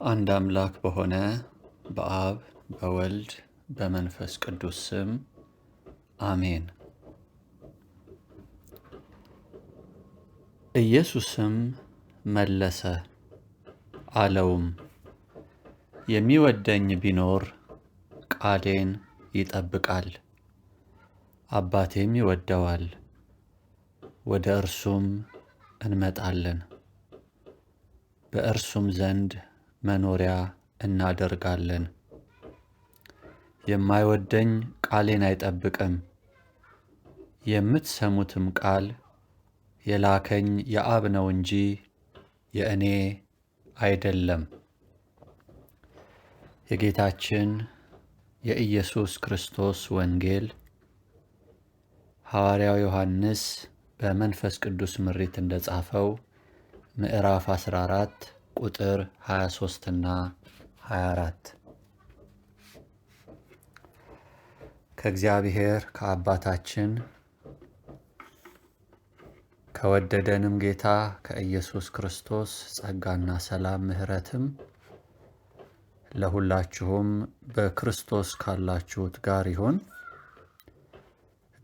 አንድ አምላክ በሆነ በአብ በወልድ በመንፈስ ቅዱስ ስም አሜን። ኢየሱስም መለሰ አለውም፣ የሚወደኝ ቢኖር ቃሌን ይጠብቃል፣ አባቴም ይወደዋል፣ ወደ እርሱም እንመጣለን፣ በእርሱም ዘንድ መኖሪያ እናደርጋለን። የማይወደኝ ቃሌን አይጠብቅም። የምትሰሙትም ቃል የላከኝ የአብ ነው እንጂ የእኔ አይደለም። የጌታችን የኢየሱስ ክርስቶስ ወንጌል ሐዋርያው ዮሐንስ በመንፈስ ቅዱስ ምሪት እንደጻፈው ምዕራፍ 14 ቁጥር 23 እና 24 ከእግዚአብሔር ከአባታችን ከወደደንም ጌታ ከኢየሱስ ክርስቶስ ጸጋና ሰላም ምሕረትም ለሁላችሁም በክርስቶስ ካላችሁት ጋር ይሁን።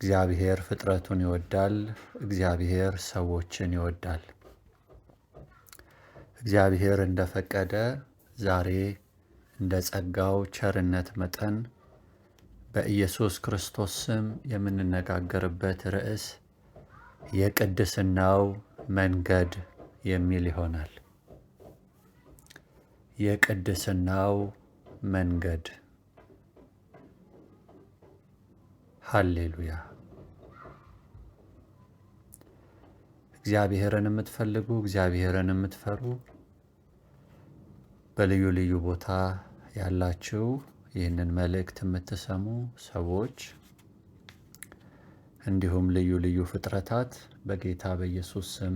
እግዚአብሔር ፍጥረቱን ይወዳል። እግዚአብሔር ሰዎችን ይወዳል። እግዚአብሔር እንደፈቀደ ዛሬ እንደ ጸጋው ቸርነት መጠን በኢየሱስ ክርስቶስ ስም የምንነጋገርበት ርዕስ የቅድስናው መንገድ የሚል ይሆናል። የቅድስናው መንገድ። ሃሌሉያ። እግዚአብሔርን የምትፈልጉ እግዚአብሔርን የምትፈሩ በልዩ ልዩ ቦታ ያላችሁ ይህንን መልእክት የምትሰሙ ሰዎች እንዲሁም ልዩ ልዩ ፍጥረታት በጌታ በኢየሱስ ስም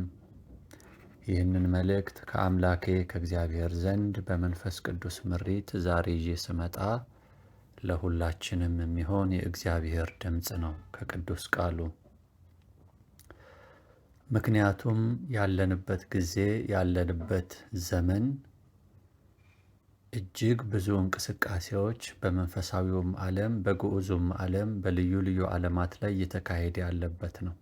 ይህንን መልእክት ከአምላኬ ከእግዚአብሔር ዘንድ በመንፈስ ቅዱስ ምሪት ዛሬ ይዤ ስመጣ ለሁላችንም የሚሆን የእግዚአብሔር ድምፅ ነው ከቅዱስ ቃሉ። ምክንያቱም ያለንበት ጊዜ ያለንበት ዘመን እጅግ ብዙ እንቅስቃሴዎች በመንፈሳዊውም ዓለም በግዑዙም ዓለም በልዩ ልዩ ዓለማት ላይ እየተካሄደ ያለበት ነው።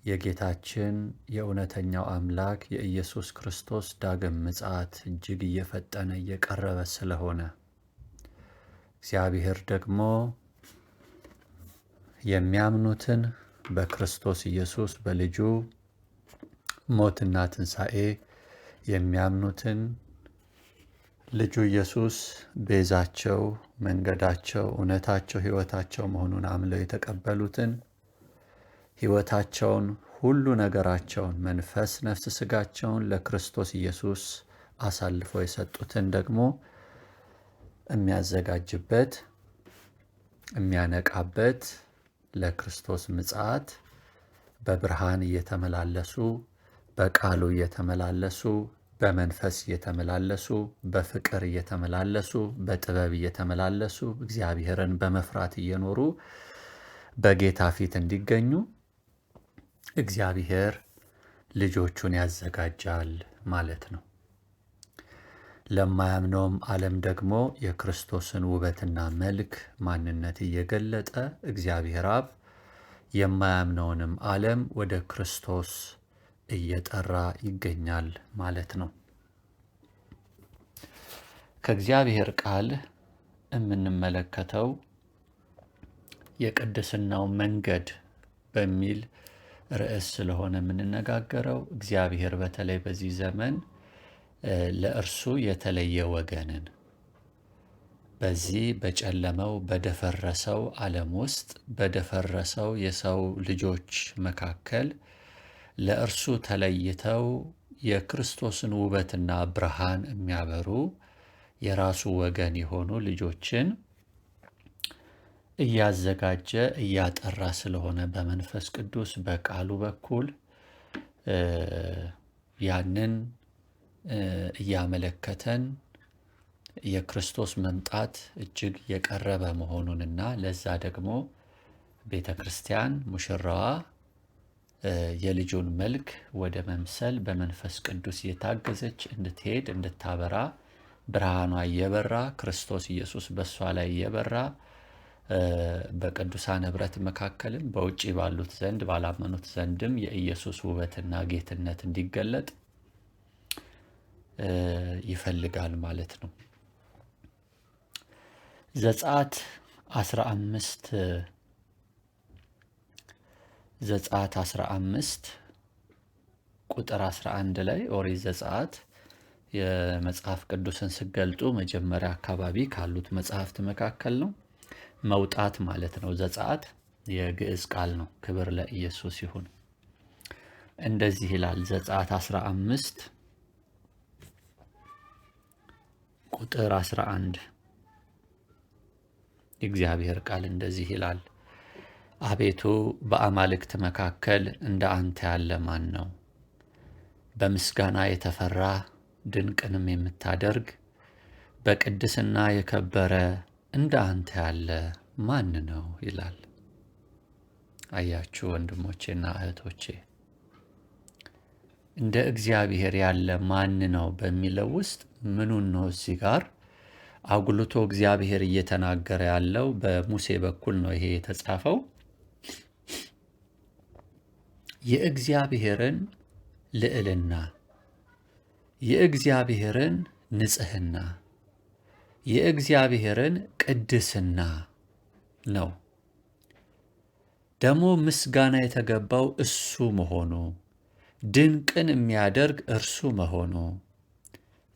የጌታችን የእውነተኛው አምላክ የኢየሱስ ክርስቶስ ዳግም ምጽአት እጅግ እየፈጠነ እየቀረበ ስለሆነ እግዚአብሔር ደግሞ የሚያምኑትን በክርስቶስ ኢየሱስ በልጁ ሞትና ትንሣኤ የሚያምኑትን ልጁ ኢየሱስ ቤዛቸው፣ መንገዳቸው፣ እውነታቸው፣ ሕይወታቸው መሆኑን አምለው የተቀበሉትን ሕይወታቸውን ሁሉ ነገራቸውን መንፈስ፣ ነፍስ፣ ሥጋቸውን ለክርስቶስ ኢየሱስ አሳልፈው የሰጡትን ደግሞ የሚያዘጋጅበት የሚያነቃበት ለክርስቶስ ምጽአት በብርሃን እየተመላለሱ በቃሉ እየተመላለሱ በመንፈስ እየተመላለሱ በፍቅር እየተመላለሱ በጥበብ እየተመላለሱ እግዚአብሔርን በመፍራት እየኖሩ በጌታ ፊት እንዲገኙ እግዚአብሔር ልጆቹን ያዘጋጃል ማለት ነው። ለማያምነውም ዓለም ደግሞ የክርስቶስን ውበትና መልክ ማንነት እየገለጠ እግዚአብሔር አብ የማያምነውንም ዓለም ወደ ክርስቶስ እየጠራ ይገኛል ማለት ነው። ከእግዚአብሔር ቃል የምንመለከተው የቅድስናው መንገድ በሚል ርዕስ ስለሆነ የምንነጋገረው እግዚአብሔር በተለይ በዚህ ዘመን ለእርሱ የተለየ ወገንን በዚህ በጨለመው በደፈረሰው ዓለም ውስጥ በደፈረሰው የሰው ልጆች መካከል ለእርሱ ተለይተው የክርስቶስን ውበትና ብርሃን የሚያበሩ የራሱ ወገን የሆኑ ልጆችን እያዘጋጀ እያጠራ ስለሆነ በመንፈስ ቅዱስ በቃሉ በኩል ያንን እያመለከተን የክርስቶስ መምጣት እጅግ የቀረበ መሆኑንና ለዛ ደግሞ ቤተ ክርስቲያን ሙሽራዋ የልጁን መልክ ወደ መምሰል በመንፈስ ቅዱስ እየታገዘች እንድትሄድ እንድታበራ ብርሃኗ እየበራ ክርስቶስ ኢየሱስ በእሷ ላይ እየበራ በቅዱሳን ኅብረት መካከልም በውጭ ባሉት ዘንድ ባላመኑት ዘንድም የኢየሱስ ውበትና ጌትነት እንዲገለጥ ይፈልጋል ማለት ነው። ዘጸአት 15 ቁጥር 11 ላይ ኦሪት ዘጸአት የመጽሐፍ ቅዱስን ስገልጡ መጀመሪያ አካባቢ ካሉት መጽሐፍት መካከል ነው። መውጣት ማለት ነው። ዘጸአት የግዕዝ ቃል ነው። ክብር ለኢየሱስ ይሁን። እንደዚህ ይላል ዘጸአት 15 ቁጥር 11 የእግዚአብሔር ቃል እንደዚህ ይላል። አቤቱ በአማልክት መካከል እንደ አንተ ያለ ማን ነው? በምስጋና የተፈራ ድንቅንም የምታደርግ በቅድስና የከበረ እንደ አንተ ያለ ማን ነው ይላል። አያችሁ ወንድሞቼና እህቶቼ፣ እንደ እግዚአብሔር ያለ ማን ነው በሚለው ውስጥ ምኑን ነው እዚህ ጋር አጉልቶ እግዚአብሔር እየተናገረ ያለው? በሙሴ በኩል ነው ይሄ የተጻፈው። የእግዚአብሔርን ልዕልና፣ የእግዚአብሔርን ንጽሕና፣ የእግዚአብሔርን ቅድስና ነው። ደግሞ ምስጋና የተገባው እሱ መሆኑ፣ ድንቅን የሚያደርግ እርሱ መሆኑ፣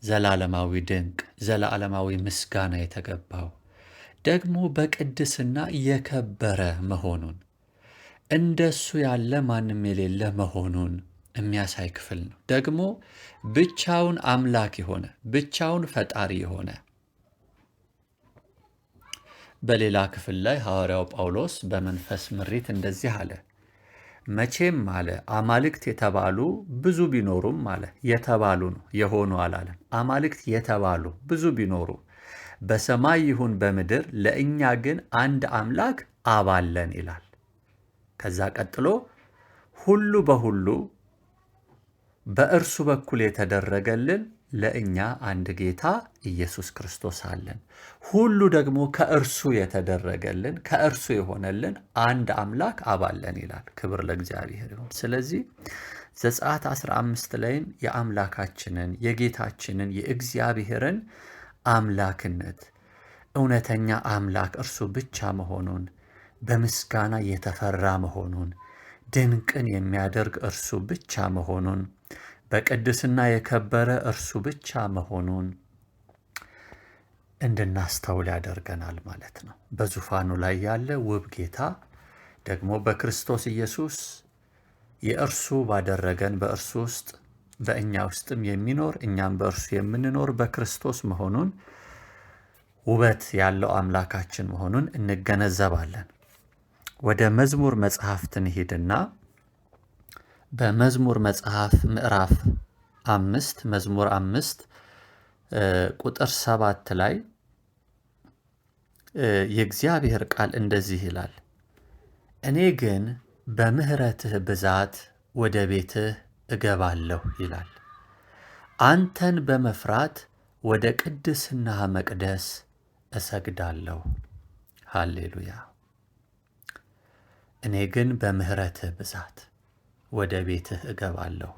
ዘላለማዊ ድንቅ ዘላለማዊ ምስጋና የተገባው ደግሞ በቅድስና የከበረ መሆኑን እንደሱ ያለ ማንም የሌለ መሆኑን የሚያሳይ ክፍል ነው። ደግሞ ብቻውን አምላክ የሆነ ብቻውን ፈጣሪ የሆነ። በሌላ ክፍል ላይ ሐዋርያው ጳውሎስ በመንፈስ ምሪት እንደዚህ አለ። መቼም አለ አማልክት የተባሉ ብዙ ቢኖሩም አለ የተባሉ ነው የሆኑ አላለም። አማልክት የተባሉ ብዙ ቢኖሩ በሰማይ ይሁን በምድር ለእኛ ግን አንድ አምላክ አብ አለን ይላል። ከዛ ቀጥሎ ሁሉ በሁሉ በእርሱ በኩል የተደረገልን ለእኛ አንድ ጌታ ኢየሱስ ክርስቶስ አለን። ሁሉ ደግሞ ከእርሱ የተደረገልን ከእርሱ የሆነልን አንድ አምላክ አብ አለን ይላል። ክብር ለእግዚአብሔር ይሁን። ስለዚህ ዘጸአት 15 ላይም የአምላካችንን የጌታችንን የእግዚአብሔርን አምላክነት እውነተኛ አምላክ እርሱ ብቻ መሆኑን በምስጋና የተፈራ መሆኑን ድንቅን የሚያደርግ እርሱ ብቻ መሆኑን በቅድስና የከበረ እርሱ ብቻ መሆኑን እንድናስተውል ያደርገናል ማለት ነው። በዙፋኑ ላይ ያለ ውብ ጌታ ደግሞ በክርስቶስ ኢየሱስ የእርሱ ባደረገን በእርሱ ውስጥ በእኛ ውስጥም የሚኖር እኛም በእርሱ የምንኖር በክርስቶስ መሆኑን ውበት ያለው አምላካችን መሆኑን እንገነዘባለን። ወደ መዝሙር መጽሐፍት እንሂድና በመዝሙር መጽሐፍ ምዕራፍ 5 መዝሙር 5 ቁጥር 7 ላይ የእግዚአብሔር ቃል እንደዚህ ይላል። እኔ ግን በምሕረትህ ብዛት ወደ ቤትህ እገባለሁ ይላል። አንተን በመፍራት ወደ ቅድስናህ መቅደስ እሰግዳለሁ። ሃሌሉያ። እኔ ግን በምሕረትህ ብዛት ወደ ቤትህ እገባለሁ፣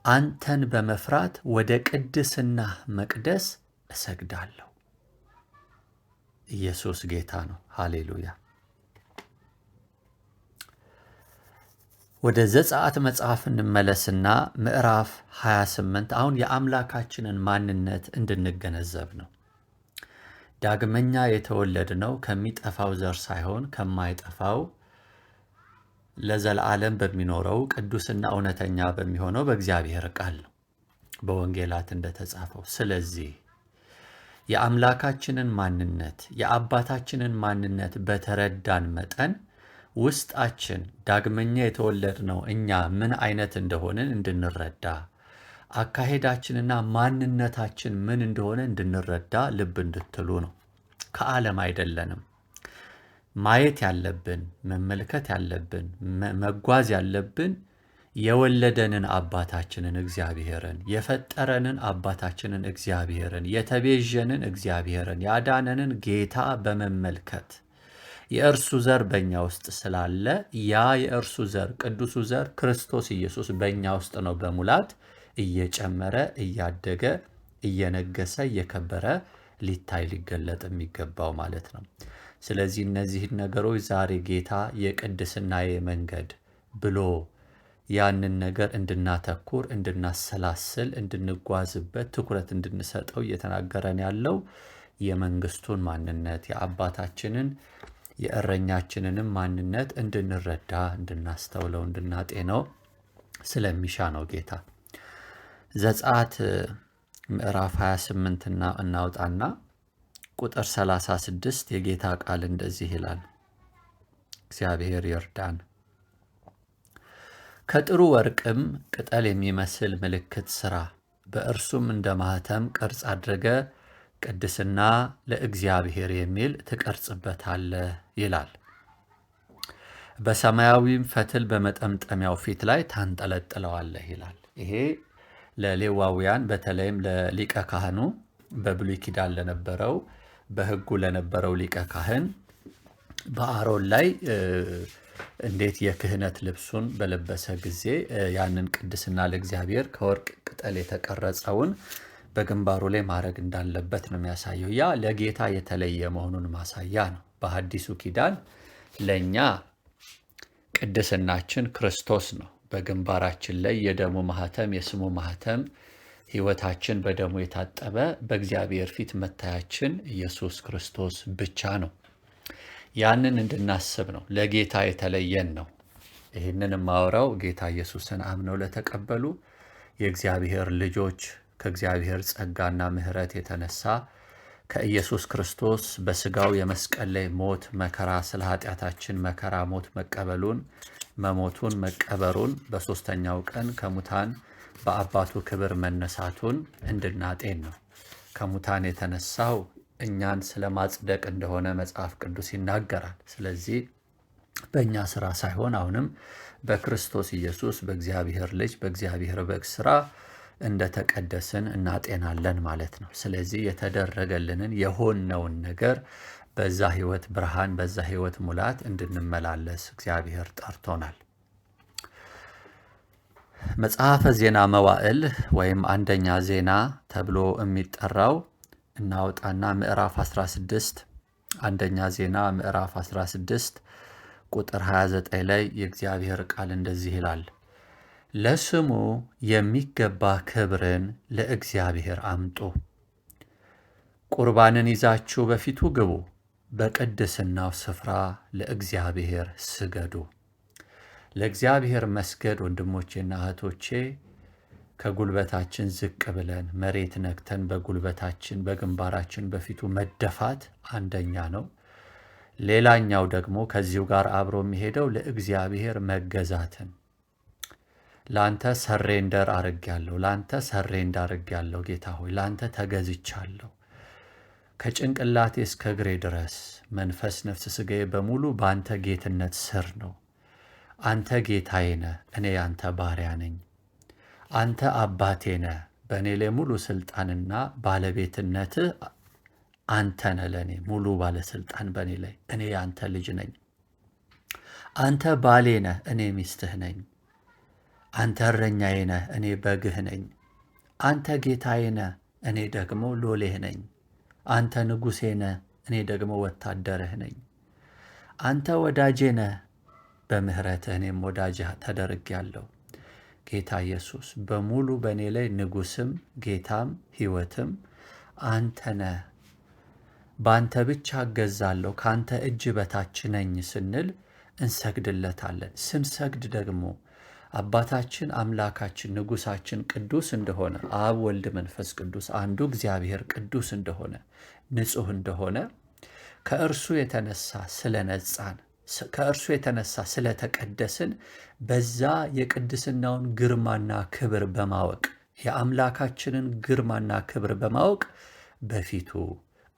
አንተን በመፍራት ወደ ቅድስናህ መቅደስ እሰግዳለሁ። ኢየሱስ ጌታ ነው። ሃሌሉያ። ወደ ዘጸአት መጽሐፍ እንመለስና ምዕራፍ 28 አሁን የአምላካችንን ማንነት እንድንገነዘብ ነው። ዳግመኛ የተወለድነው ከሚጠፋው ዘር ሳይሆን ከማይጠፋው ለዘላለም በሚኖረው ቅዱስና እውነተኛ በሚሆነው በእግዚአብሔር ቃል ነው፣ በወንጌላት እንደተጻፈው። ስለዚህ የአምላካችንን ማንነት የአባታችንን ማንነት በተረዳን መጠን ውስጣችን ዳግመኛ የተወለድነው እኛ ምን አይነት እንደሆንን እንድንረዳ፣ አካሄዳችንና ማንነታችን ምን እንደሆነ እንድንረዳ ልብ እንድትሉ ነው። ከዓለም አይደለንም። ማየት ያለብን መመልከት ያለብን መጓዝ ያለብን የወለደንን አባታችንን እግዚአብሔርን፣ የፈጠረንን አባታችንን እግዚአብሔርን፣ የተቤዠንን እግዚአብሔርን፣ ያዳነንን ጌታ በመመልከት የእርሱ ዘር በእኛ ውስጥ ስላለ ያ የእርሱ ዘር ቅዱሱ ዘር ክርስቶስ ኢየሱስ በእኛ ውስጥ ነው በሙላት እየጨመረ እያደገ እየነገሰ እየከበረ ሊታይ ሊገለጥ የሚገባው ማለት ነው። ስለዚህ እነዚህን ነገሮች ዛሬ ጌታ የቅድስናዬ መንገድ ብሎ ያንን ነገር እንድናተኩር፣ እንድናሰላስል፣ እንድንጓዝበት፣ ትኩረት እንድንሰጠው እየተናገረን ያለው የመንግስቱን ማንነት የአባታችንን የእረኛችንንም ማንነት እንድንረዳ፣ እንድናስተውለው፣ እንድናጤነው ስለሚሻ ነው ጌታ። ዘጸአት ምዕራፍ 28 እናውጣና ቁጥር 36 የጌታ ቃል እንደዚህ ይላል። እግዚአብሔር ይርዳን። ከጥሩ ወርቅም ቅጠል የሚመስል ምልክት ሥራ፣ በእርሱም እንደ ማኅተም ቅርጽ አድርገ ቅድስና ለእግዚአብሔር የሚል ትቀርጽበታለህ ይላል። በሰማያዊም ፈትል በመጠምጠሚያው ፊት ላይ ታንጠለጥለዋለህ ይላል። ይሄ ለሌዋውያን በተለይም ለሊቀ ካህኑ በብሉይ ኪዳን ለነበረው በሕጉ ለነበረው ሊቀ ካህን በአሮን ላይ እንዴት የክህነት ልብሱን በለበሰ ጊዜ ያንን ቅድስና ለእግዚአብሔር ከወርቅ ቅጠል የተቀረጸውን በግንባሩ ላይ ማድረግ እንዳለበት ነው የሚያሳየው። ያ ለጌታ የተለየ መሆኑን ማሳያ ነው። በሐዲሱ ኪዳን ለእኛ ቅድስናችን ክርስቶስ ነው። በግንባራችን ላይ የደሙ ማኅተም የስሙ ማኅተም ሕይወታችን በደሙ የታጠበ በእግዚአብሔር ፊት መታያችን ኢየሱስ ክርስቶስ ብቻ ነው። ያንን እንድናስብ ነው። ለጌታ የተለየን ነው። ይህንን የማወራው ጌታ ኢየሱስን አምነው ለተቀበሉ የእግዚአብሔር ልጆች ከእግዚአብሔር ጸጋና ምሕረት የተነሳ ከኢየሱስ ክርስቶስ በሥጋው የመስቀል ላይ ሞት መከራ ስለ ኃጢአታችን መከራ ሞት መቀበሉን መሞቱን መቀበሩን በሦስተኛው ቀን ከሙታን በአባቱ ክብር መነሳቱን እንድናጤን ነው። ከሙታን የተነሳው እኛን ስለ ማጽደቅ እንደሆነ መጽሐፍ ቅዱስ ይናገራል። ስለዚህ በእኛ ሥራ ሳይሆን አሁንም በክርስቶስ ኢየሱስ በእግዚአብሔር ልጅ በእግዚአብሔር በግ ሥራ እንደተቀደስን እናጤናለን ማለት ነው። ስለዚህ የተደረገልንን የሆነውን ነገር በዛ ሕይወት ብርሃን በዛ ሕይወት ሙላት እንድንመላለስ እግዚአብሔር ጠርቶናል። መጽሐፈ ዜና መዋዕል ወይም አንደኛ ዜና ተብሎ የሚጠራው እናውጣና ምዕራፍ 16 አንደኛ ዜና ምዕራፍ 16 ቁጥር 29 ላይ የእግዚአብሔር ቃል እንደዚህ ይላል። ለስሙ የሚገባ ክብርን ለእግዚአብሔር አምጡ፣ ቁርባንን ይዛችሁ በፊቱ ግቡ፣ በቅድስናው ስፍራ ለእግዚአብሔር ስገዱ። ለእግዚአብሔር መስገድ ወንድሞቼና እህቶቼ ከጉልበታችን ዝቅ ብለን መሬት ነክተን በጉልበታችን በግንባራችን በፊቱ መደፋት አንደኛ ነው። ሌላኛው ደግሞ ከዚሁ ጋር አብሮ የሚሄደው ለእግዚአብሔር መገዛትን ላንተ ሰሬንደር አርጌያለሁ፣ ላንተ ሰሬንደር አርጌያለሁ፣ ጌታ ሆይ ላንተ ተገዝቻለሁ። ከጭንቅላቴ እስከ እግሬ ድረስ መንፈስ፣ ነፍስ፣ ሥጋዬ በሙሉ በአንተ ጌትነት ስር ነው። አንተ ጌታዬ ነህ፣ እኔ አንተ ባሪያ ነኝ። አንተ አባቴ ነህ፣ በእኔ ላይ ሙሉ ስልጣንና ባለቤትነትህ አንተ ነህ። ለእኔ ሙሉ ባለስልጣን በእኔ ላይ፣ እኔ አንተ ልጅ ነኝ። አንተ ባሌ ነህ፣ እኔ ሚስትህ ነኝ። አንተ እረኛዬ ነህ፣ እኔ በግህ ነኝ። አንተ ጌታዬ ነህ፣ እኔ ደግሞ ሎሌህ ነኝ። አንተ ንጉሴ ነህ፣ እኔ ደግሞ ወታደርህ ነኝ። አንተ ወዳጄ ነህ፣ በምሕረትህ እኔም ወዳጅህ ተደርጌአለሁ። ጌታ ኢየሱስ በሙሉ በእኔ ላይ ንጉስም ጌታም ሕይወትም አንተ ነህ። በአንተ ብቻ እገዛለሁ፣ ከአንተ እጅ በታች ነኝ ስንል እንሰግድለታለን። ስንሰግድ ደግሞ አባታችን አምላካችን ንጉሳችን ቅዱስ እንደሆነ አብ ወልድ መንፈስ ቅዱስ አንዱ እግዚአብሔር ቅዱስ እንደሆነ ንጹሕ እንደሆነ ከእርሱ የተነሳ ስለነጻን ከእርሱ የተነሳ ስለተቀደስን በዛ የቅድስናውን ግርማና ክብር በማወቅ የአምላካችንን ግርማና ክብር በማወቅ በፊቱ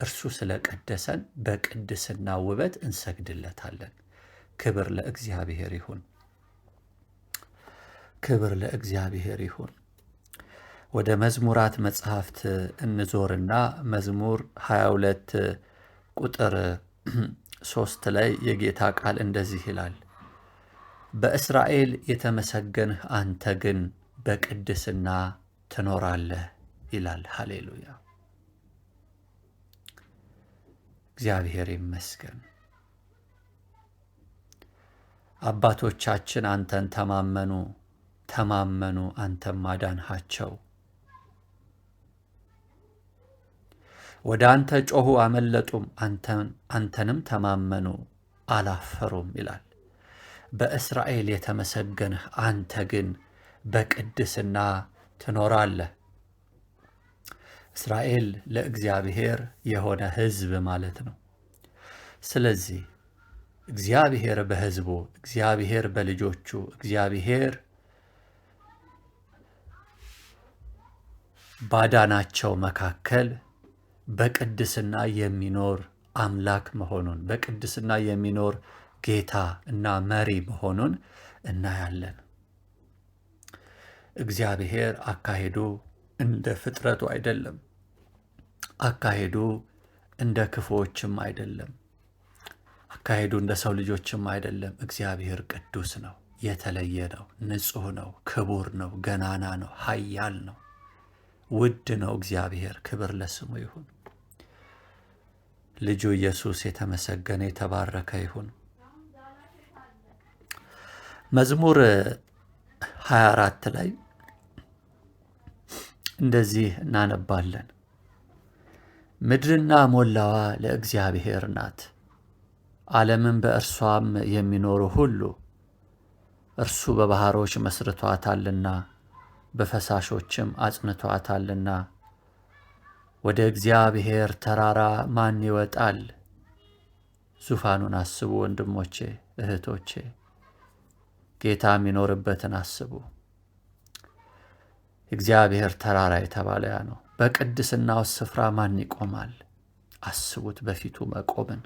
እርሱ ስለቀደሰን በቅድስና ውበት እንሰግድለታለን። ክብር ለእግዚአብሔር ይሁን። ክብር ለእግዚአብሔር ይሁን። ወደ መዝሙራት መጽሐፍት እንዞርና መዝሙር 22 ቁጥር 3 ላይ የጌታ ቃል እንደዚህ ይላል፣ በእስራኤል የተመሰገንህ አንተ ግን በቅድስና ትኖራለህ ይላል። ሃሌሉያ! እግዚአብሔር ይመስገን። አባቶቻችን አንተን ተማመኑ፣ አንተም አዳንሃቸው። ወደ አንተ ጮኹ አመለጡም፣ አንተንም ተማመኑ አላፈሩም ይላል። በእስራኤል የተመሰገንህ አንተ ግን በቅድስና ትኖራለህ። እስራኤል ለእግዚአብሔር የሆነ ሕዝብ ማለት ነው። ስለዚህ እግዚአብሔር በሕዝቡ፣ እግዚአብሔር በልጆቹ፣ እግዚአብሔር ባዳናቸው መካከል በቅድስና የሚኖር አምላክ መሆኑን፣ በቅድስና የሚኖር ጌታ እና መሪ መሆኑን እናያለን። እግዚአብሔር አካሄዱ እንደ ፍጥረቱ አይደለም። አካሄዱ እንደ ክፉዎችም አይደለም። አካሄዱ እንደ ሰው ልጆችም አይደለም። እግዚአብሔር ቅዱስ ነው፣ የተለየ ነው፣ ንጹሕ ነው፣ ክቡር ነው፣ ገናና ነው፣ ኃያል ነው፣ ውድ ነው። እግዚአብሔር ክብር ለስሙ ይሁን። ልጁ ኢየሱስ የተመሰገነ የተባረከ ይሁን። መዝሙር 24 ላይ እንደዚህ እናነባለን። ምድርና ሞላዋ ለእግዚአብሔር ናት፣ ዓለምን በእርሷም የሚኖሩ ሁሉ። እርሱ በባሕሮች መስርቷታልና በፈሳሾችም አጽንቷታልና። ወደ እግዚአብሔር ተራራ ማን ይወጣል? ዙፋኑን አስቡ ወንድሞቼ እህቶቼ፣ ጌታ የሚኖርበትን አስቡ። እግዚአብሔር ተራራ የተባለ ያ ነው። በቅድስናው ስፍራ ማን ይቆማል? አስቡት በፊቱ መቆምን።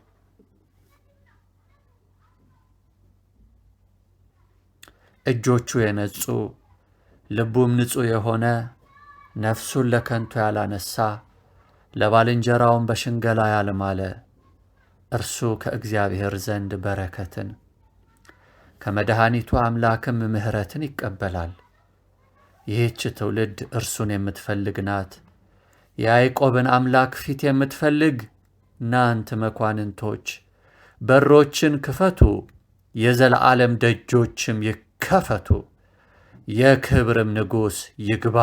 እጆቹ የነጹ ልቡም ንጹሕ የሆነ ነፍሱን ለከንቱ ያላነሳ ለባልንጀራውን በሽንገላ ያልማለ እርሱ ከእግዚአብሔር ዘንድ በረከትን ከመድኃኒቱ አምላክም ምሕረትን ይቀበላል። ይህች ትውልድ እርሱን የምትፈልግ ናት፣ የያዕቆብን አምላክ ፊት የምትፈልግ። እናንት መኳንንቶች በሮችን ክፈቱ፣ የዘለዓለም ደጆችም ይከፈቱ፣ የክብርም ንጉሥ ይግባ።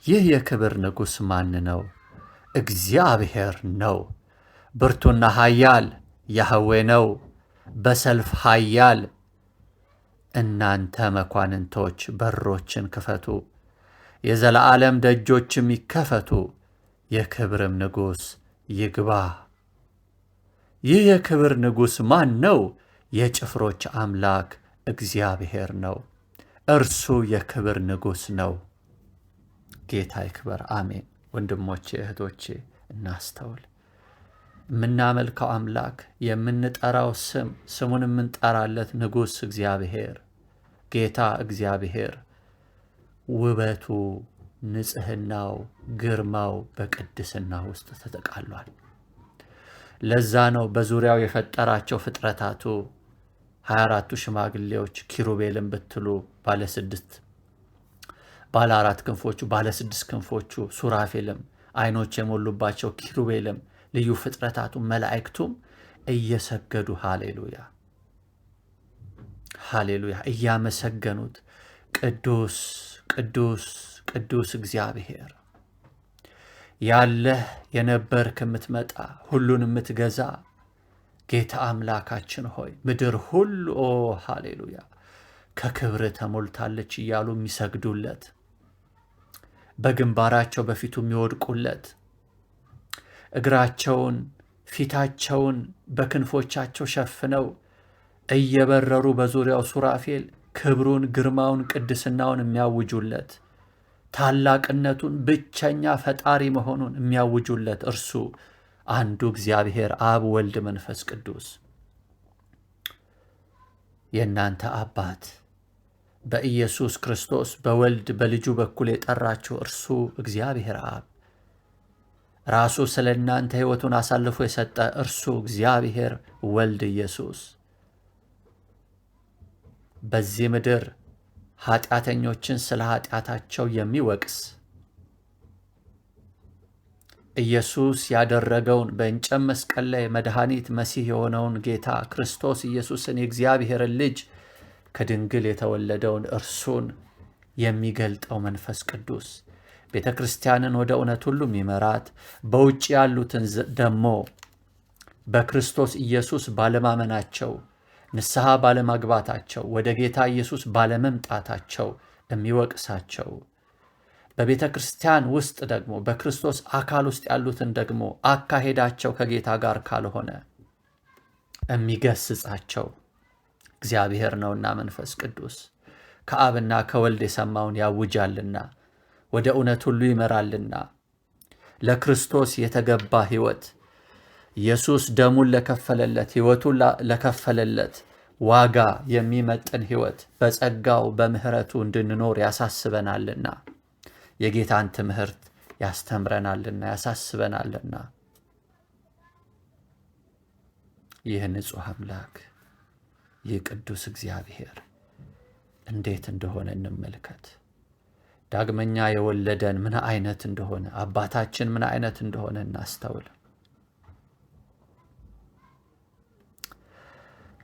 ይህ የክብር ንጉሥ ማን ነው? እግዚአብሔር ነው። ብርቱና ኃያል ያህዌ ነው፣ በሰልፍ ኃያል። እናንተ መኳንንቶች በሮችን ክፈቱ፣ የዘለዓለም ደጆችም ይከፈቱ፣ የክብርም ንጉሥ ይግባ። ይህ የክብር ንጉሥ ማን ነው? የጭፍሮች አምላክ እግዚአብሔር ነው። እርሱ የክብር ንጉሥ ነው። ጌታ ይክበር። አሜን። ወንድሞቼ እህቶቼ እናስተውል። የምናመልከው አምላክ፣ የምንጠራው ስሙን የምንጠራለት ንጉሥ እግዚአብሔር፣ ጌታ እግዚአብሔር ውበቱ፣ ንጽሕናው፣ ግርማው በቅድስና ውስጥ ተጠቃሏል። ለዛ ነው በዙሪያው የፈጠራቸው ፍጥረታቱ 24ቱ ሽማግሌዎች፣ ኪሩቤልን ብትሉ ባለ 4 ክንፎቹ፣ ባለ 6 ክንፎቹ፣ ሱራፌልም፣ ዓይኖች የሞሉባቸው ኪሩቤልም፣ ልዩ ፍጥረታቱ መላእክቱም እየሰገዱ ሃሌሉያ ሃሌሉያ እያመሰገኑት ቅዱስ ቅዱስ ቅዱስ እግዚአብሔር ያለህ የነበርክ የምትመጣ ሁሉን የምትገዛ ጌታ አምላካችን ሆይ ምድር ሁሉ ሃሌሉያ ከክብር ተሞልታለች እያሉ የሚሰግዱለት፣ በግንባራቸው በፊቱ የሚወድቁለት፣ እግራቸውን ፊታቸውን በክንፎቻቸው ሸፍነው እየበረሩ በዙሪያው ሱራፌል ክብሩን፣ ግርማውን፣ ቅድስናውን የሚያውጁለት፣ ታላቅነቱን፣ ብቸኛ ፈጣሪ መሆኑን የሚያውጁለት እርሱ አንዱ እግዚአብሔር አብ፣ ወልድ፣ መንፈስ ቅዱስ የእናንተ አባት በኢየሱስ ክርስቶስ በወልድ በልጁ በኩል የጠራችሁ እርሱ እግዚአብሔር አብ ራሱ ስለ እናንተ ሕይወቱን አሳልፎ የሰጠ እርሱ እግዚአብሔር ወልድ ኢየሱስ በዚህ ምድር ኃጢአተኞችን ስለ ኃጢአታቸው የሚወቅስ ኢየሱስ ያደረገውን በእንጨት መስቀል ላይ መድኃኒት መሲህ የሆነውን ጌታ ክርስቶስ ኢየሱስን የእግዚአብሔርን ልጅ ከድንግል የተወለደውን እርሱን የሚገልጠው መንፈስ ቅዱስ ቤተ ክርስቲያንን ወደ እውነት ሁሉ የሚመራት በውጭ ያሉትን ደግሞ በክርስቶስ ኢየሱስ ባለማመናቸው ንስሐ ባለማግባታቸው ወደ ጌታ ኢየሱስ ባለመምጣታቸው የሚወቅሳቸው በቤተ ክርስቲያን ውስጥ ደግሞ በክርስቶስ አካል ውስጥ ያሉትን ደግሞ አካሄዳቸው ከጌታ ጋር ካልሆነ የሚገስጻቸው እግዚአብሔር ነውና መንፈስ ቅዱስ ከአብና ከወልድ የሰማውን ያውጃልና ወደ እውነት ሁሉ ይመራልና ለክርስቶስ የተገባ ሕይወት ኢየሱስ ደሙን ለከፈለለት ሕይወቱን ለከፈለለት ዋጋ የሚመጥን ሕይወት በጸጋው በምህረቱ እንድንኖር ያሳስበናልና የጌታን ትምህርት ያስተምረናልና ያሳስበናልና ይህ ንጹሕ አምላክ ይህ ቅዱስ እግዚአብሔር እንዴት እንደሆነ እንመልከት። ዳግመኛ የወለደን ምን አይነት እንደሆነ አባታችን ምን አይነት እንደሆነ እናስተውል።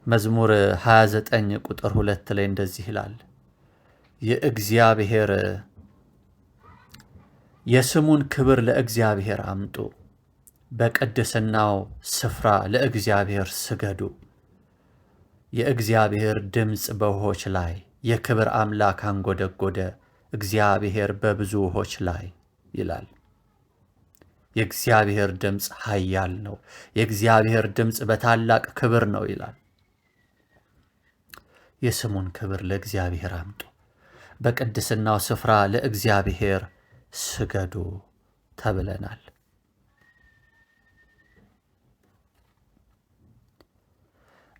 መዝሙር 29 ቁጥር 2 ላይ እንደዚህ ይላል፣ የእግዚአብሔር የስሙን ክብር ለእግዚአብሔር አምጡ፣ በቅድስናው ስፍራ ለእግዚአብሔር ስገዱ። የእግዚአብሔር ድምፅ በውሆች ላይ የክብር አምላክ አንጎደጎደ፣ እግዚአብሔር በብዙ ውሆች ላይ ይላል። የእግዚአብሔር ድምፅ ኃያል ነው፣ የእግዚአብሔር ድምፅ በታላቅ ክብር ነው ይላል። የስሙን ክብር ለእግዚአብሔር አምጡ፣ በቅድስናው ስፍራ ለእግዚአብሔር ስገዱ ተብለናል።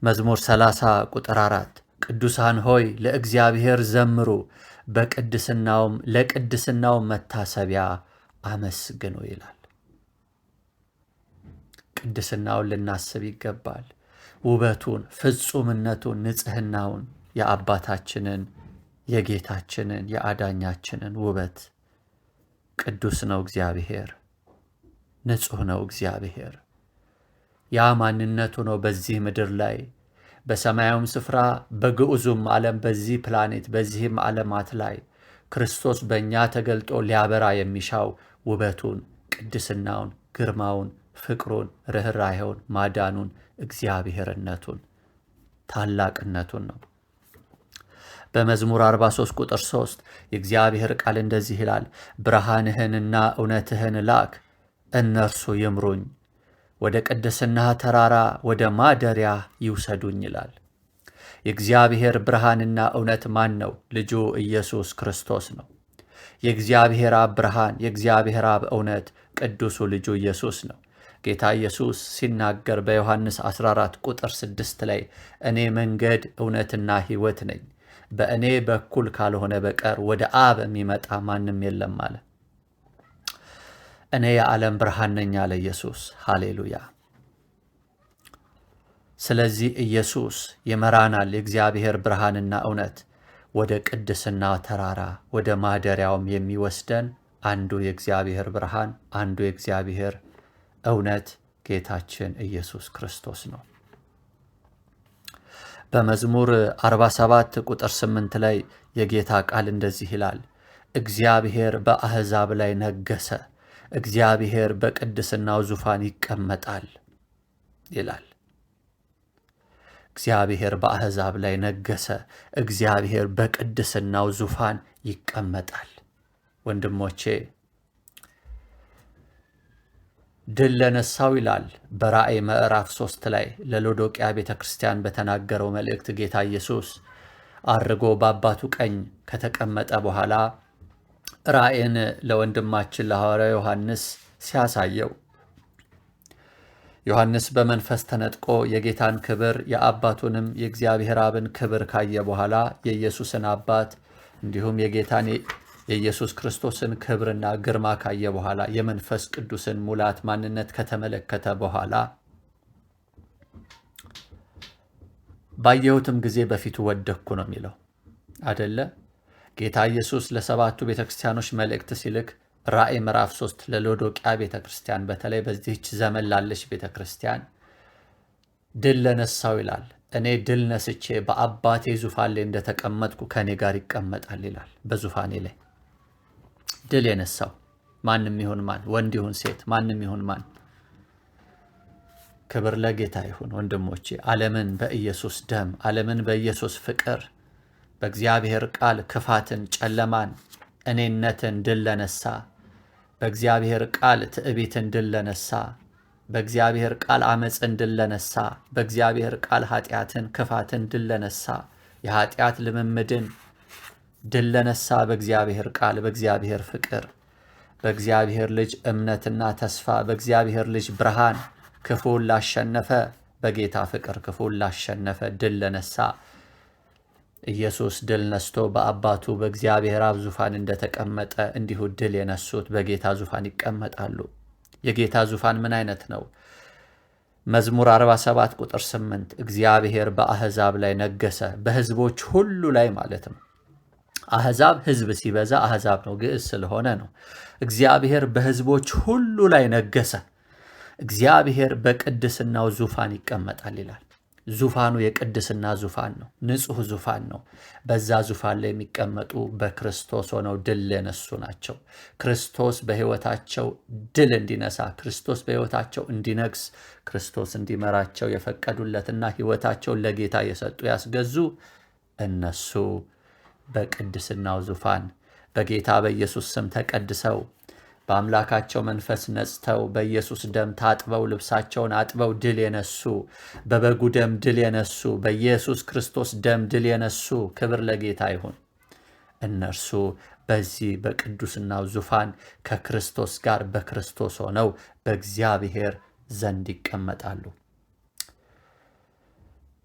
መዝሙር 30 ቁጥር 4 ቅዱሳን ሆይ ለእግዚአብሔር ዘምሩ፣ ለቅድስናው መታሰቢያ አመስግኑ ይላል። ቅድስናውን ልናስብ ይገባል። ውበቱን፣ ፍጹምነቱን፣ ንጽህናውን የአባታችንን የጌታችንን የአዳኛችንን ውበት ቅዱስ ነው እግዚአብሔር፣ ንጹሕ ነው እግዚአብሔር። ያ ማንነቱ ነው በዚህ ምድር ላይ በሰማያዊም ስፍራ በግዑዙም ዓለም በዚህ ፕላኔት በዚህም ዓለማት ላይ ክርስቶስ በእኛ ተገልጦ ሊያበራ የሚሻው ውበቱን፣ ቅድስናውን፣ ግርማውን፣ ፍቅሩን፣ ርኅራኄውን፣ ማዳኑን፣ እግዚአብሔርነቱን፣ ታላቅነቱን ነው። በመዝሙር 43 ቁጥር 3 የእግዚአብሔር ቃል እንደዚህ ይላል፣ ብርሃንህንና እውነትህን ላክ፣ እነርሱ ይምሩኝ፣ ወደ ቅድስና ተራራ ወደ ማደሪያ ይውሰዱኝ ይላል። የእግዚአብሔር ብርሃንና እውነት ማን ነው? ልጁ ኢየሱስ ክርስቶስ ነው። የእግዚአብሔር አብ ብርሃን፣ የእግዚአብሔር አብ እውነት ቅዱሱ ልጁ ኢየሱስ ነው። ጌታ ኢየሱስ ሲናገር በዮሐንስ 14 ቁጥር 6 ላይ እኔ መንገድ እውነትና ሕይወት ነኝ፣ በእኔ በኩል ካልሆነ በቀር ወደ አብ የሚመጣ ማንም የለም አለ። እኔ የዓለም ብርሃን ነኝ አለ ኢየሱስ። ሃሌሉያ። ስለዚህ ኢየሱስ ይመራናል። የእግዚአብሔር ብርሃንና እውነት ወደ ቅድስና ተራራ ወደ ማደሪያውም የሚወስደን አንዱ የእግዚአብሔር ብርሃን፣ አንዱ የእግዚአብሔር እውነት ጌታችን ኢየሱስ ክርስቶስ ነው። በመዝሙር 47 ቁጥር 8 ላይ የጌታ ቃል እንደዚህ ይላል፣ እግዚአብሔር በአሕዛብ ላይ ነገሰ፣ እግዚአብሔር በቅድስናው ዙፋን ይቀመጣል ይላል። እግዚአብሔር በአሕዛብ ላይ ነገሰ፣ እግዚአብሔር በቅድስናው ዙፋን ይቀመጣል። ወንድሞቼ ድል ለነሳው ይላል በራእይ ምዕራፍ 3 ላይ ለሎዶቅያ ቤተ ክርስቲያን በተናገረው መልእክት ጌታ ኢየሱስ አርጎ በአባቱ ቀኝ ከተቀመጠ በኋላ ራእይን ለወንድማችን ለሐዋርያው ዮሐንስ ሲያሳየው ዮሐንስ በመንፈስ ተነጥቆ የጌታን ክብር የአባቱንም የእግዚአብሔር አብን ክብር ካየ በኋላ የኢየሱስን አባት እንዲሁም የጌታን የኢየሱስ ክርስቶስን ክብርና ግርማ ካየ በኋላ የመንፈስ ቅዱስን ሙላት ማንነት ከተመለከተ በኋላ ባየሁትም ጊዜ በፊቱ ወደቅኩ ነው የሚለው አደለ? ጌታ ኢየሱስ ለሰባቱ ቤተክርስቲያኖች መልእክት ሲልክ ራእይ ምዕራፍ 3 ለሎዶቅያ ቤተክርስቲያን በተለይ በዚህች ዘመን ላለች ቤተክርስቲያን ድል ለነሳው ይላል። እኔ ድል ነስቼ በአባቴ ዙፋን ላይ እንደተቀመጥኩ ከኔ ጋር ይቀመጣል ይላል። በዙፋኔ ላይ ድል የነሳው ማንም ይሁን ማን፣ ወንድ ይሁን ሴት፣ ማንም ይሁን ማን፣ ክብር ለጌታ ይሁን። ወንድሞቼ ዓለምን በኢየሱስ ደም፣ ዓለምን በኢየሱስ ፍቅር፣ በእግዚአብሔር ቃል ክፋትን፣ ጨለማን፣ እኔነትን ድል ለነሳ፣ በእግዚአብሔር ቃል ትዕቢትን ድል ለነሳ፣ በእግዚአብሔር ቃል አመፅን ድል ለነሳ፣ በእግዚአብሔር ቃል ኃጢአትን፣ ክፋትን ድል ለነሳ፣ የኃጢአት ልምምድን ድል ለነሳ፣ በእግዚአብሔር ቃል፣ በእግዚአብሔር ፍቅር፣ በእግዚአብሔር ልጅ እምነትና ተስፋ፣ በእግዚአብሔር ልጅ ብርሃን ክፉን ላሸነፈ፣ በጌታ ፍቅር ክፉን ላሸነፈ ድል ለነሳ ኢየሱስ ድል ነስቶ በአባቱ በእግዚአብሔር አብ ዙፋን እንደተቀመጠ እንዲሁ ድል የነሱት በጌታ ዙፋን ይቀመጣሉ። የጌታ ዙፋን ምን አይነት ነው? መዝሙር 47 ቁጥር 8 እግዚአብሔር በአሕዛብ ላይ ነገሰ፣ በሕዝቦች ሁሉ ላይ ማለት ነው። አሕዛብ ሕዝብ ሲበዛ አሕዛብ ነው፣ ግዕዝ ስለሆነ ነው። እግዚአብሔር በሕዝቦች ሁሉ ላይ ነገሰ። እግዚአብሔር በቅድስናው ዙፋን ይቀመጣል ይላል። ዙፋኑ የቅድስና ዙፋን ነው፣ ንጹሕ ዙፋን ነው። በዛ ዙፋን ላይ የሚቀመጡ በክርስቶስ ሆነው ድል የነሱ ናቸው። ክርስቶስ በሕይወታቸው ድል እንዲነሳ፣ ክርስቶስ በሕይወታቸው እንዲነግስ፣ ክርስቶስ እንዲመራቸው የፈቀዱለትና ሕይወታቸውን ለጌታ የሰጡ ያስገዙ እነሱ በቅድስናው ዙፋን በጌታ በኢየሱስ ስም ተቀድሰው በአምላካቸው መንፈስ ነጽተው በኢየሱስ ደም ታጥበው ልብሳቸውን አጥበው ድል የነሱ በበጉ ደም ድል የነሱ በኢየሱስ ክርስቶስ ደም ድል የነሱ ክብር ለጌታ ይሁን። እነርሱ በዚህ በቅዱስናው ዙፋን ከክርስቶስ ጋር በክርስቶስ ሆነው በእግዚአብሔር ዘንድ ይቀመጣሉ።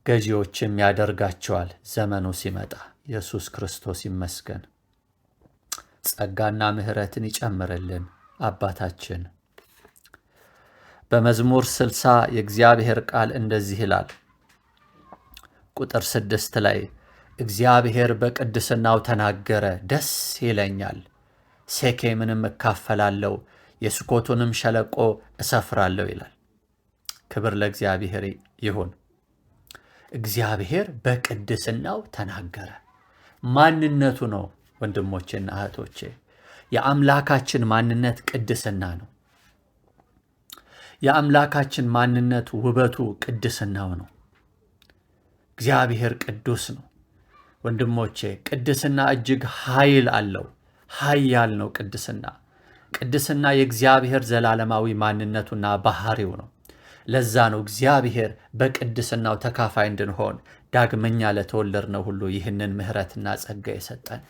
ገዢዎችም ያደርጋቸዋል ዘመኑ ሲመጣ። ኢየሱስ ክርስቶስ ይመስገን። ጸጋና ምሕረትን ይጨምርልን አባታችን። በመዝሙር 60 የእግዚአብሔር ቃል እንደዚህ ይላል። ቁጥር 6 ላይ እግዚአብሔር በቅድስናው ተናገረ፣ ደስ ይለኛል። ሴኬምንም እካፈላለሁ፣ የስኮቱንም ሸለቆ እሰፍራለሁ ይላል። ክብር ለእግዚአብሔር ይሁን። እግዚአብሔር በቅድስናው ተናገረ። ማንነቱ ነው ወንድሞቼና እህቶቼ። የአምላካችን ማንነት ቅድስና ነው። የአምላካችን ማንነት ውበቱ ቅድስናው ነው። እግዚአብሔር ቅዱስ ነው ወንድሞቼ። ቅድስና እጅግ ኃይል አለው። ኃያል ነው ቅድስና። ቅድስና የእግዚአብሔር ዘላለማዊ ማንነቱና ባህሪው ነው። ለዛ ነው እግዚአብሔር በቅድስናው ተካፋይ እንድንሆን ዳግመኛ ለተወለድነው ሁሉ ይህንን ምሕረትና ጸጋ የሰጠን።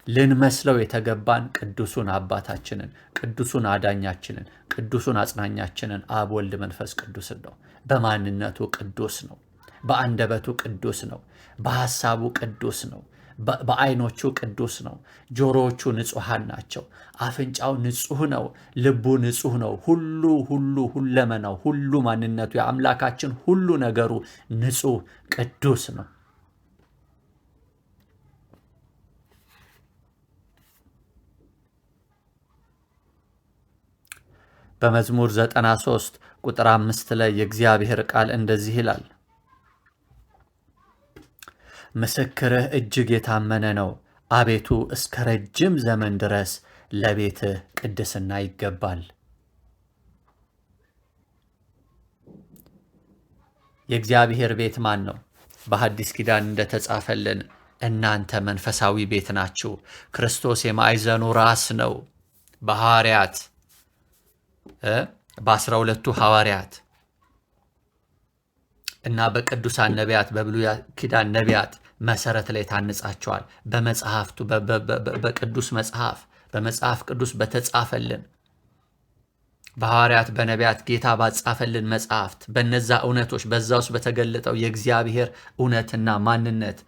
ልንመስለው የተገባን ቅዱሱን አባታችንን፣ ቅዱሱን አዳኛችንን፣ ቅዱሱን አጽናኛችንን አብ ወልድ መንፈስ ቅዱስን ነው። በማንነቱ ቅዱስ ነው። በአንደበቱ ቅዱስ ነው። በሐሳቡ ቅዱስ ነው። በዓይኖቹ ቅዱስ ነው። ጆሮዎቹ ንጹሐን ናቸው። አፍንጫው ንጹሕ ነው። ልቡ ንጹሕ ነው። ሁለመናው፣ ሁሉ ማንነቱ፣ የአምላካችን ሁሉ ነገሩ ንጹሕ ቅዱስ ነው። በመዝሙር 93 ቁጥር 5 ላይ የእግዚአብሔር ቃል እንደዚህ ይላል። ምስክርህ እጅግ የታመነ ነው፣ አቤቱ እስከ ረጅም ዘመን ድረስ ለቤትህ ቅድስና ይገባል። የእግዚአብሔር ቤት ማን ነው? በሐዲስ ኪዳን እንደተጻፈልን እናንተ መንፈሳዊ ቤት ናችሁ። ክርስቶስ የማዕዘኑ ራስ ነው። በሐዋርያት በ12ቱ ሐዋርያት እና በቅዱሳን ነቢያት፣ በብሉይ ኪዳን ነቢያት መሰረት ላይ ታንጻቸዋል። በመጽሐፍቱ በቅዱስ መጽሐፍ በመጽሐፍ ቅዱስ በተጻፈልን በሐዋርያት በነቢያት ጌታ ባጻፈልን መጽሐፍት በነዛ እውነቶች በዛ ውስጥ በተገለጠው የእግዚአብሔር እውነትና ማንነት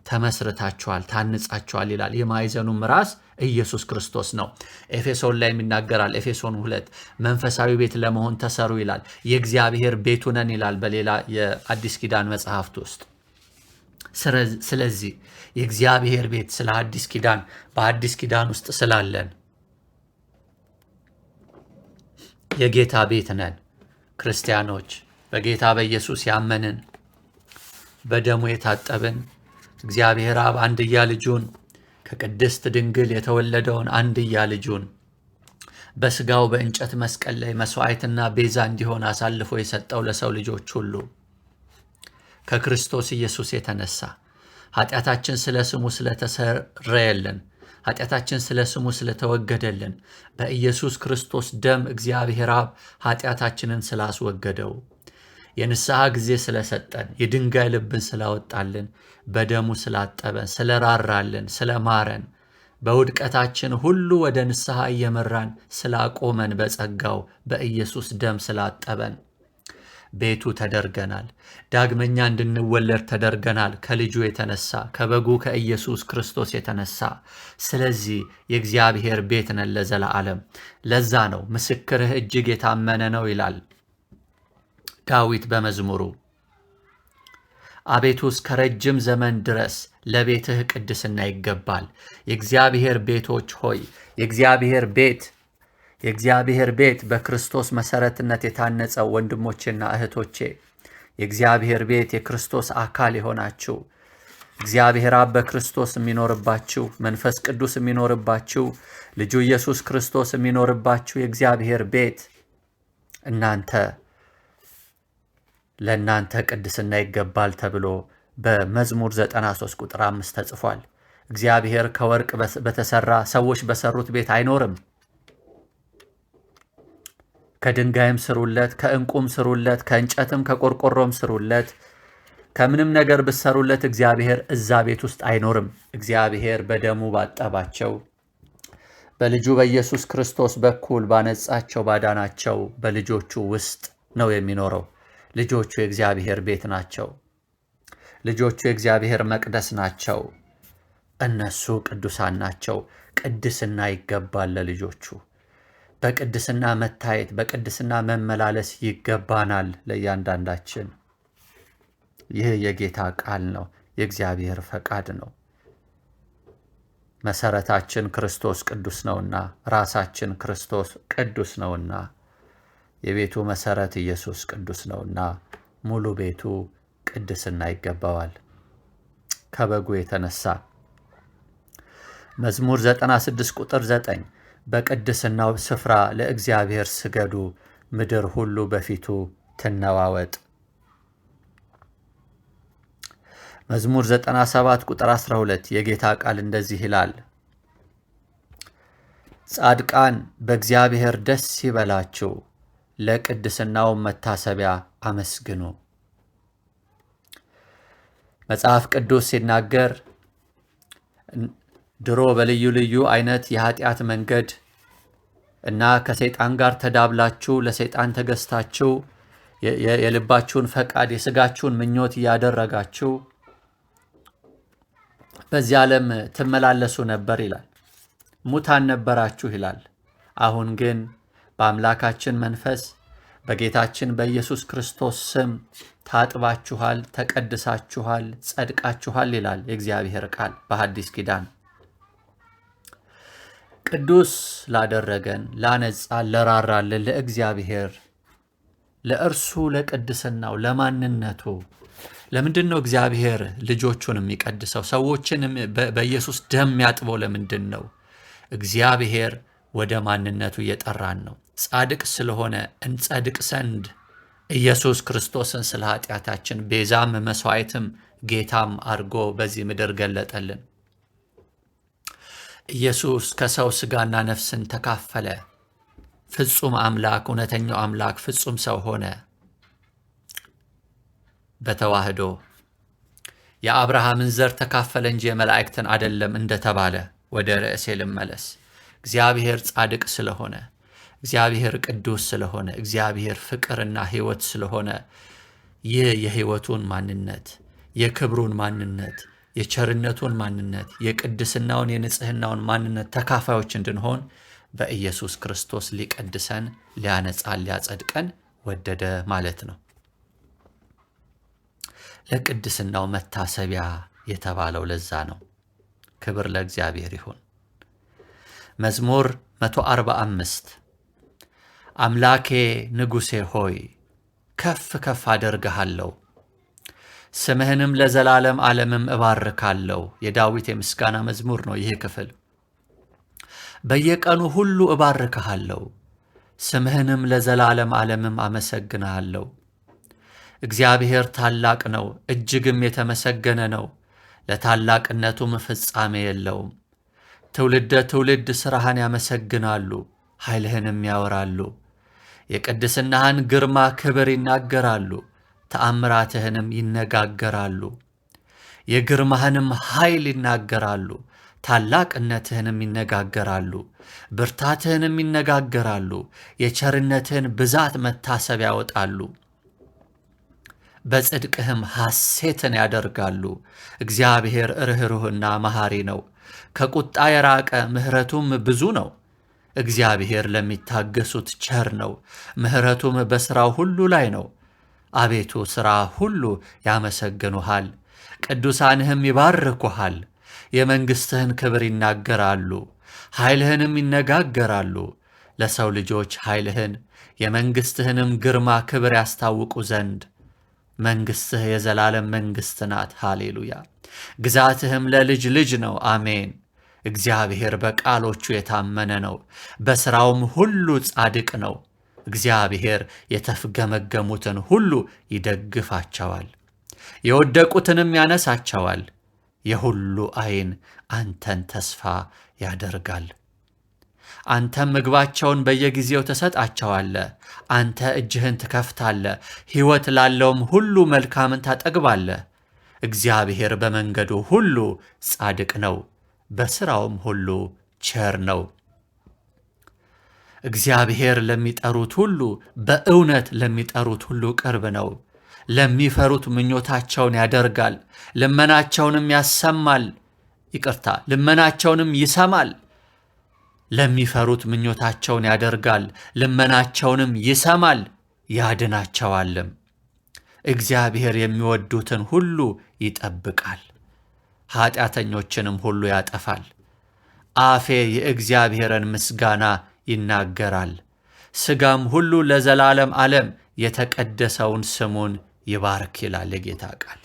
ተመስርታችኋል፣ ታንጻችኋል ይላል። የማዕዘኑም ራስ ኢየሱስ ክርስቶስ ነው። ኤፌሶን ላይ ይናገራል። ኤፌሶን 2 መንፈሳዊ ቤት ለመሆን ተሰሩ ይላል። የእግዚአብሔር ቤቱ ነን ይላል በሌላ የአዲስ ኪዳን መጽሐፍት ውስጥ። ስለዚህ የእግዚአብሔር ቤት ስለ አዲስ ኪዳን በአዲስ ኪዳን ውስጥ ስላለን የጌታ ቤት ነን። ክርስቲያኖች በጌታ በኢየሱስ ያመንን በደሙ የታጠብን እግዚአብሔር አብ አንድያ ልጁን ከቅድስት ድንግል የተወለደውን አንድያ ልጁን በስጋው በእንጨት መስቀል ላይ መስዋዕትና ቤዛ እንዲሆን አሳልፎ የሰጠው ለሰው ልጆች ሁሉ ከክርስቶስ ኢየሱስ የተነሳ ኃጢአታችን ስለ ስሙ ስለተሰረየልን ኃጢአታችን ስለ ስሙ ስለተወገደልን በኢየሱስ ክርስቶስ ደም እግዚአብሔር አብ ኃጢአታችንን ስላስወገደው የንስሐ ጊዜ ስለሰጠን የድንጋይ ልብን ስላወጣልን በደሙ ስላጠበን ስለራራልን ስለማረን በውድቀታችን ሁሉ ወደ ንስሐ እየመራን ስላቆመን በጸጋው በኢየሱስ ደም ስላጠበን ቤቱ ተደርገናል። ዳግመኛ እንድንወለድ ተደርገናል ከልጁ የተነሳ ከበጉ ከኢየሱስ ክርስቶስ የተነሳ። ስለዚህ የእግዚአብሔር ቤት ነን ለዘላለም። ለዛ ነው ምስክርህ እጅግ የታመነ ነው ይላል ዳዊት በመዝሙሩ። አቤቱ እስከ ረጅም ዘመን ድረስ ለቤትህ ቅድስና ይገባል። የእግዚአብሔር ቤቶች ሆይ የእግዚአብሔር ቤት በክርስቶስ መሰረትነት የታነጸው ወንድሞቼና እህቶቼ የእግዚአብሔር ቤት የክርስቶስ አካል የሆናችሁ እግዚአብሔር አብ በክርስቶስ የሚኖርባችሁ መንፈስ ቅዱስ የሚኖርባችሁ ልጁ ኢየሱስ ክርስቶስ የሚኖርባችሁ የእግዚአብሔር ቤት ለእናንተ ቅድስና ይገባል ተብሎ በመዝሙር 93 ቁጥር 5 ተጽፏል። እግዚአብሔር ከወርቅ በተሰራ ሰዎች በሰሩት ቤት አይኖርም። ከድንጋይም ስሩለት፣ ከእንቁም ስሩለት፣ ከእንጨትም ከቆርቆሮም ስሩለት፣ ከምንም ነገር ብሰሩለት እግዚአብሔር እዛ ቤት ውስጥ አይኖርም። እግዚአብሔር በደሙ ባጠባቸው በልጁ በኢየሱስ ክርስቶስ በኩል ባነጻቸው ባዳናቸው በልጆቹ ውስጥ ነው የሚኖረው። ልጆቹ የእግዚአብሔር ቤት ናቸው። ልጆቹ የእግዚአብሔር መቅደስ ናቸው። እነሱ ቅዱሳን ናቸው። ቅድስና ይገባል ለልጆቹ። በቅድስና መታየት፣ በቅድስና መመላለስ ይገባናል ለእያንዳንዳችን። ይህ የጌታ ቃል ነው፣ የእግዚአብሔር ፈቃድ ነው። መሰረታችን ክርስቶስ ቅዱስ ነውና፣ ራሳችን ክርስቶስ ቅዱስ ነውና፣ የቤቱ መሰረት ኢየሱስ ቅዱስ ነውና ሙሉ ቤቱ ቅድስና ይገባዋል ከበጉ የተነሳ። መዝሙር 96 ቁጥር 9 በቅድስናው ስፍራ ለእግዚአብሔር ስገዱ፣ ምድር ሁሉ በፊቱ ትነዋወጥ። መዝሙር 97 ቁጥር 12 የጌታ ቃል እንደዚህ ይላል፣ ጻድቃን በእግዚአብሔር ደስ ይበላችሁ፣ ለቅድስናው መታሰቢያ አመስግኑ። መጽሐፍ ቅዱስ ሲናገር ድሮ በልዩ ልዩ አይነት የኃጢአት መንገድ እና ከሰይጣን ጋር ተዳብላችሁ ለሰይጣን ተገዝታችሁ የልባችሁን ፈቃድ የስጋችሁን ምኞት እያደረጋችሁ በዚህ ዓለም ትመላለሱ ነበር ይላል። ሙታን ነበራችሁ ይላል። አሁን ግን በአምላካችን መንፈስ በጌታችን በኢየሱስ ክርስቶስ ስም ታጥባችኋል፣ ተቀድሳችኋል፣ ጸድቃችኋል ይላል የእግዚአብሔር ቃል በሐዲስ ኪዳን። ቅዱስ ላደረገን፣ ላነጻን፣ ለራራልን ለእግዚአብሔር ለእርሱ ለቅድስናው ለማንነቱ ለምንድን ነው እግዚአብሔር ልጆቹን የሚቀድሰው? ሰዎችን በኢየሱስ ደም ያጥበው ለምንድን ነው? እግዚአብሔር ወደ ማንነቱ እየጠራን ነው። ጻድቅ ስለሆነ እንጸድቅ ዘንድ ኢየሱስ ክርስቶስን ስለ ኃጢአታችን ቤዛም መስዋዕትም ጌታም አድርጎ በዚህ ምድር ገለጠልን። ኢየሱስ ከሰው ሥጋና ነፍስን ተካፈለ። ፍጹም አምላክ፣ እውነተኛው አምላክ ፍጹም ሰው ሆነ። በተዋህዶ የአብርሃምን ዘር ተካፈለ እንጂ የመላእክትን አይደለም እንደተባለ ወደ ርዕሴ ልመለስ። እግዚአብሔር ጻድቅ ስለሆነ እግዚአብሔር ቅዱስ ስለሆነ፣ እግዚአብሔር ፍቅርና ሕይወት ስለሆነ ይህ የሕይወቱን ማንነት፣ የክብሩን ማንነት፣ የቸርነቱን ማንነት፣ የቅድስናውን የንጽህናውን ማንነት ተካፋዮች እንድንሆን በኢየሱስ ክርስቶስ ሊቀድሰን፣ ሊያነጻን፣ ሊያጸድቀን ወደደ ማለት ነው። ለቅድስናው መታሰቢያ የተባለው ለዛ ነው። ክብር ለእግዚአብሔር ይሁን። መዝሙር 145 አምላኬ ንጉሴ ሆይ ከፍ ከፍ አደርግሃለሁ፣ ስምህንም ለዘላለም ዓለምም እባርካለሁ። የዳዊት የምስጋና መዝሙር ነው ይህ ክፍል። በየቀኑ ሁሉ እባርክሃለሁ፣ ስምህንም ለዘላለም ዓለምም አመሰግንሃለሁ። እግዚአብሔር ታላቅ ነው፣ እጅግም የተመሰገነ ነው፣ ለታላቅነቱም ፍጻሜ የለውም። ትውልደ ትውልድ ሥራህን ያመሰግናሉ፣ ኃይልህንም ያወራሉ። የቅድስናህን ግርማ ክብር ይናገራሉ፣ ተአምራትህንም ይነጋገራሉ። የግርማህንም ኃይል ይናገራሉ፣ ታላቅነትህንም ይነጋገራሉ። ብርታትህንም ይነጋገራሉ፣ የቸርነትህን ብዛት መታሰቢያ ያወጣሉ። በጽድቅህም ሐሴትን ያደርጋሉ። እግዚአብሔር ርኅሩህና መሐሪ ነው፣ ከቁጣ የራቀ ምሕረቱም ብዙ ነው። እግዚአብሔር ለሚታገሱት ቸር ነው፣ ምሕረቱም በሥራው ሁሉ ላይ ነው። አቤቱ ሥራ ሁሉ ያመሰግኑሃል፣ ቅዱሳንህም ይባርኩሃል። የመንግሥትህን ክብር ይናገራሉ፣ ኃይልህንም ይነጋገራሉ። ለሰው ልጆች ኃይልህን የመንግሥትህንም ግርማ ክብር ያስታውቁ ዘንድ መንግሥትህ የዘላለም መንግሥት ናት። ሃሌሉያ። ግዛትህም ለልጅ ልጅ ነው። አሜን። እግዚአብሔር በቃሎቹ የታመነ ነው፣ በሥራውም ሁሉ ጻድቅ ነው። እግዚአብሔር የተፍገመገሙትን ሁሉ ይደግፋቸዋል፣ የወደቁትንም ያነሳቸዋል። የሁሉ ዓይን አንተን ተስፋ ያደርጋል። አንተም ምግባቸውን በየጊዜው ትሰጣቸዋለህ። አንተ እጅህን ትከፍታለህ፣ ሕይወት ላለውም ሁሉ መልካምን ታጠግባለህ። እግዚአብሔር በመንገዱ ሁሉ ጻድቅ ነው፣ በሥራውም ሁሉ ቸር ነው። እግዚአብሔር ለሚጠሩት ሁሉ፣ በእውነት ለሚጠሩት ሁሉ ቅርብ ነው። ለሚፈሩት ምኞታቸውን ያደርጋል፣ ልመናቸውንም ያሰማል። ልመናቸውንም ይሰማል። ለሚፈሩት ምኞታቸውን ያደርጋል፣ ልመናቸውንም ይሰማል፣ ያድናቸዋልም። እግዚአብሔር የሚወዱትን ሁሉ ይጠብቃል፣ ኃጢአተኞችንም ሁሉ ያጠፋል። አፌ የእግዚአብሔርን ምስጋና ይናገራል፣ ሥጋም ሁሉ ለዘላለም ዓለም የተቀደሰውን ስሙን ይባርክ ይላል የጌታ ቃል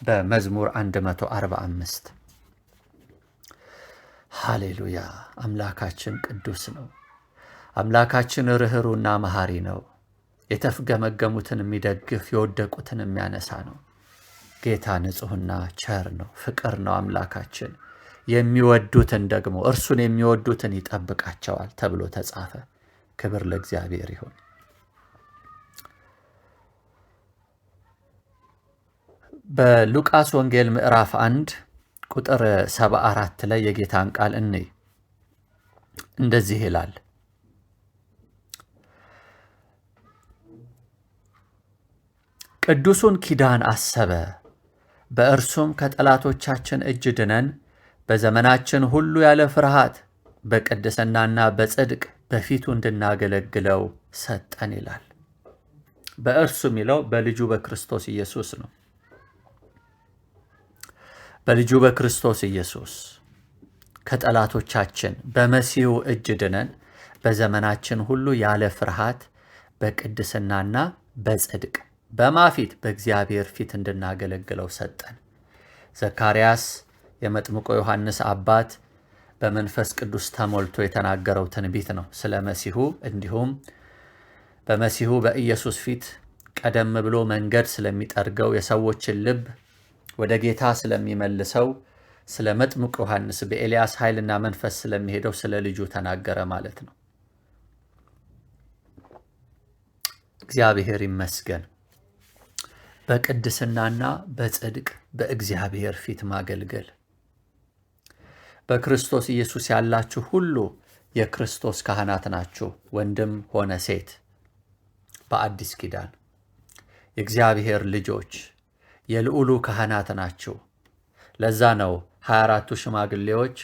በመዝሙር 145። ሃሌሉያ። አምላካችን ቅዱስ ነው። አምላካችን ርኅሩና መሐሪ ነው። የተፍገመገሙትን የሚደግፍ የወደቁትን የሚያነሳ ነው። ጌታ ንጹሕና ቸር ነው፣ ፍቅር ነው አምላካችን። የሚወዱትን ደግሞ እርሱን የሚወዱትን ይጠብቃቸዋል ተብሎ ተጻፈ። ክብር ለእግዚአብሔር ይሁን። በሉቃስ ወንጌል ምዕራፍ 1 ቁጥር 74 ላይ የጌታን ቃል እንይ። እንደዚህ ይላል፣ ቅዱሱን ኪዳን አሰበ፣ በእርሱም ከጠላቶቻችን እጅ ድነን በዘመናችን ሁሉ ያለ ፍርሃት በቅድስናና በጽድቅ በፊቱ እንድናገለግለው ሰጠን ይላል። በእርሱ የሚለው በልጁ በክርስቶስ ኢየሱስ ነው። በልጁ በክርስቶስ ኢየሱስ ከጠላቶቻችን በመሲሁ እጅ ድነን በዘመናችን ሁሉ ያለ ፍርሃት በቅድስናና በጽድቅ በማፊት በእግዚአብሔር ፊት እንድናገለግለው ሰጠን። ዘካርያስ የመጥምቆ ዮሐንስ አባት በመንፈስ ቅዱስ ተሞልቶ የተናገረው ትንቢት ነው ስለ መሲሁ። እንዲሁም በመሲሁ በኢየሱስ ፊት ቀደም ብሎ መንገድ ስለሚጠርገው የሰዎችን ልብ ወደ ጌታ ስለሚመልሰው ስለ መጥምቁ ዮሐንስ በኤልያስ ኃይልና መንፈስ ስለሚሄደው ስለ ልጁ ተናገረ ማለት ነው። እግዚአብሔር ይመስገን። በቅድስናና በጽድቅ በእግዚአብሔር ፊት ማገልገል። በክርስቶስ ኢየሱስ ያላችሁ ሁሉ የክርስቶስ ካህናት ናችሁ፣ ወንድም ሆነ ሴት። በአዲስ ኪዳን የእግዚአብሔር ልጆች የልዑሉ ካህናት ናችሁ። ለዛ ነው 24ቱ ሽማግሌዎች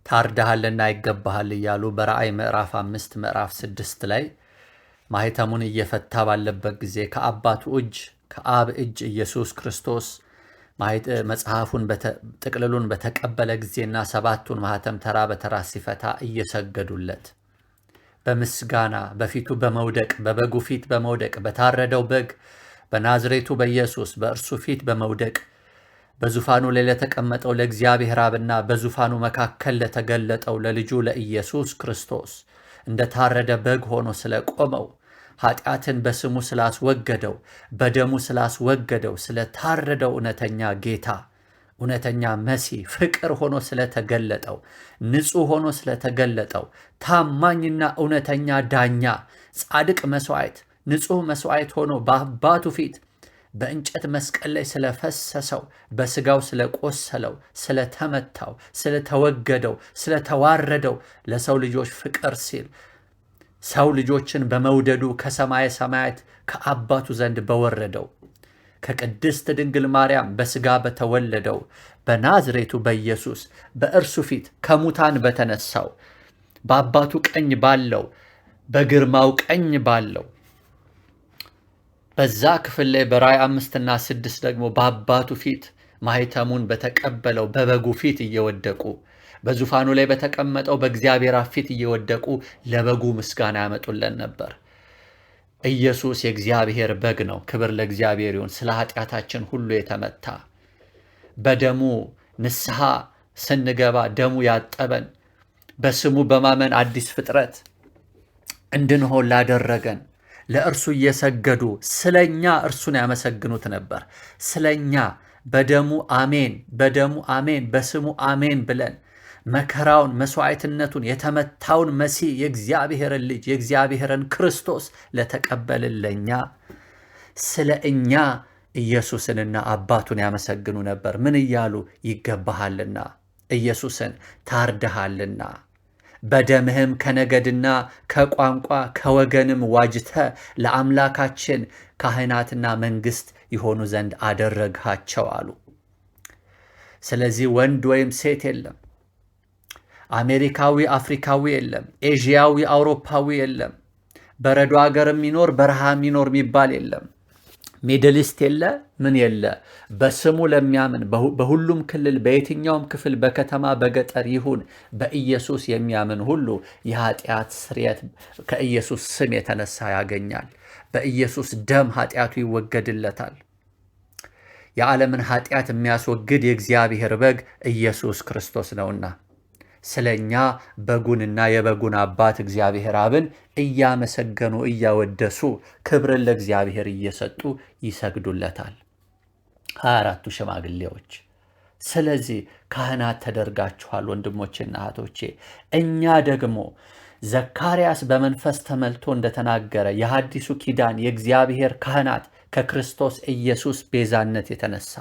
ታርደሃልና ይገባሃል እያሉ በራእይ ምዕራፍ 5 ምዕራፍ 6 ላይ ማኅተሙን እየፈታ ባለበት ጊዜ ከአባቱ እጅ ከአብ እጅ ኢየሱስ ክርስቶስ መጽሐፉን ጥቅልሉን በተቀበለ ጊዜና 7ቱን ማኅተም ተራ በተራ ሲፈታ እየሰገዱለት በምስጋና በፊቱ በመውደቅ በበጉ ፊት በመውደቅ በታረደው በግ በናዝሬቱ በኢየሱስ በእርሱ ፊት በመውደቅ በዙፋኑ ላይ ለተቀመጠው ለእግዚአብሔር አብና በዙፋኑ መካከል ለተገለጠው ለልጁ ለኢየሱስ ክርስቶስ እንደ ታረደ በግ ሆኖ ስለቆመው ኃጢአትን በስሙ ስላስወገደው በደሙ ስላስወገደው ስለታረደው እውነተኛ ጌታ እውነተኛ መሲህ ፍቅር ሆኖ ስለተገለጠው ንጹሕ ሆኖ ስለተገለጠው ታማኝና እውነተኛ ዳኛ ጻድቅ መስዋዕት ንጹሕ መስዋዕት ሆኖ በአባቱ ፊት በእንጨት መስቀል ላይ ስለፈሰሰው በስጋው ስለቆሰለው ስለተመታው ስለተወገደው ስለተዋረደው ለሰው ልጆች ፍቅር ሲል ሰው ልጆችን በመውደዱ ከሰማየ ሰማያት ከአባቱ ዘንድ በወረደው ከቅድስት ድንግል ማርያም በስጋ በተወለደው በናዝሬቱ በኢየሱስ በእርሱ ፊት ከሙታን በተነሳው በአባቱ ቀኝ ባለው በግርማው ቀኝ ባለው በዛ ክፍል ላይ በራእይ 5 እና 6 ደግሞ በአባቱ ፊት ማኅተሙን በተቀበለው በበጉ ፊት እየወደቁ በዙፋኑ ላይ በተቀመጠው በእግዚአብሔር ፊት እየወደቁ ለበጉ ምስጋና ያመጡለን ነበር። ኢየሱስ የእግዚአብሔር በግ ነው። ክብር ለእግዚአብሔር ይሁን። ስለ ኃጢአታችን ሁሉ የተመታ በደሙ ንስሐ ስንገባ ደሙ ያጠበን በስሙ በማመን አዲስ ፍጥረት እንድንሆን ላደረገን ለእርሱ እየሰገዱ ስለኛ እርሱን ያመሰግኑት ነበር። ስለኛ በደሙ አሜን፣ በደሙ አሜን፣ በስሙ አሜን ብለን መከራውን መስዋዕትነቱን የተመታውን መሲህ የእግዚአብሔርን ልጅ የእግዚአብሔርን ክርስቶስ ለተቀበልን ለኛ ስለ እኛ ኢየሱስንና አባቱን ያመሰግኑ ነበር። ምን እያሉ? ይገባሃልና፣ ኢየሱስን ታርደሃልና፣ በደምህም ከነገድና ከቋንቋ ከወገንም ዋጅተ ለአምላካችን ካህናትና መንግሥት ይሆኑ ዘንድ አደረግሃቸው አሉ። ስለዚህ ወንድ ወይም ሴት የለም፣ አሜሪካዊ አፍሪካዊ የለም፣ ኤዥያዊ አውሮፓዊ የለም፣ በረዶ ሀገር የሚኖር በረሃ የሚኖር የሚባል የለም፣ ሚድልስት የለ ምን የለ። በስሙ ለሚያምን በሁሉም ክልል በየትኛውም ክፍል በከተማ በገጠር ይሁን በኢየሱስ የሚያምን ሁሉ የኃጢአት ስርየት ከኢየሱስ ስም የተነሳ ያገኛል። በኢየሱስ ደም ኃጢአቱ ይወገድለታል። የዓለምን ኃጢአት የሚያስወግድ የእግዚአብሔር በግ ኢየሱስ ክርስቶስ ነውና ስለኛ በጉንና የበጉን አባት እግዚአብሔር አብን እያመሰገኑ እያወደሱ ክብርን ለእግዚአብሔር እየሰጡ ይሰግዱለታል 24ቱ ሽማግሌዎች። ስለዚህ ካህናት ተደርጋችኋል ወንድሞቼና እህቶቼ። እኛ ደግሞ ዘካርያስ በመንፈስ ተመልቶ እንደተናገረ የሐዲሱ ኪዳን የእግዚአብሔር ካህናት ከክርስቶስ ኢየሱስ ቤዛነት የተነሳ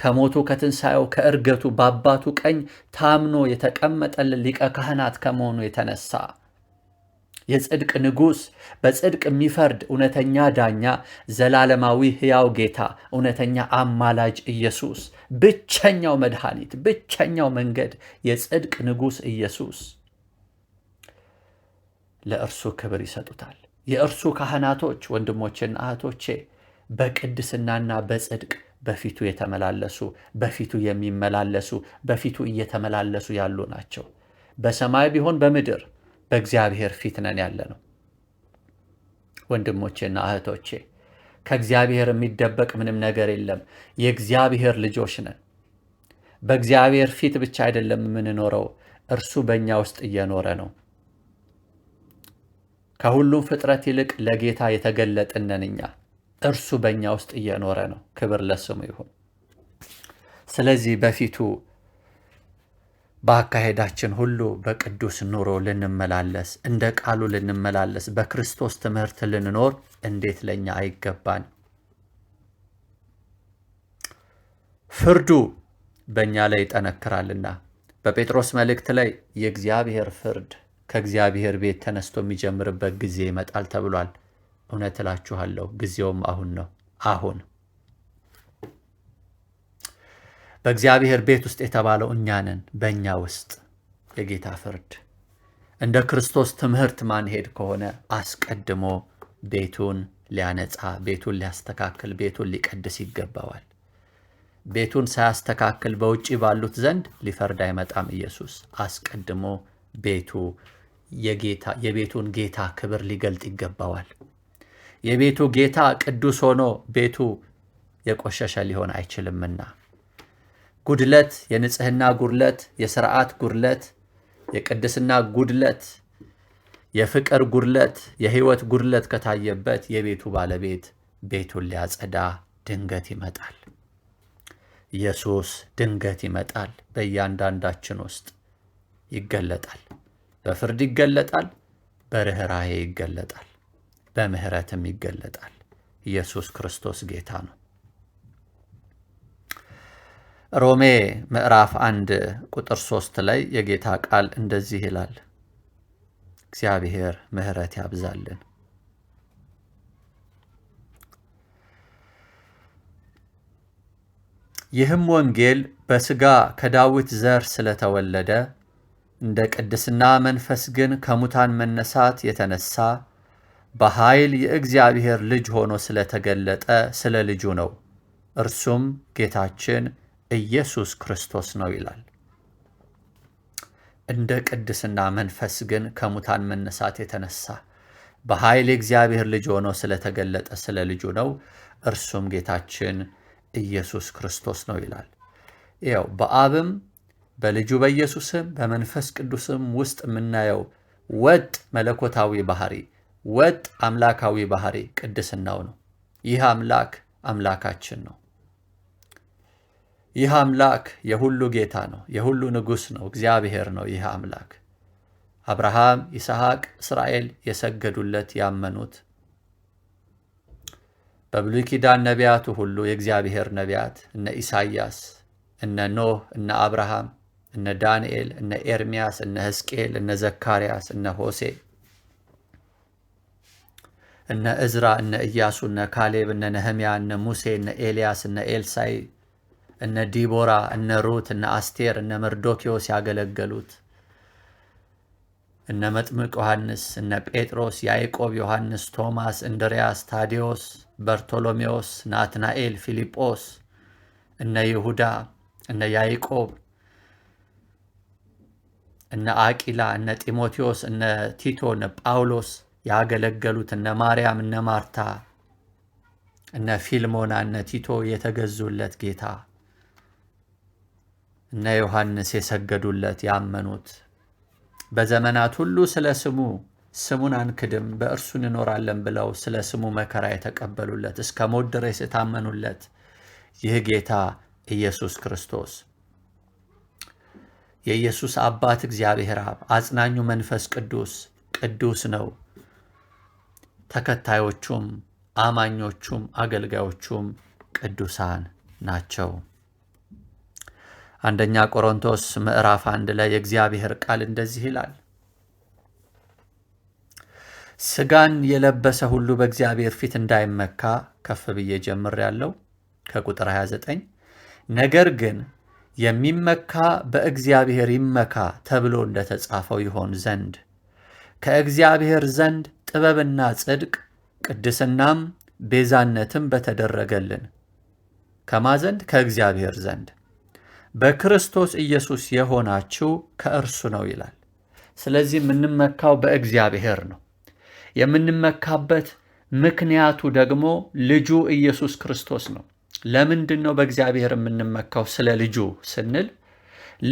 ከሞቱ ከትንሣኤው ከእርገቱ በአባቱ ቀኝ ታምኖ የተቀመጠልን ሊቀ ካህናት ከመሆኑ የተነሳ የጽድቅ ንጉሥ በጽድቅ የሚፈርድ እውነተኛ ዳኛ ዘላለማዊ ሕያው ጌታ እውነተኛ አማላጅ ኢየሱስ ብቸኛው መድኃኒት ብቸኛው መንገድ የጽድቅ ንጉሥ ኢየሱስ ለእርሱ ክብር ይሰጡታል። የእርሱ ካህናቶች ወንድሞቼና እህቶቼ በቅድስናና በጽድቅ በፊቱ የተመላለሱ በፊቱ የሚመላለሱ በፊቱ እየተመላለሱ ያሉ ናቸው። በሰማይ ቢሆን በምድር በእግዚአብሔር ፊት ነን ያለ ነው። ወንድሞቼና እህቶቼ ከእግዚአብሔር የሚደበቅ ምንም ነገር የለም። የእግዚአብሔር ልጆች ነን። በእግዚአብሔር ፊት ብቻ አይደለም የምንኖረው፣ እርሱ በእኛ ውስጥ እየኖረ ነው። ከሁሉም ፍጥረት ይልቅ ለጌታ የተገለጥን ነን እኛ። እርሱ በእኛ ውስጥ እየኖረ ነው። ክብር ለስሙ ይሁን። ስለዚህ በፊቱ በአካሄዳችን ሁሉ በቅዱስ ኑሮ ልንመላለስ፣ እንደ ቃሉ ልንመላለስ፣ በክርስቶስ ትምህርት ልንኖር እንዴት ለኛ አይገባን? ፍርዱ በእኛ ላይ ይጠነክራልና በጴጥሮስ መልእክት ላይ የእግዚአብሔር ፍርድ ከእግዚአብሔር ቤት ተነስቶ የሚጀምርበት ጊዜ ይመጣል ተብሏል። እውነት እላችኋለሁ ጊዜውም አሁን ነው። አሁን በእግዚአብሔር ቤት ውስጥ የተባለው እኛ ነን። በእኛ ውስጥ የጌታ ፍርድ እንደ ክርስቶስ ትምህርት ማንሄድ ከሆነ አስቀድሞ ቤቱን ሊያነጻ፣ ቤቱን ሊያስተካክል፣ ቤቱን ሊቀድስ ይገባዋል። ቤቱን ሳያስተካክል በውጪ ባሉት ዘንድ ሊፈርድ አይመጣም ኢየሱስ። አስቀድሞ ቤቱ የቤቱን ጌታ ክብር ሊገልጥ ይገባዋል። የቤቱ ጌታ ቅዱስ ሆኖ ቤቱ የቆሸሸ ሊሆን አይችልምና ጉድለት፣ የንጽህና ጉድለት፣ የሥርዓት ጉድለት፣ የቅድስና ጉድለት፣ የፍቅር ጉድለት፣ የሕይወት ጉድለት ከታየበት የቤቱ ባለቤት ቤቱን ሊያጸዳ ድንገት ይመጣል። ኢየሱስ ድንገት ይመጣል። በእያንዳንዳችን ውስጥ ይገለጣል። በፍርድ ይገለጣል፣ በርኅራኄ ይገለጣል፣ በምሕረትም ይገለጣል። ኢየሱስ ክርስቶስ ጌታ ነው። ሮሜ ምዕራፍ 1 ቁጥር 3 ላይ የጌታ ቃል እንደዚህ ይላል፣ እግዚአብሔር ምሕረት ያብዛልን። ይህም ወንጌል በሥጋ ከዳዊት ዘር ስለተወለደ እንደ ቅድስና መንፈስ ግን ከሙታን መነሳት የተነሳ በኃይል የእግዚአብሔር ልጅ ሆኖ ስለተገለጠ ስለ ልጁ ነው። እርሱም ጌታችን ኢየሱስ ክርስቶስ ነው ይላል። እንደ ቅድስና መንፈስ ግን ከሙታን መነሳት የተነሳ በኃይል የእግዚአብሔር ልጅ ሆኖ ስለተገለጠ ስለ ልጁ ነው። እርሱም ጌታችን ኢየሱስ ክርስቶስ ነው ይላል። ያው በአብም በልጁ በኢየሱስም በመንፈስ ቅዱስም ውስጥ የምናየው ወጥ መለኮታዊ ባህሪ፣ ወጥ አምላካዊ ባህሪ ቅድስናው ነው። ይህ አምላክ አምላካችን ነው። ይህ አምላክ የሁሉ ጌታ ነው፣ የሁሉ ንጉሥ ነው፣ እግዚአብሔር ነው። ይህ አምላክ አብርሃም፣ ይስሐቅ፣ እስራኤል የሰገዱለት ያመኑት፣ በብሉይ ኪዳን ነቢያቱ ሁሉ የእግዚአብሔር ነቢያት እነ ኢሳይያስ፣ እነ ኖህ፣ እነ አብርሃም፣ እነ ዳንኤል፣ እነ ኤርምያስ፣ እነ ሕዝቅኤል፣ እነ ዘካርያስ፣ እነ ሆሴ፣ እነ እዝራ፣ እነ ኢያሱ፣ እነ ካሌብ፣ እነ ነህምያ፣ እነ ሙሴ፣ እነ ኤልያስ፣ እነ ኤልሳይ፣ እነ ዲቦራ፣ እነ ሩት፣ እነ አስቴር፣ እነ መርዶኪዎስ ያገለገሉት፣ እነ መጥምቅ ዮሐንስ፣ እነ ጴጥሮስ፣ ያዕቆብ፣ ዮሐንስ፣ ቶማስ፣ እንድርያስ፣ ታዲዮስ፣ በርቶሎሜዎስ፣ ናትናኤል፣ ፊልጶስ፣ እነ ይሁዳ፣ እነ ያዕቆብ፣ እነ አቂላ፣ እነ ጢሞቴዎስ፣ እነ ቲቶ፣ እነ ጳውሎስ ያገለገሉት፣ እነ ማርያም፣ እነ ማርታ፣ እነ ፊልሞና፣ እነ ቲቶ የተገዙለት ጌታ፣ እነ ዮሐንስ የሰገዱለት ያመኑት፣ በዘመናት ሁሉ ስለ ስሙን አንክድም በእርሱ እንኖራለን ብለው ስለ ስሙ መከራ የተቀበሉለት፣ እስከ ሞት ድረስ የታመኑለት ይህ ጌታ ኢየሱስ ክርስቶስ የኢየሱስ አባት እግዚአብሔር አብ አጽናኙ መንፈስ ቅዱስ ቅዱስ ነው። ተከታዮቹም አማኞቹም አገልጋዮቹም ቅዱሳን ናቸው። አንደኛ ቆሮንቶስ ምዕራፍ 1 ላይ የእግዚአብሔር ቃል እንደዚህ ይላል፣ ሥጋን የለበሰ ሁሉ በእግዚአብሔር ፊት እንዳይመካ ከፍ ብዬ ጀምሬያለሁ። ከቁጥር 29 ነገር ግን የሚመካ በእግዚአብሔር ይመካ ተብሎ እንደተጻፈው ይሆን ዘንድ ከእግዚአብሔር ዘንድ ጥበብና ጽድቅ ቅድስናም ቤዛነትም በተደረገልን ከማ ዘንድ ከእግዚአብሔር ዘንድ በክርስቶስ ኢየሱስ የሆናችሁ ከእርሱ ነው ይላል። ስለዚህ የምንመካው በእግዚአብሔር ነው። የምንመካበት ምክንያቱ ደግሞ ልጁ ኢየሱስ ክርስቶስ ነው። ለምንድን ነው በእግዚአብሔር የምንመካው? ስለ ልጁ ስንል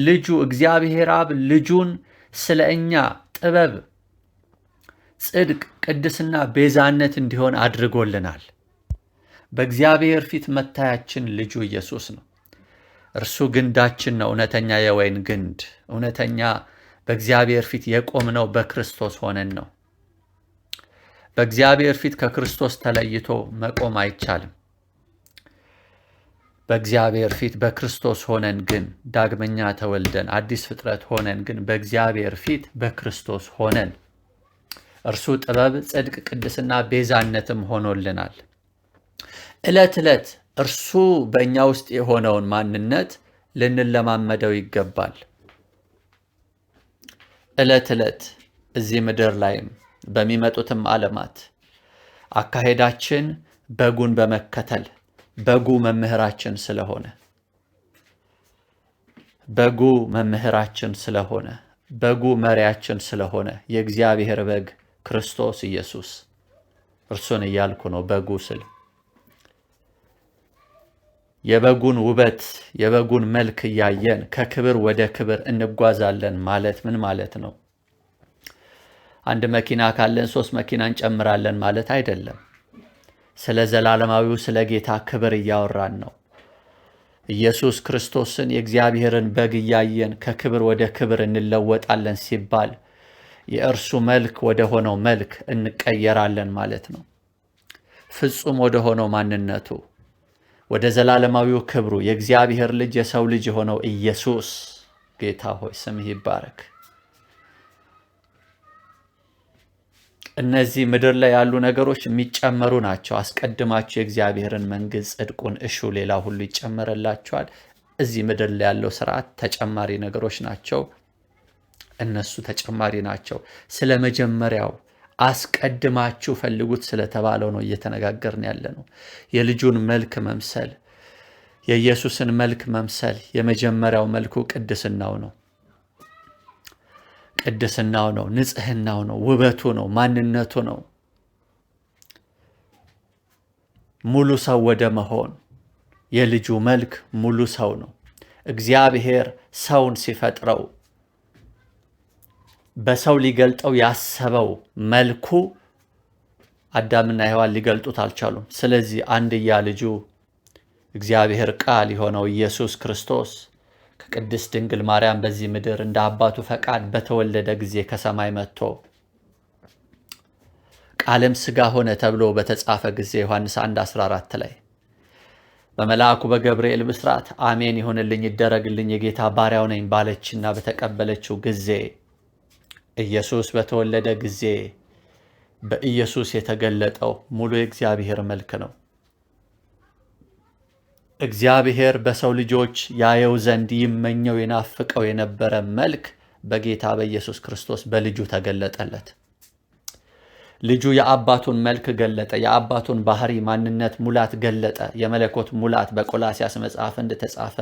ልጁ እግዚአብሔር አብ ልጁን ስለ እኛ ጥበብ፣ ጽድቅ፣ ቅድስና፣ ቤዛነት እንዲሆን አድርጎልናል። በእግዚአብሔር ፊት መታያችን ልጁ ኢየሱስ ነው። እርሱ ግንዳችን ነው፣ እውነተኛ የወይን ግንድ። እውነተኛ በእግዚአብሔር ፊት የቆምነው በክርስቶስ ሆነን ነው። በእግዚአብሔር ፊት ከክርስቶስ ተለይቶ መቆም አይቻልም። በእግዚአብሔር ፊት በክርስቶስ ሆነን ግን ዳግመኛ ተወልደን አዲስ ፍጥረት ሆነን ግን በእግዚአብሔር ፊት በክርስቶስ ሆነን እርሱ ጥበብ፣ ጽድቅ፣ ቅድስና፣ ቤዛነትም ሆኖልናል። ዕለት ዕለት እርሱ በእኛ ውስጥ የሆነውን ማንነት ልንለማመደው ይገባል። ዕለት ዕለት እዚህ ምድር ላይም በሚመጡትም ዓለማት አካሄዳችን በጉን በመከተል በጉ መምህራችን ስለሆነ በጉ መሪያችን ስለሆነ የእግዚአብሔር በግ ክርስቶስ ኢየሱስ እርሱን እያልኩ ነው። በጉ ስል የበጉን ውበት የበጉን መልክ እያየን ከክብር ወደ ክብር እንጓዛለን ማለት ምን ማለት ነው? አንድ መኪና ካለን 3 መኪና እንጨምራለን ማለት አይደለም። ስለ ዘላለማዊው ስለ ጌታ ክብር እያወራን ነው። ኢየሱስ ክርስቶስን የእግዚአብሔርን በግ እያየን ከክብር ወደ ክብር እንለወጣለን ሲባል የእርሱ መልክ ወደ ሆነው መልክ እንቀየራለን ማለት ነው። ፍጹም ወደ ሆነው ማንነቱ ወደ ዘላለማዊው ክብሩ የእግዚአብሔር ልጅ የሰው ልጅ የሆነው ኢየሱስ ጌታ ሆይ ስምህ ይባረክ። እነዚህ ምድር ላይ ያሉ ነገሮች የሚጨመሩ ናቸው። አስቀድማችሁ የእግዚአብሔርን መንግሥት ጽድቁን እሹ፣ ሌላ ሁሉ ይጨመረላችኋል። እዚህ ምድር ላይ ያለው ስርዓት ተጨማሪ ነገሮች ናቸው። እነሱ ተጨማሪ ናቸው። ስለ መጀመሪያው አስቀድማችሁ ፈልጉት ስለተባለው ነው እየተነጋገርን ያለ ነው። የልጁን መልክ መምሰል፣ የኢየሱስን መልክ መምሰል የመጀመሪያው መልኩ ቅድስናው ነው። ንጽህናው ነው፣ ውበቱ ነው፣ ማንነቱ ነው። ሙሉ ሰው ወደ መሆን የልጁ መልክ ሙሉ ሰው ነው። እግዚአብሔር ሰውን ሲፈጥረው በሰው ሊገልጠው ያሰበው መልኩ አዳምና ሔዋን ሊገልጡት አልቻሉም። ስለዚህ አንድያ ልጁ እግዚአብሔር ቃል የሆነው ኢየሱስ ክርስቶስ ከቅድስት ድንግል ማርያም በዚህ ምድር እንደ አባቱ ፈቃድ በተወለደ ጊዜ ከሰማይ መጥቶ ቃልም ሥጋ ሆነ ተብሎ በተጻፈ ጊዜ ዮሐንስ 1:14 ላይ በመልአኩ በገብርኤል ብስራት አሜን ይሁንልኝ ይደረግልኝ የጌታ ባሪያው ነኝ ባለችና በተቀበለችው ጊዜ ኢየሱስ በተወለደ ጊዜ በኢየሱስ የተገለጠው ሙሉ የእግዚአብሔር መልክ ነው። እግዚአብሔር በሰው ልጆች ያየው ዘንድ ይመኘው የናፍቀው የነበረ መልክ በጌታ በኢየሱስ ክርስቶስ በልጁ ተገለጠለት። ልጁ የአባቱን መልክ ገለጠ። የአባቱን ባህሪ፣ ማንነት፣ ሙላት ገለጠ። የመለኮት ሙላት በቆላስያስ መጽሐፍ እንደተጻፈ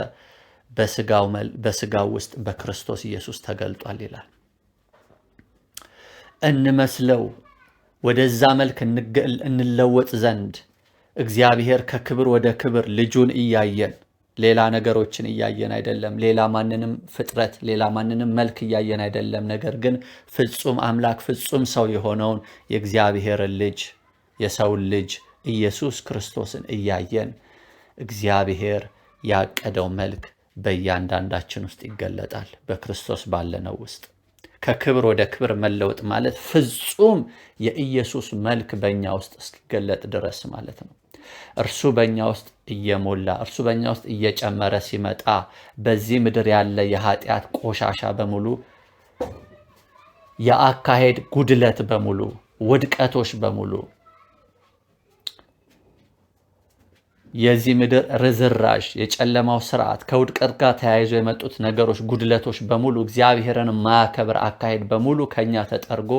በስጋው ውስጥ በክርስቶስ ኢየሱስ ተገልጧል ይላል። እንመስለው ወደዛ መልክ እንለወጥ ዘንድ እግዚአብሔር ከክብር ወደ ክብር ልጁን እያየን ሌላ ነገሮችን እያየን አይደለም። ሌላ ማንንም ፍጥረት ሌላ ማንንም መልክ እያየን አይደለም። ነገር ግን ፍጹም አምላክ ፍጹም ሰው የሆነውን የእግዚአብሔርን ልጅ የሰውን ልጅ ኢየሱስ ክርስቶስን እያየን እግዚአብሔር ያቀደው መልክ በእያንዳንዳችን ውስጥ ይገለጣል። በክርስቶስ ባለነው ውስጥ ከክብር ወደ ክብር መለወጥ ማለት ፍጹም የኢየሱስ መልክ በእኛ ውስጥ እስኪገለጥ ድረስ ማለት ነው። እርሱ በእኛ ውስጥ እየሞላ እርሱ በእኛ ውስጥ እየጨመረ ሲመጣ በዚህ ምድር ያለ የኃጢአት ቆሻሻ በሙሉ፣ የአካሄድ ጉድለት በሙሉ፣ ውድቀቶች በሙሉ፣ የዚህ ምድር ርዝራዥ፣ የጨለማው ስርዓት፣ ከውድቀት ጋር ተያይዞ የመጡት ነገሮች፣ ጉድለቶች በሙሉ፣ እግዚአብሔርን ማያከብር አካሄድ በሙሉ ከኛ ተጠርጎ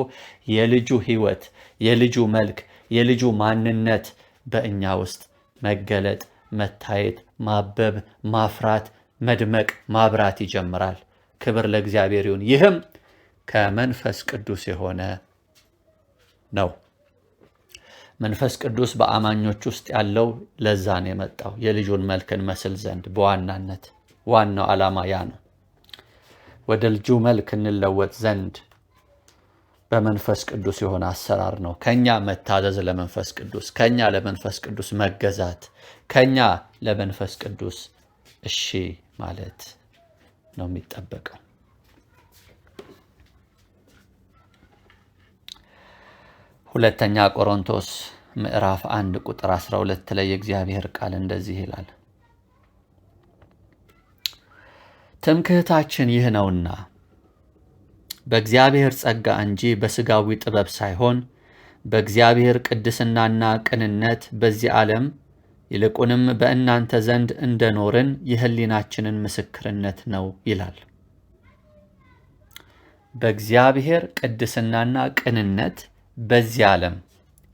የልጁ ሕይወት፣ የልጁ መልክ፣ የልጁ ማንነት በእኛ ውስጥ መገለጥ፣ መታየት፣ ማበብ፣ ማፍራት፣ መድመቅ፣ ማብራት ይጀምራል። ክብር ለእግዚአብሔር ይሁን። ይህም ከመንፈስ ቅዱስ የሆነ ነው። መንፈስ ቅዱስ በአማኞች ውስጥ ያለው ለዛ ነው የመጣው፣ የልጁን መልክ እንመስል ዘንድ። በዋናነት ዋናው ዓላማ ያ ነው። ወደ ልጁ መልክ እንለወጥ ዘንድ በመንፈስ ቅዱስ የሆነ አሰራር ነው። ከኛ መታዘዝ ለመንፈስ ቅዱስ፣ ከኛ ለመንፈስ ቅዱስ መገዛት፣ ከኛ ለመንፈስ ቅዱስ እሺ ማለት ነው የሚጠበቀው። ሁለተኛ ቆሮንቶስ ምዕራፍ 1 ቁጥር 12 ላይ የእግዚአብሔር ቃል እንደዚህ ይላል። ትምክህታችን ይህ ነውና በእግዚአብሔር ጸጋ እንጂ በሥጋዊ ጥበብ ሳይሆን በእግዚአብሔር ቅድስናና ቅንነት በዚህ ዓለም ይልቁንም በእናንተ ዘንድ እንደኖርን የሕሊናችንን ምስክርነት ነው ይላል። በእግዚአብሔር ቅድስናና ቅንነት በዚህ ዓለም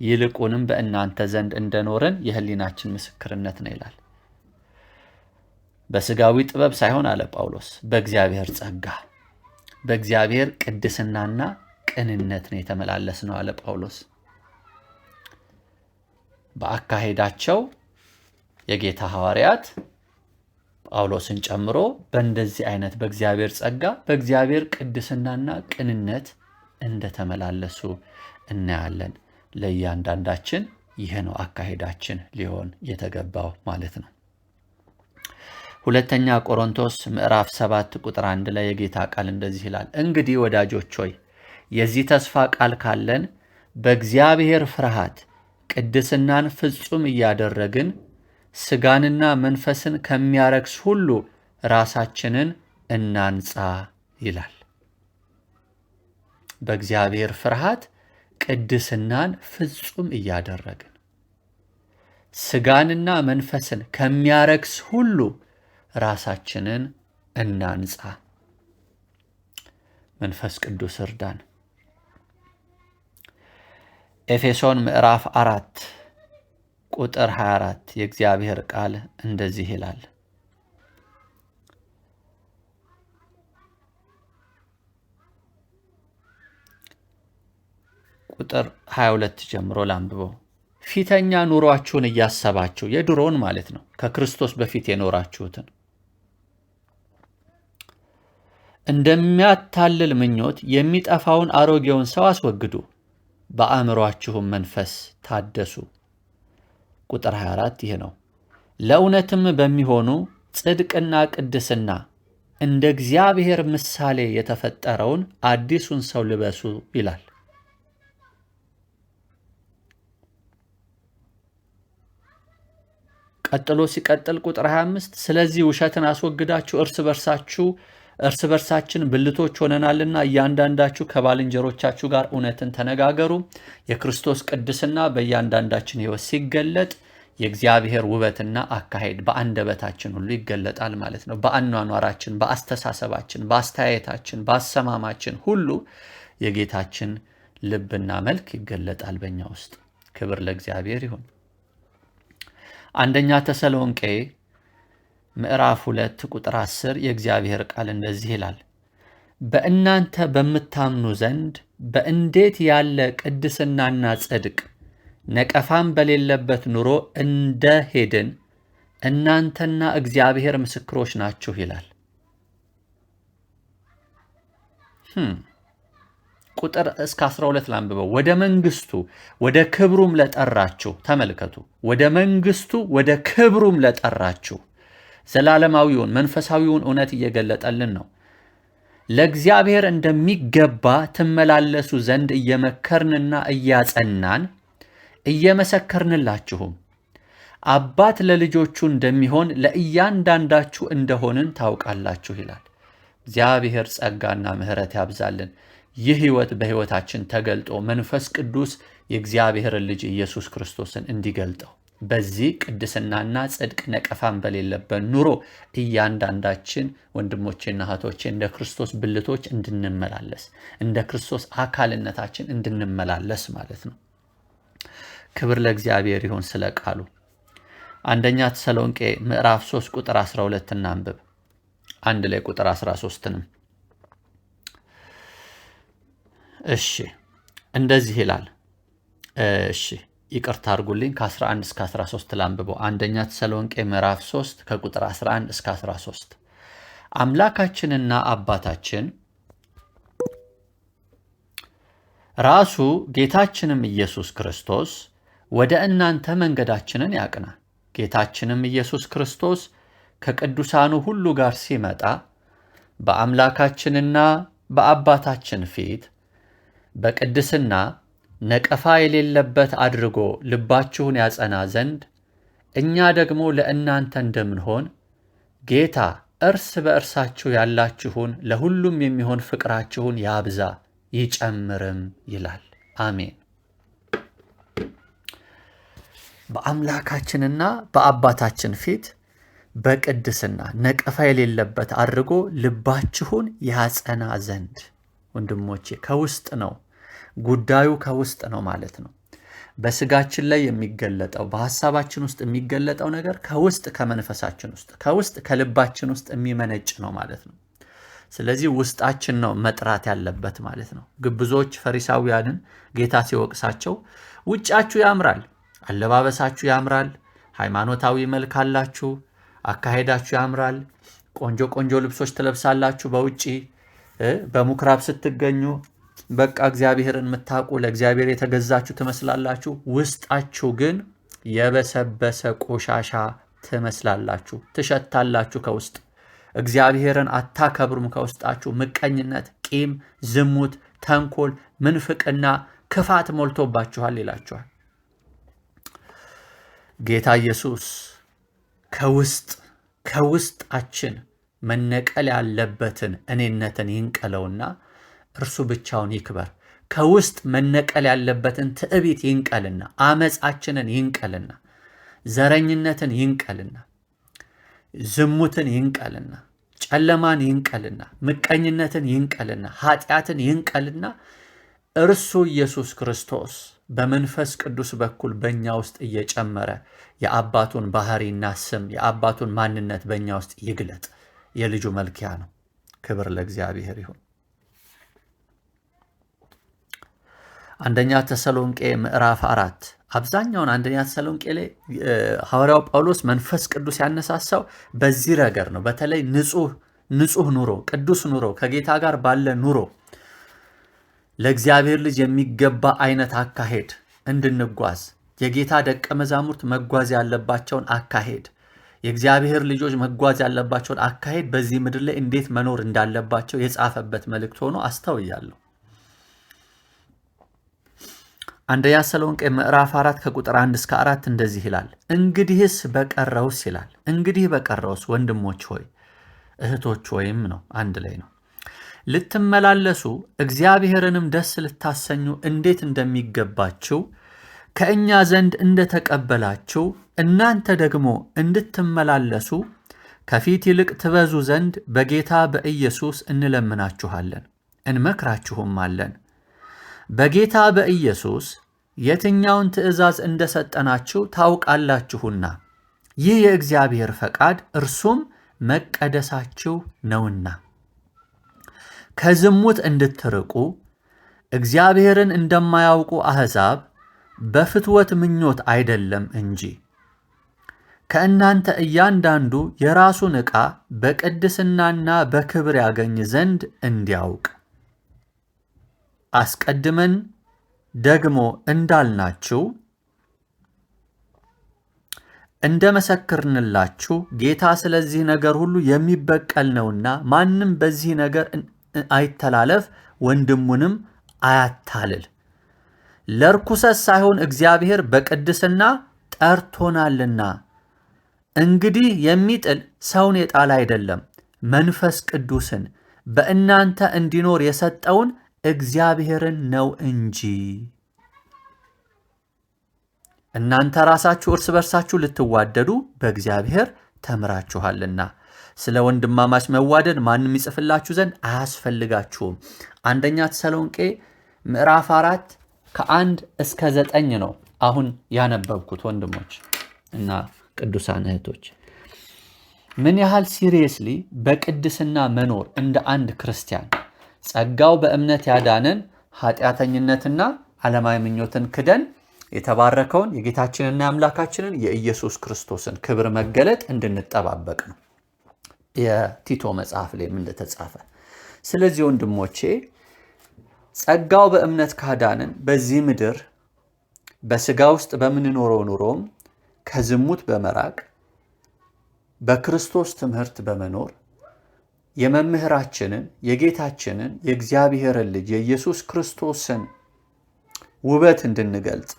ይልቁንም በእናንተ ዘንድ እንደኖርን የሕሊናችን ምስክርነት ነው ይላል። በሥጋዊ ጥበብ ሳይሆን አለ ጳውሎስ፣ በእግዚአብሔር ጸጋ፣ በእግዚአብሔር ቅድስናና ቅንነት ነው የተመላለስ ነው አለ ጳውሎስ። በአካሄዳቸው የጌታ ሐዋርያት ጳውሎስን ጨምሮ በእንደዚህ አይነት በእግዚአብሔር ጸጋ በእግዚአብሔር ቅድስናና ቅንነት እንደተመላለሱ እናያለን። ለእያንዳንዳችን ይህ ነው አካሄዳችን ሊሆን የተገባው ማለት ነው። ሁለተኛ ቆሮንቶስ ምዕራፍ 7 ቁጥር 1 ላይ የጌታ ቃል እንደዚህ ይላል፣ እንግዲህ ወዳጆች ሆይ የዚህ ተስፋ ቃል ካለን በእግዚአብሔር ፍርሃት ቅድስናን ፍጹም እያደረግን ሥጋንና መንፈስን ከሚያረክስ ሁሉ ራሳችንን እናንጻ ይላል። በእግዚአብሔር ፍርሃት ቅድስናን ፍጹም እያደረግን ሥጋንና መንፈስን ከሚያረክስ ሁሉ ራሳችንን እናንጻ። መንፈስ ቅዱስ እርዳን። ኤፌሶን ምዕራፍ 4 ቁጥር 24 የእግዚአብሔር ቃል እንደዚህ ይላል፣ ቁጥር 22 ጀምሮ ላንብበው። ፊተኛ ኑሯችሁን እያሰባችሁ የድሮውን ማለት ነው፣ ከክርስቶስ በፊት የኖራችሁትን እንደሚያታልል ምኞት የሚጠፋውን አሮጌውን ሰው አስወግዱ፣ በአእምሯችሁም መንፈስ ታደሱ። ቁጥር 24 ይህ ነው። ለእውነትም በሚሆኑ ጽድቅና ቅድስና እንደ እግዚአብሔር ምሳሌ የተፈጠረውን አዲሱን ሰው ልበሱ ይላል። ቀጥሎ ሲቀጥል ቁጥር 25 ስለዚህ ውሸትን አስወግዳችሁ እርስ በርሳችን ብልቶች ሆነናልና እያንዳንዳችሁ ከባልንጀሮቻችሁ ጋር እውነትን ተነጋገሩ። የክርስቶስ ቅድስና በእያንዳንዳችን ሕይወት ሲገለጥ የእግዚአብሔር ውበትና አካሄድ በአንደበታችን ሁሉ ይገለጣል ማለት ነው። በአኗኗራችን፣ በአስተሳሰባችን፣ በአስተያየታችን፣ በአሰማማችን ሁሉ የጌታችን ልብና መልክ ይገለጣል በእኛ ውስጥ። ክብር ለእግዚአብሔር ይሁን። አንደኛ ተሰሎንቄ ምዕራፍ 2 ቁጥር 10 የእግዚአብሔር ቃል እንደዚህ ይላል፣ በእናንተ በምታምኑ ዘንድ በእንዴት ያለ ቅድስናና ጽድቅ ነቀፋም በሌለበት ኑሮ እንደ ሄድን እናንተና እግዚአብሔር ምስክሮች ናችሁ ይላል። ቁጥር እስከ 12 ላንብበው። ወደ መንግስቱ ወደ ክብሩም ለጠራችሁ፣ ተመልከቱ፣ ወደ መንግስቱ ወደ ክብሩም ለጠራችሁ ዘላለማዊውን መንፈሳዊውን እውነት እየገለጠልን ነው። ለእግዚአብሔር እንደሚገባ ትመላለሱ ዘንድ እየመከርንና እያጸናን እየመሰከርንላችሁም አባት ለልጆቹ እንደሚሆን ለእያንዳንዳችሁ እንደሆንን ታውቃላችሁ ይላል። እግዚአብሔር ጸጋና ምሕረት ያብዛልን። ይህ ሕይወት በሕይወታችን ተገልጦ መንፈስ ቅዱስ የእግዚአብሔርን ልጅ ኢየሱስ ክርስቶስን እንዲገልጠው በዚህ ቅድስናና ጽድቅ ነቀፋን በሌለበት ኑሮ እያንዳንዳችን ወንድሞቼና እህቶቼ እንደ ክርስቶስ ብልቶች እንድንመላለስ፣ እንደ ክርስቶስ አካልነታችን እንድንመላለስ ማለት ነው። ክብር ለእግዚአብሔር ይሁን ስለ ቃሉ። አንደኛ ተሰሎንቄ ምዕራፍ 3 ቁጥር 12 እናንብብ። አንድ ላይ ቁጥር 13ንም እሺ፣ እንደዚህ ይላል። እሺ ይቅርታ አድርጉልኝ፣ ከ11 እስከ 13 ላንብበው። አንደኛ ተሰሎንቄ ምዕራፍ 3 ከቁጥር 11 እስከ 13 አምላካችንና አባታችን ራሱ ጌታችንም ኢየሱስ ክርስቶስ ወደ እናንተ መንገዳችንን ያቅና። ጌታችንም ኢየሱስ ክርስቶስ ከቅዱሳኑ ሁሉ ጋር ሲመጣ በአምላካችንና በአባታችን ፊት በቅድስና ነቀፋ የሌለበት አድርጎ ልባችሁን ያጸና ዘንድ እኛ ደግሞ ለእናንተ እንደምንሆን ጌታ እርስ በእርሳችሁ ያላችሁን ለሁሉም የሚሆን ፍቅራችሁን ያብዛ ይጨምርም ይላል። አሜን። በአምላካችንና በአባታችን ፊት በቅድስና ነቀፋ የሌለበት አድርጎ ልባችሁን ያጸና ዘንድ። ወንድሞቼ ከውስጥ ነው ጉዳዩ፣ ከውስጥ ነው ማለት ነው። በስጋችን ላይ የሚገለጠው በሐሳባችን ውስጥ የሚገለጠው ነገር ከውስጥ ከመንፈሳችን ውስጥ ከውስጥ ከልባችን ውስጥ የሚመነጭ ነው ማለት ነው። ስለዚህ ውስጣችን ነው መጥራት ያለበት ማለት ነው። ግብዞች ፈሪሳውያንን ጌታ ሲወቅሳቸው ውጫችሁ ያምራል፣ አለባበሳችሁ ያምራል፣ ሃይማኖታዊ መልክ አላችሁ፣ አካሄዳችሁ ያምራል፣ ቆንጆ ቆንጆ ልብሶች ትለብሳላችሁ፣ በውጪ በምኩራብ ስትገኙ በቃ እግዚአብሔርን የምታውቁ ለእግዚአብሔር የተገዛችሁ ትመስላላችሁ። ውስጣችሁ ግን የበሰበሰ ቆሻሻ ትመስላላችሁ፣ ትሸታላችሁ። ከውስጥ እግዚአብሔርን አታከብሩም። ከውስጣችሁ ምቀኝነት፣ ቂም፣ ዝሙት፣ ተንኮል፣ ምንፍቅና፣ ክፋት ሞልቶባችኋል ይላችኋል ጌታ ኢየሱስ። ከውስጣችን መነቀል ያለበትን እኔነትን ይንቀለውና እርሱ ብቻውን ይክበር። ከውስጥ መነቀል ያለበትን ትዕቢት ይንቀልና፣ አመፃችንን ይንቀልና፣ ዘረኝነትን ይንቀልና፣ ዝሙትን ይንቀልና፣ ጨለማን ይንቀልና፣ ምቀኝነትን ይንቀልና፣ ኃጢአትን ይንቀልና እርሱ ኢየሱስ ክርስቶስ በመንፈስ ቅዱስ በኩል በእኛ ውስጥ እየጨመረ የአባቱን ባህሪና ስም የአባቱን ማንነት በእኛ ውስጥ ይግለጥ። የልጁ መልኪያ ነው። ክብር ለእግዚአብሔር ይሁን። አንደኛ ተሰሎንቄ ምዕራፍ 4 አብዛኛውን አንደኛ ተሰሎንቄ ላይ ሐዋርያው ጳውሎስ መንፈስ ቅዱስ ያነሳሳው በዚህ ረገር ነው። በተለይ ንጹህ ኑሮ፣ ቅዱስ ኑሮ፣ ከጌታ ጋር ባለ ኑሮ ለእግዚአብሔር ልጅ የሚገባ አይነት አካሄድ እንድንጓዝ የጌታ ደቀ መዛሙርት መጓዝ ያለባቸውን አካሄድ የእግዚአብሔር ልጆች መጓዝ ያለባቸውን አካሄድ በዚህ ምድር ላይ እንዴት መኖር እንዳለባቸው የጻፈበት መልእክት ሆኖ አስተውያለሁ። አንደኛ ተሰሎንቄ ምዕራፍ 4 ከቁጥር 1 እስከ 4 እንደዚህ ይላል። እንግዲህስ በቀረውስ ይላል። እንግዲህ በቀረውስ ወንድሞች ሆይ እህቶች ሆይም ነው፣ አንድ ላይ ነው። ልትመላለሱ እግዚአብሔርንም ደስ ልታሰኙ እንዴት እንደሚገባችሁ ከእኛ ዘንድ እንደተቀበላችሁ እናንተ ደግሞ እንድትመላለሱ ከፊት ይልቅ ትበዙ ዘንድ በጌታ በኢየሱስ እንለምናችኋለን እንመክራችሁም አለን። በጌታ በኢየሱስ የትኛውን ትእዛዝ እንደሰጠናችሁ ታውቃላችሁና ይህ የእግዚአብሔር ፈቃድ እርሱም መቀደሳችሁ ነውና ከዝሙት እንድትርቁ እግዚአብሔርን እንደማያውቁ አሕዛብ በፍትወት ምኞት አይደለም እንጂ ከእናንተ እያንዳንዱ የራሱን ዕቃ በቅድስናና በክብር ያገኝ ዘንድ እንዲያውቅ አስቀድመን ደግሞ እንዳልናችሁ እንደመሰክርንላችሁ ጌታ ስለዚህ ነገር ሁሉ የሚበቀል ነውና ማንም በዚህ ነገር አይተላለፍ፣ ወንድሙንም አያታልል። ለርኩሰት ሳይሆን እግዚአብሔር በቅድስና ጠርቶናልና። እንግዲህ የሚጥል ሰውን የጣለ አይደለም፣ መንፈስ ቅዱስን በእናንተ እንዲኖር የሰጠውን እግዚአብሔርን ነው እንጂ። እናንተ ራሳችሁ እርስ በርሳችሁ ልትዋደዱ በእግዚአብሔር ተምራችኋልና ስለ ወንድማማች መዋደድ ማንም ይጽፍላችሁ ዘንድ አያስፈልጋችሁም። አንደኛ ተሰሎንቄ ምዕራፍ 4 ከ1 እስከ 9 ነው አሁን ያነበብኩት። ወንድሞች እና ቅዱሳን እህቶች ምን ያህል ሲሪየስሊ በቅድስና መኖር እንደ አንድ ክርስቲያን ጸጋው በእምነት ያዳነን ኃጢአተኝነትና ዓለማዊ ምኞትን ክደን የተባረከውን የጌታችንና የአምላካችንን የኢየሱስ ክርስቶስን ክብር መገለጥ እንድንጠባበቅ ነው የቲቶ መጽሐፍ ላይም እንደተጻፈ። ስለዚህ ወንድሞቼ ጸጋው በእምነት ካዳነን በዚህ ምድር በስጋ ውስጥ በምንኖረው ኑሮም ከዝሙት በመራቅ በክርስቶስ ትምህርት በመኖር የመምህራችንን የጌታችንን የእግዚአብሔርን ልጅ የኢየሱስ ክርስቶስን ውበት እንድንገልጥ፣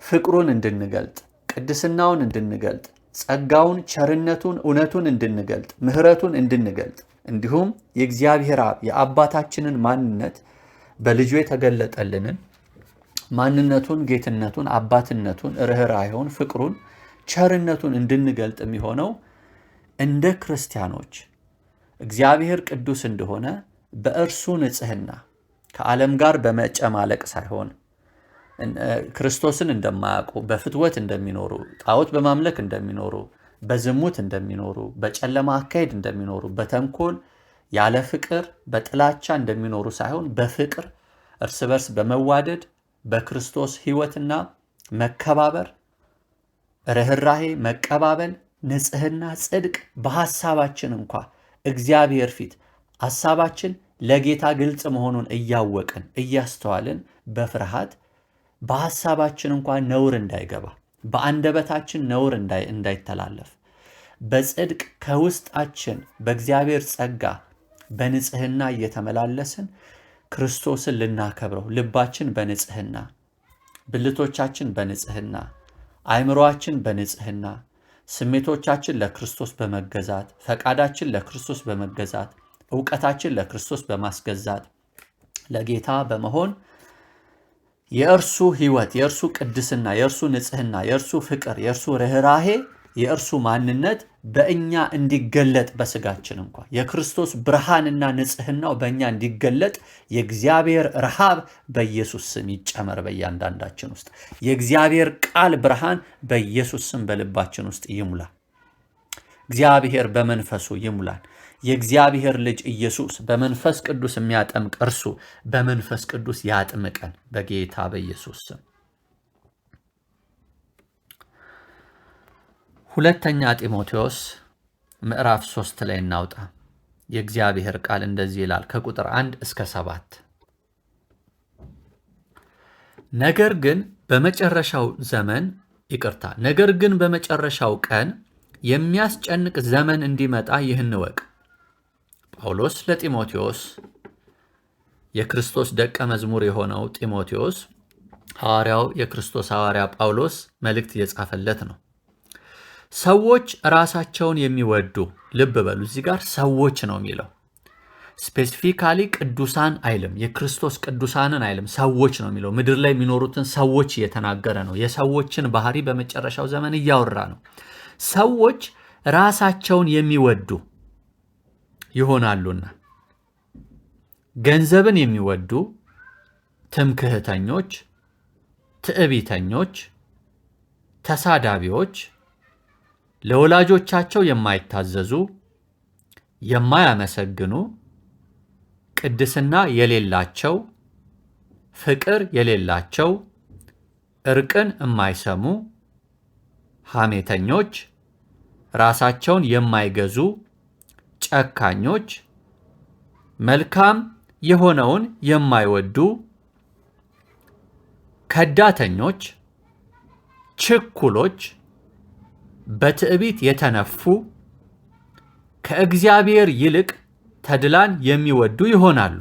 ፍቅሩን እንድንገልጥ፣ ቅድስናውን እንድንገልጥ፣ ጸጋውን፣ ቸርነቱን፣ እውነቱን እንድንገልጥ፣ ምሕረቱን እንድንገልጥ እንዲሁም የእግዚአብሔር አብ የአባታችንን ማንነት በልጁ የተገለጠልንን ማንነቱን፣ ጌትነቱን፣ አባትነቱን፣ ርኅራኄውን፣ ፍቅሩን፣ ቸርነቱን እንድንገልጥ የሚሆነው እንደ ክርስቲያኖች እግዚአብሔር ቅዱስ እንደሆነ በእርሱ ንጽሕና ከዓለም ጋር በመጨማለቅ ሳይሆን ክርስቶስን እንደማያውቁ በፍትወት እንደሚኖሩ፣ ጣዖት በማምለክ እንደሚኖሩ፣ በዝሙት እንደሚኖሩ፣ በጨለማ አካሄድ እንደሚኖሩ፣ በተንኮል ያለ ፍቅር በጥላቻ እንደሚኖሩ ሳይሆን በፍቅር እርስ በርስ በመዋደድ በክርስቶስ ሕይወትና መከባበር፣ ርኅራኄ፣ መቀባበል፣ ንጽሕና፣ ጽድቅ በሐሳባችን እንኳ እግዚአብሔር ፊት ሐሳባችን ለጌታ ግልጽ መሆኑን እያወቅን እያስተዋልን በፍርሃት በሐሳባችን እንኳ ነውር እንዳይገባ በአንደበታችን ነውር እንዳይተላለፍ በጽድቅ ከውስጣችን በእግዚአብሔር ጸጋ በንጽሕና እየተመላለስን ክርስቶስን ልናከብረው ልባችን በንጽሕና፣ ብልቶቻችን በንጽሕና፣ አእምሮአችን በንጽሕና፣ ስሜቶቻችን ለክርስቶስ በመገዛት፣ ፈቃዳችን ለክርስቶስ በመገዛት፣ ዕውቀታችን ለክርስቶስ በማስገዛት ለጌታ በመሆን የእርሱ ሕይወት፣ የእርሱ ቅድስና፣ የእርሱ ንጽሕና፣ የእርሱ ፍቅር፣ የእርሱ ርኅራኄ፣ የእርሱ ማንነት በእኛ እንዲገለጥ በስጋችን እንኳ የክርስቶስ ብርሃንና ንጽሕናው በእኛ እንዲገለጥ የእግዚአብሔር ረሃብ በኢየሱስ ስም ይጨመር በእያንዳንዳችን ውስጥ። የእግዚአብሔር ቃል ብርሃን በኢየሱስ ስም በልባችን ውስጥ ይሙላ። እግዚአብሔር በመንፈሱ ይሙላን። የእግዚአብሔር ልጅ ኢየሱስ በመንፈስ ቅዱስ የሚያጠምቅ እርሱ በመንፈስ ቅዱስ ያጥምቀን በጌታ በኢየሱስ ስም። ሁለተኛ ጢሞቴዎስ ምዕራፍ 3 ላይ እናውጣ። የእግዚአብሔር ቃል እንደዚህ ይላል ከቁጥር 1 እስከ 7። ነገር ግን በመጨረሻው ቀን የሚያስጨንቅ ዘመን እንዲመጣ ይህን እወቅ። ጳውሎስ ለጢሞቴዎስ የክርስቶስ ደቀ መዝሙር የሆነው ጢሞቴዎስ ሐዋርያው የክርስቶስ ሐዋርያ ጳውሎስ መልእክት እየጻፈለት ነው። ሰዎች ራሳቸውን የሚወዱ፣ ልብ በሉ እዚህ ጋር ሰዎች ነው የሚለው፣ ስፔሲፊካሊ ቅዱሳን አይልም፣ የክርስቶስ ቅዱሳንን አይልም፣ ሰዎች ነው የሚለው። ምድር ላይ የሚኖሩትን ሰዎች እየተናገረ ነው። የሰዎችን ባህሪ በመጨረሻው ዘመን እያወራ ነው። ሰዎች ራሳቸውን የሚወዱ ይሆናሉና ገንዘብን የሚወዱ፣ ትምክህተኞች፣ ትዕቢተኞች፣ ተሳዳቢዎች፣ ለወላጆቻቸው የማይታዘዙ፣ የማያመሰግኑ፣ ቅድስና የሌላቸው፣ ፍቅር የሌላቸው፣ እርቅን የማይሰሙ፣ ሐሜተኞች፣ ራሳቸውን የማይገዙ፣ ጨካኞች፣ መልካም የሆነውን የማይወዱ፣ ከዳተኞች፣ ችኩሎች፣ በትዕቢት የተነፉ፣ ከእግዚአብሔር ይልቅ ተድላን የሚወዱ ይሆናሉ።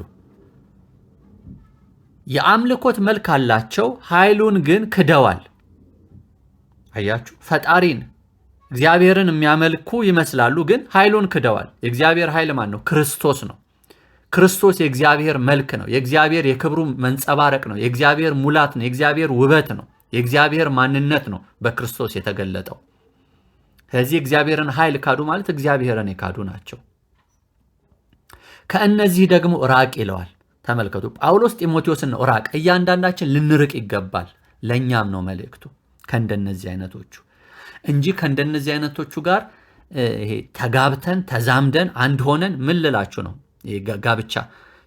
የአምልኮት መልክ አላቸው፣ ኃይሉን ግን ክደዋል። አያችሁ፣ ፈጣሪን እግዚአብሔርን የሚያመልኩ ይመስላሉ፣ ግን ኃይሉን ክደዋል። የእግዚአብሔር ኃይል ማን ነው? ክርስቶስ ነው። ክርስቶስ የእግዚአብሔር መልክ ነው። የእግዚአብሔር የክብሩ መንጸባረቅ ነው። የእግዚአብሔር ሙላት ነው። የእግዚአብሔር ውበት ነው። የእግዚአብሔር ማንነት ነው በክርስቶስ የተገለጠው። ስለዚህ እግዚአብሔርን ኃይል ካዱ ማለት እግዚአብሔርን የካዱ ናቸው። ከእነዚህ ደግሞ ራቅ ይለዋል። ተመልከቱ፣ ጳውሎስ ጢሞቴዎስን ነው ራቅ፣ እያንዳንዳችን ልንርቅ ይገባል። ለእኛም ነው መልእክቱ ከእንደነዚህ አይነቶቹ እንጂ ከእንደነዚህ አይነቶቹ ጋር ይሄ ተጋብተን ተዛምደን አንድ ሆነን ምን ልላችሁ ነው? ጋብቻ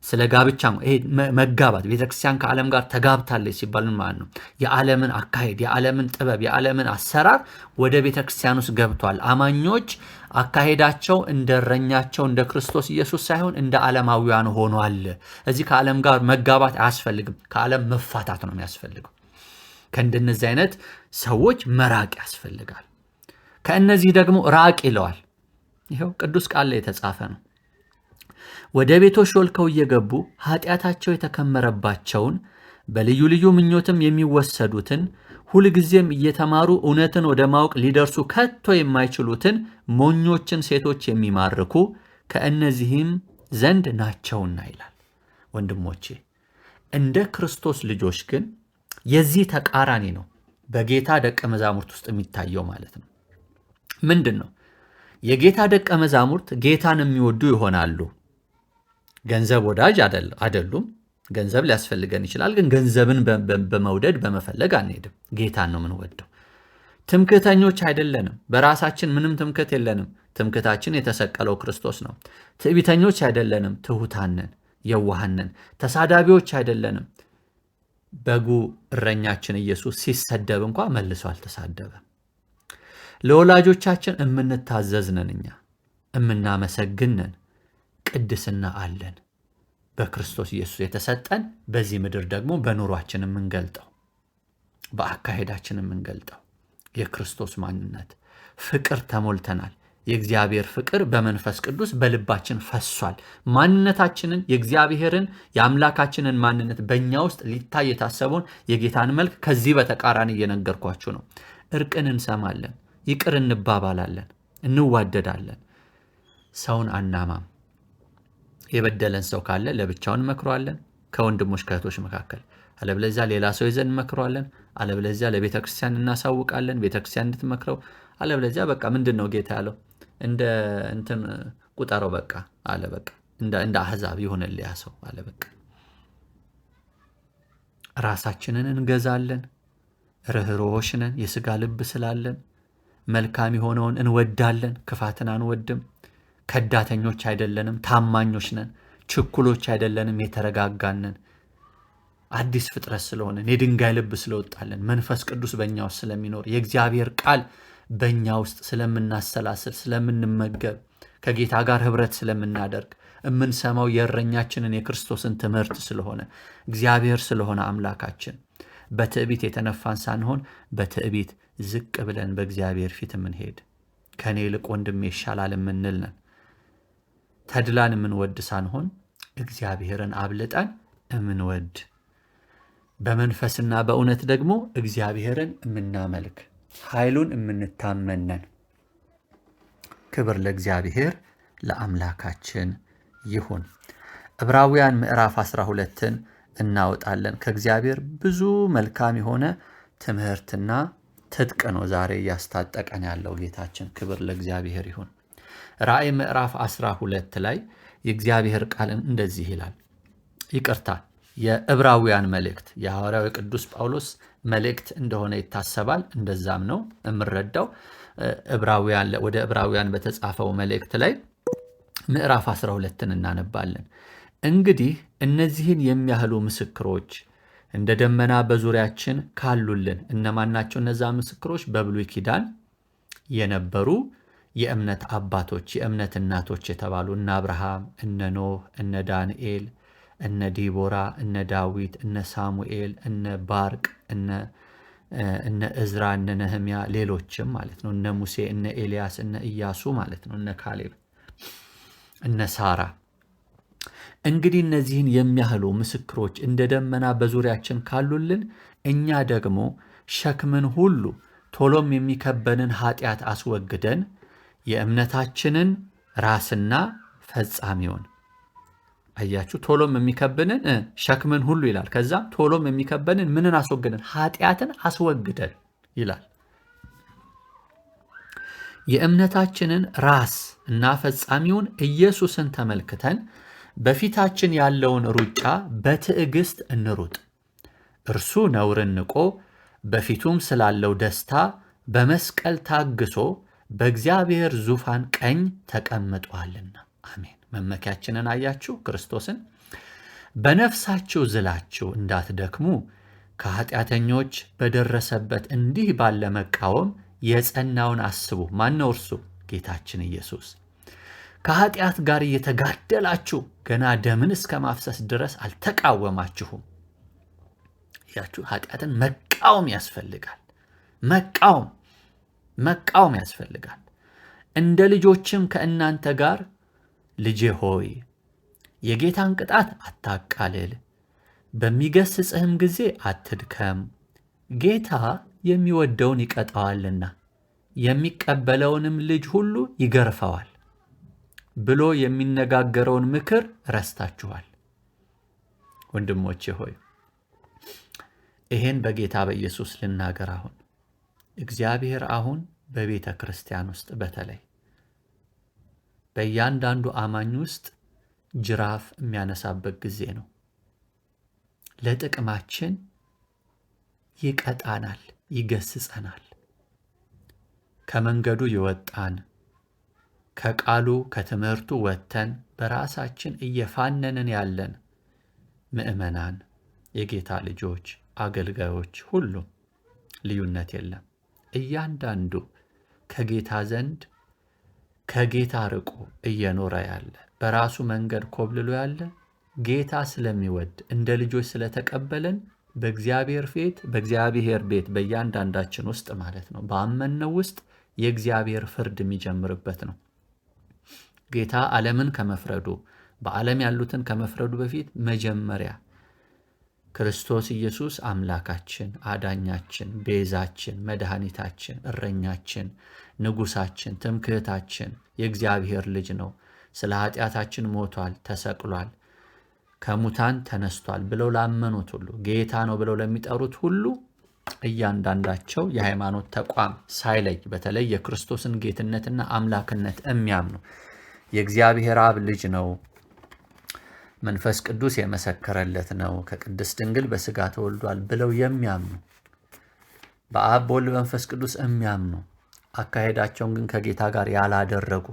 ስለ ጋብቻ ይሄ መጋባት ቤተክርስቲያን ከዓለም ጋር ተጋብታለች ሲባል ማለት ነው የዓለምን አካሄድ፣ የዓለምን ጥበብ፣ የዓለምን አሰራር ወደ ቤተክርስቲያን ውስጥ ገብቷል። አማኞች አካሄዳቸው እንደ እረኛቸው እንደ ክርስቶስ ኢየሱስ ሳይሆን እንደ ዓለማውያን ሆኗል። እዚህ ከዓለም ጋር መጋባት አያስፈልግም። ከዓለም መፋታት ነው የሚያስፈልገው። ከእንደነዚህ አይነት ሰዎች መራቅ ያስፈልጋል። ከእነዚህ ደግሞ ራቅ ይለዋል። ይኸው ቅዱስ ቃል ላይ የተጻፈ ነው። ወደ ቤቶች ሾልከው እየገቡ ኃጢአታቸው የተከመረባቸውን በልዩ ልዩ ምኞትም የሚወሰዱትን ሁልጊዜም እየተማሩ እውነትን ወደ ማወቅ ሊደርሱ ከቶ የማይችሉትን ሞኞችን ሴቶች የሚማርኩ ከእነዚህም ዘንድ ናቸውና ይላል። ወንድሞቼ እንደ ክርስቶስ ልጆች ግን የዚህ ተቃራኒ ነው በጌታ ደቀ መዛሙርት ውስጥ የሚታየው ማለት ነው። ምንድን ነው? የጌታ ደቀ መዛሙርት ጌታን የሚወዱ ይሆናሉ። ገንዘብ ወዳጅ አይደሉም። ገንዘብ ሊያስፈልገን ይችላል፣ ግን ገንዘብን በመውደድ በመፈለግ አንሄድም። ጌታን ነው የምንወደው። ትምክህተኞች አይደለንም። በራሳችን ምንም ትምክህት የለንም። ትምክህታችን የተሰቀለው ክርስቶስ ነው። ትዕቢተኞች አይደለንም። ትሑታንን፣ የዋሃንን። ተሳዳቢዎች አይደለንም። በጉ እረኛችን ኢየሱስ ሲሰደብ እንኳ መልሶ አልተሳደበም። ለወላጆቻችን የምንታዘዝነን፣ እኛ የምናመሰግንን፣ ቅድስና አለን በክርስቶስ ኢየሱስ የተሰጠን። በዚህ ምድር ደግሞ በኑሯችን የምንገልጠው፣ በአካሄዳችን የምንገልጠው የክርስቶስ ማንነት ፍቅር ተሞልተናል። የእግዚአብሔር ፍቅር በመንፈስ ቅዱስ በልባችን ፈሷል። ማንነታችንን፣ የእግዚአብሔርን የአምላካችንን ማንነት በእኛ ውስጥ ሊታይ የታሰበውን የጌታን መልክ ከዚህ በተቃራኒ እየነገርኳችሁ ነው። እርቅን እንሰማለን፣ ይቅር እንባባላለን፣ እንዋደዳለን፣ ሰውን አናማም። የበደለን ሰው ካለ ለብቻውን እንመክረዋለን ከወንድሞች ከእህቶች መካከል፣ አለበለዚያ ሌላ ሰው ይዘን እንመክረዋለን፣ አለበለዚያ ለቤተ ክርስቲያን እናሳውቃለን፣ ቤተ ክርስቲያን እንድትመክረው፣ አለበለዚያ በቃ ምንድን ነው ጌታ ያለው? እንደ እንትን ቁጠረው በቃ አለ። በቃ እንደ አሕዛብ ይሆንልህ ያ ሰው አለ። በቃ ራሳችንን እንገዛለን፣ ርኅሩኆች ነን፣ የሥጋ ልብ ስላለን መልካም የሆነውን እንወዳለን፣ ክፋትን አንወድም። ከዳተኞች አይደለንም፣ ታማኞች ነን። ችኩሎች አይደለንም፣ የተረጋጋንን። አዲስ ፍጥረት ስለሆነን፣ የድንጋይ ልብ ስለወጣለን፣ መንፈስ ቅዱስ በእኛ ውስጥ ስለሚኖር፣ የእግዚአብሔር ቃል በእኛ ውስጥ ስለምናሰላስል፣ ስለምንመገብ፣ ከጌታ ጋር ኅብረት ስለምናደርግ፣ የምንሰማው የእረኛችንን የክርስቶስን ትምህርት ስለሆነ፣ እግዚአብሔር ስለሆነ አምላካችን በትዕቢት የተነፋን ሳንሆን በትዕቢት ዝቅ ብለን በእግዚአብሔር ፊት የምንሄድ፣ ከእኔ ይልቅ ወንድሜ ይሻላል የምንል ነን። ተድላን የምንወድ ሳንሆን እግዚአብሔርን አብልጠን የምንወድ፣ በመንፈስና በእውነት ደግሞ እግዚአብሔርን የምናመልክ፣ ኃይሉን የምንታመነን። ክብር ለእግዚአብሔር ለአምላካችን ይሁን። ዕብራውያን ምዕራፍ 12ን እናወጣለን። ከእግዚአብሔር ብዙ መልካም የሆነ ትምህርትና ትጥቅ ነው ዛሬ እያስታጠቀን ያለው ጌታችን። ክብር ለእግዚአብሔር ይሁን። ራእይ ምዕራፍ 12 ላይ የእግዚአብሔር ቃልን እንደዚህ ይላል። ይቅርታ፣ የዕብራውያን መልእክት የሐዋርያው ቅዱስ ጳውሎስ መልእክት እንደሆነ ይታሰባል። እንደዛም ነው የምረዳው። ወደ ዕብራውያን በተጻፈው መልእክት ላይ ምዕራፍ 12ን እናነባለን። እንግዲህ እነዚህን የሚያህሉ ምስክሮች እንደ ደመና በዙሪያችን ካሉልን እነማን ናቸው? እነዛ ምስክሮች በብሉይ ኪዳን የነበሩ የእምነት አባቶች፣ የእምነት እናቶች የተባሉ እነ አብርሃም፣ እነ ኖህ፣ እነ ዳንኤል፣ እነ ዲቦራ፣ እነ ዳዊት፣ እነ ሳሙኤል፣ እነ ባርቅ፣ እነ እዝራ፣ እነ ነህምያ፣ ሌሎችም ማለት ነው። እነ ሙሴ፣ እነ ኤልያስ፣ እነ ኢያሱ ማለት ነው። እነ ካሌብ፣ እነ ሳራ። እንግዲህ እነዚህን የሚያህሉ ምስክሮች እንደ ደመና በዙሪያችን ካሉልን እኛ ደግሞ ሸክምን ሁሉ ቶሎም የሚከበንን ኃጢአት አስወግደን የእምነታችንን ራስና ፈጻሚውን። አያችሁ፣ ቶሎም የሚከብንን ሸክምን ሁሉ ይላል። ከዛ ቶሎም የሚከበንን ምንን አስወግደን? ኃጢአትን አስወግደን ይላል። የእምነታችንን ራስ እና ፈጻሚውን ኢየሱስን ተመልክተን በፊታችን ያለውን ሩጫ በትዕግስት እንሩጥ። እርሱ ነውርን ንቆ በፊቱም ስላለው ደስታ በመስቀል ታግሶ በእግዚአብሔር ዙፋን ቀኝ ተቀምጧልና። አሜን። መመኪያችንን አያችሁ፣ ክርስቶስን። በነፍሳችሁ ዝላችሁ እንዳትደክሙ ከኃጢአተኞች በደረሰበት እንዲህ ባለ መቃወም የጸናውን አስቡ። ማን ነው እርሱ? ጌታችን ኢየሱስ። ከኃጢአት ጋር እየተጋደላችሁ ገና ደምን እስከ ማፍሰስ ድረስ አልተቃወማችሁም። ያችሁ ኃጢአትን መቃወም ያስፈልጋል። መቃወም ያስፈልጋል። እንደ ልጆችም ከእናንተ ጋር ልጄ ሆይ የጌታን ቅጣት አታቃልል፣ በሚገስጽህም ጊዜ አትድከም፣ ጌታ የሚወደውን ይቀጣዋልና የሚቀበለውንም ልጅ ሁሉ ይገርፈዋል ብሎ የሚነጋገረውን ምክር ረስታችኋል። ወንድሞቼ ሆይ ይሄን በጌታ በኢየሱስ ልናገር። አሁን እግዚአብሔር አሁን በቤተ ክርስቲያን ውስጥ በተለይ በእያንዳንዱ አማኝ ውስጥ ጅራፍ የሚያነሳበት ጊዜ ነው። ለጥቅማችን ይቀጣናል፣ ይገስጸናል። ከመንገዱ የወጣን ከቃሉ ከትምህርቱ ወጥተን በራሳችን እየፋነንን ያለን ምእመናን፣ የጌታ ልጆች፣ አገልጋዮች ሁሉም ልዩነት የለም። እያንዳንዱ ከጌታ ዘንድ ከጌታ ርቆ እየኖረ ያለ በራሱ መንገድ ኮብልሎ ያለ ጌታ ስለሚወድ እንደ ልጆች ስለተቀበለን በእግዚአብሔር ቤት በእያንዳንዳችን ውስጥ ማለት ነው በአመነው ውስጥ የእግዚአብሔር ፍርድ የሚጀምርበት ነው። ጌታ ዓለምን ከመፍረዱ በዓለም ያሉትን ከመፍረዱ በፊት መጀመሪያ ክርስቶስ ኢየሱስ አምላካችን፣ አዳኛችን፣ ቤዛችን፣ መድኃኒታችን፣ እረኛችን፣ ንጉሳችን፣ ትምክህታችን የእግዚአብሔር ልጅ ነው፣ ስለ ኃጢአታችን ሞቷል፣ ተሰቅሏል፣ ከሙታን ተነስቷል ብለው ላመኑት ሁሉ ጌታ ነው ብለው ለሚጠሩት ሁሉ እያንዳንዳቸው የሃይማኖት ተቋም ሳይለይ በተለይ የክርስቶስን ጌትነትና አምላክነት የሚያምኑ የእግዚአብሔር አብ ልጅ ነው፣ መንፈስ ቅዱስ የመሰከረለት ነው፣ ከቅድስት ድንግል በሥጋ ተወልዷል ብለው የሚያምኑ በአብ በወልድ በመንፈስ ቅዱስ የሚያምኑ አካሄዳቸውን ግን ከጌታ ጋር ያላደረጉ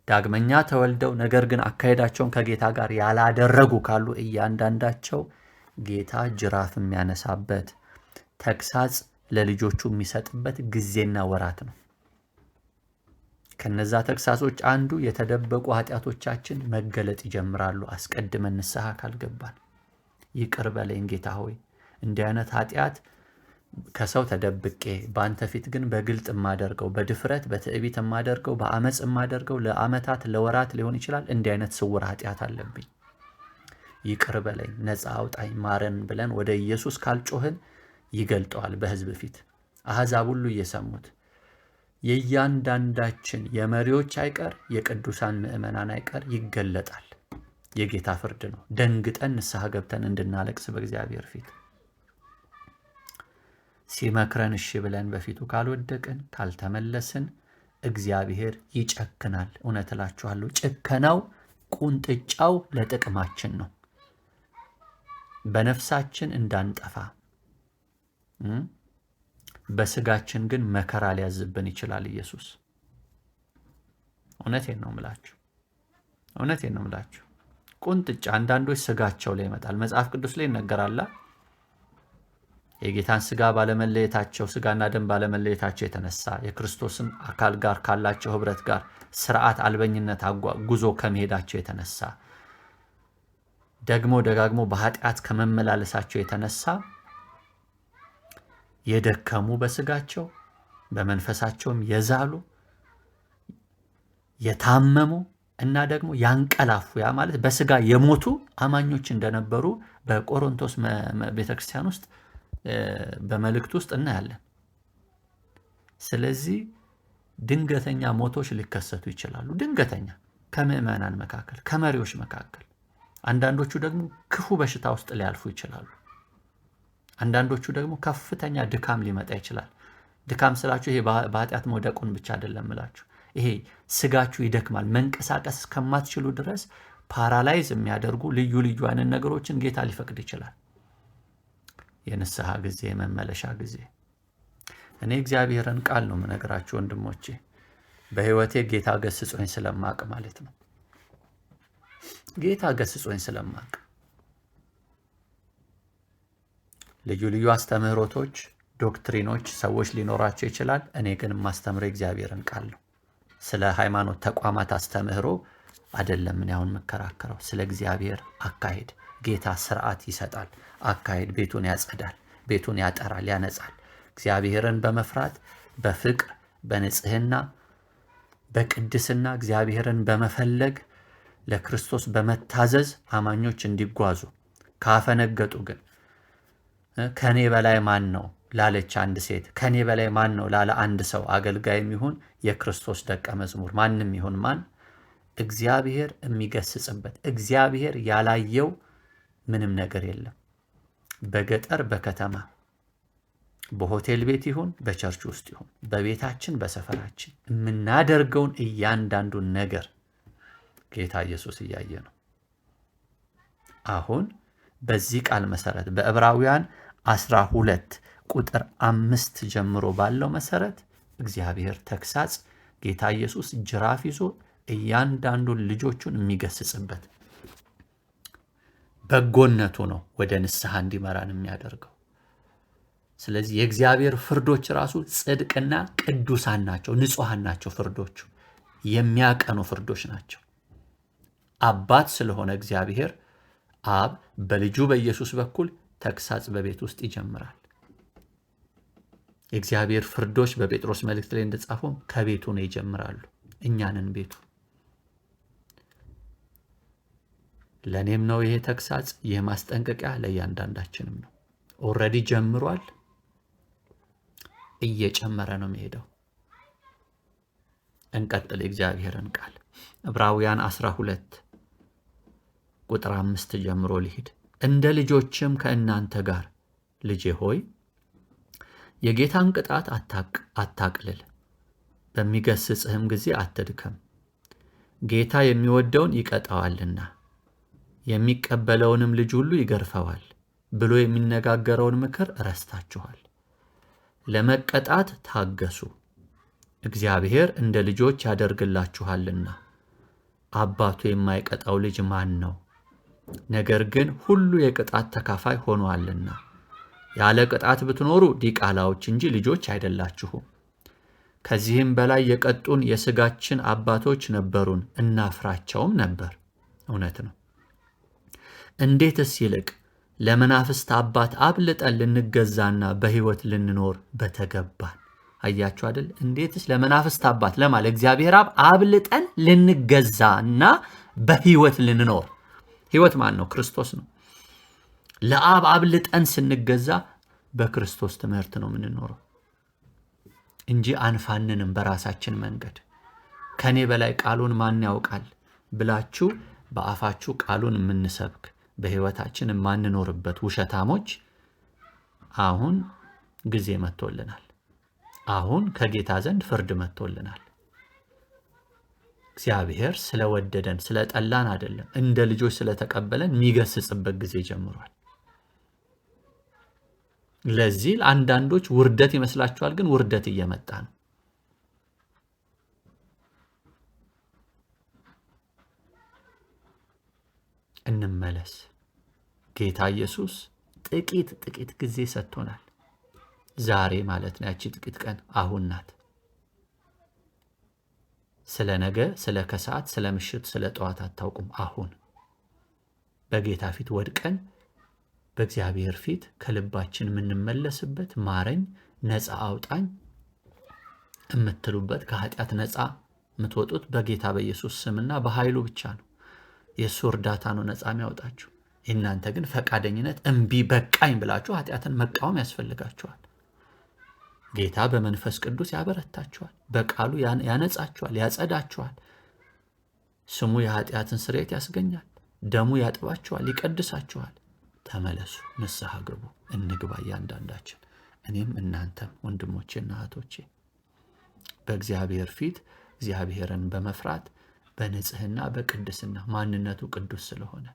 ዳግመኛ ተወልደው ነገር ግን አካሄዳቸውን ከጌታ ጋር ያላደረጉ ካሉ እያንዳንዳቸው ጌታ ጅራፍ የሚያነሳበት ተግሳጽ ለልጆቹ የሚሰጥበት ጊዜና ወራት ነው። ከነዛ ተግሳጾች አንዱ የተደበቁ ኃጢአቶቻችን መገለጥ ይጀምራሉ። አስቀድመን ንስሐ ካልገባን ይቅር በለኝ ጌታ ሆይ፣ እንዲህ አይነት ኃጢአት ከሰው ተደብቄ በአንተ ፊት ግን በግልጥ የማደርገው በድፍረት በትዕቢት የማደርገው በአመፅ የማደርገው ለዓመታት ለወራት ሊሆን ይችላል። እንዲህ አይነት ስውር ኃጢአት አለብኝ፣ ይቅር በለኝ፣ ነፃ አውጣኝ፣ ማረን ብለን ወደ ኢየሱስ ካልጮህን ይገልጠዋል በሕዝብ ፊት አሕዛብ ሁሉ እየሰሙት። የእያንዳንዳችን የመሪዎች አይቀር የቅዱሳን ምእመናን አይቀር ይገለጣል። የጌታ ፍርድ ነው። ደንግጠን ንስሐ ገብተን እንድናለቅስ በእግዚአብሔር ፊት ሲመክረን እሺ ብለን በፊቱ ካልወደቅን ካልተመለስን እግዚአብሔር ይጨክናል። እውነት እላችኋለሁ፣ ጭከናው ቁንጥጫው ለጥቅማችን ነው። በነፍሳችን እንዳንጠፋ በስጋችን ግን መከራ ሊያዝብን ይችላል ኢየሱስ። እውነቴን ነው የምላችሁ፣ እውነቴን ነው የምላችሁ። ቁንጥጫ አንዳንዶች ስጋቸው ላይ ይመጣል። መጽሐፍ ቅዱስ ላይ ይነገራል። የጌታን ስጋ ባለመለየታቸው ስጋና ደም ባለመለየታቸው የተነሳ የክርስቶስን አካል ጋር ካላቸው ህብረት ጋር ስርዓት አልበኝነት ጉዞ ከመሄዳቸው የተነሳ ደግሞ ደጋግሞ በኃጢአት ከመመላለሳቸው የተነሳ የደከሙ በስጋቸው በመንፈሳቸውም የዛሉ የታመሙ እና ደግሞ ያንቀላፉ ያ ማለት በስጋ የሞቱ አማኞች እንደነበሩ በቆሮንቶስ ቤተክርስቲያን ውስጥ በመልእክት ውስጥ እናያለን። ስለዚህ ድንገተኛ ሞቶች ሊከሰቱ ይችላሉ። ድንገተኛ ከምዕመናን መካከል ከመሪዎች መካከል አንዳንዶቹ ደግሞ ክፉ በሽታ ውስጥ ሊያልፉ ይችላሉ። አንዳንዶቹ ደግሞ ከፍተኛ ድካም ሊመጣ ይችላል። ድካም ስላችሁ ይሄ በኃጢአት መውደቁን ብቻ አይደለም እላችሁ። ይሄ ስጋችሁ ይደክማል። መንቀሳቀስ እስከማትችሉ ድረስ ፓራላይዝ የሚያደርጉ ልዩ ልዩ አይነት ነገሮችን ጌታ ሊፈቅድ ይችላል። የንስሐ ጊዜ፣ የመመለሻ ጊዜ። እኔ እግዚአብሔርን ቃል ነው የምነግራችሁ ወንድሞቼ፣ በህይወቴ ጌታ ገስጾኝ ስለማቅ ማለት ነው። ጌታ ገስጾኝ ስለማቅ ልዩ ልዩ አስተምህሮቶች፣ ዶክትሪኖች ሰዎች ሊኖራቸው ይችላል። እኔ ግን የማስተምረው እግዚአብሔርን ቃል ነው። ስለ ሃይማኖት ተቋማት አስተምህሮ አይደለም እኔ አሁን የምከራከረው፣ ስለ እግዚአብሔር አካሄድ። ጌታ ስርዓት ይሰጣል፣ አካሄድ ቤቱን ያጸዳል፣ ቤቱን ያጠራል፣ ያነጻል። እግዚአብሔርን በመፍራት በፍቅር በንጽህና በቅድስና እግዚአብሔርን በመፈለግ ለክርስቶስ በመታዘዝ አማኞች እንዲጓዙ ካፈነገጡ ግን ከኔ በላይ ማን ነው ላለች አንድ ሴት፣ ከኔ በላይ ማን ነው ላለ አንድ ሰው አገልጋይም ይሁን የክርስቶስ ደቀ መዝሙር ማንም ይሁን ማን እግዚአብሔር የሚገስጽበት እግዚአብሔር ያላየው ምንም ነገር የለም። በገጠር በከተማ በሆቴል ቤት ይሁን በቸርች ውስጥ ይሁን በቤታችን በሰፈራችን የምናደርገውን እያንዳንዱን ነገር ጌታ ኢየሱስ እያየ ነው። አሁን በዚህ ቃል መሰረት በዕብራውያን 12 ቁጥር 5 ጀምሮ ባለው መሰረት እግዚአብሔር ተግሳጽ ጌታ ኢየሱስ ጅራፍ ይዞ እያንዳንዱን ልጆቹን የሚገስጽበት በጎነቱ ነው ወደ ንስሐ እንዲመራን የሚያደርገው። ስለዚህ የእግዚአብሔር ፍርዶች ራሱ ጽድቅና ቅዱሳን ናቸው፣ ንጹሐን ናቸው። ፍርዶቹ የሚያቀኑ ፍርዶች ናቸው። አባት ስለሆነ እግዚአብሔር አብ በልጁ በኢየሱስ በኩል ተግሳጽ በቤት ውስጥ ይጀምራል። የእግዚአብሔር ፍርዶች በጴጥሮስ መልእክት ላይ እንደጻፈው ከቤቱ ነው ይጀምራሉ። እኛንን ቤቱ ለእኔም ነው ይሄ ተግሳጽ፣ ይህ ማስጠንቀቂያ ለእያንዳንዳችንም ነው። ኦልሬዲ ጀምሯል፣ እየጨመረ ነው የሚሄደው። እንቀጥል የእግዚአብሔርን ቃል ዕብራውያን 12 ቁጥር 5 ጀምሮ ሊሄድ እንደ ልጆችም ከእናንተ ጋር ልጄ ሆይ የጌታን ቅጣት አታቅልል፣ በሚገስጽህም ጊዜ አትድከም። ጌታ የሚወደውን ይቀጣዋልና የሚቀበለውንም ልጅ ሁሉ ይገርፈዋል ብሎ የሚነጋገረውን ምክር ረስታችኋል። ለመቀጣት ታገሱ፣ እግዚአብሔር እንደ ልጆች ያደርግላችኋልና። አባቱ የማይቀጣው ልጅ ማን ነው? ነገር ግን ሁሉ የቅጣት ተካፋይ ሆኗልና። ያለ ቅጣት ብትኖሩ ዲቃላዎች እንጂ ልጆች አይደላችሁም። ከዚህም በላይ የቀጡን የሥጋችን አባቶች ነበሩን፣ እናፍራቸውም ነበር። እውነት ነው። እንዴትስ ይልቅ ለመናፍስት አባት አብልጠን ልንገዛና በሕይወት ልንኖር በተገባን። አያችሁ አይደል? እንዴትስ ለመናፍስት አባት ለማለት እግዚአብሔር አብ አብልጠን ልንገዛና በሕይወት ልንኖር። ሕይወት ማን ነው? ክርስቶስ ነው። ለአብ አብልጠን ስንገዛ በክርስቶስ ትምህርት ነው የምንኖረው እንጂ አንፋንንም በራሳችን መንገድ። ከኔ በላይ ቃሉን ማን ያውቃል ብላችሁ በአፋችሁ ቃሉን የምንሰብክ በሕይወታችን የማንኖርበት ውሸታሞች አሁን ጊዜ መጥቶልናል። አሁን ከጌታ ዘንድ ፍርድ መጥቶልናል። እግዚአብሔር ስለወደደን ስለጠላን አይደለም፣ እንደ ልጆች ስለተቀበለን የሚገስጽበት ጊዜ ጀምሯል። ለዚህ አንዳንዶች ውርደት ይመስላችኋል፣ ግን ውርደት እየመጣ ነው። እንመለስ። ጌታ ኢየሱስ ጥቂት ጊዜ ሰጥቶናል። ዛሬ ማለት ነው። ያቺ ጥቂት ቀን አሁን ናት። ስለ ነገ፣ ስለ ከሰዓት፣ ስለ ምሽት፣ ስለ ጠዋት አታውቁም። አሁን በጌታ ፊት ወድቀን በእግዚአብሔር ፊት ከልባችን የምንመለስበት ማረኝ፣ ነፃ አውጣኝ የምትሉበት ከኃጢአት ነፃ የምትወጡት በጌታ በኢየሱስ ስምና በኃይሉ ብቻ ነው። የእሱ እርዳታ ነው ነፃ የሚያወጣችሁ። እናንተ ግን ፈቃደኝነት እምቢ በቃኝ ብላችሁ ኃጢአትን መቃወም ያስፈልጋችኋል። ጌታ በመንፈስ ቅዱስ ያበረታችኋል፣ በቃሉ ያነጻችኋል፣ ያጸዳችኋል። ስሙ የኃጢአትን ስርየት ያስገኛል፣ ደሙ ያጥባችኋል፣ ይቀድሳችኋል። ተመለሱ፣ ንስሐ ግቡ፣ እንግባ እያንዳንዳችን፣ እኔም እናንተም ወንድሞቼና እህቶቼ በእግዚአብሔር ፊት እግዚአብሔርን በመፍራት በንጽህና በቅድስና ማንነቱ ቅዱስ ስለሆነ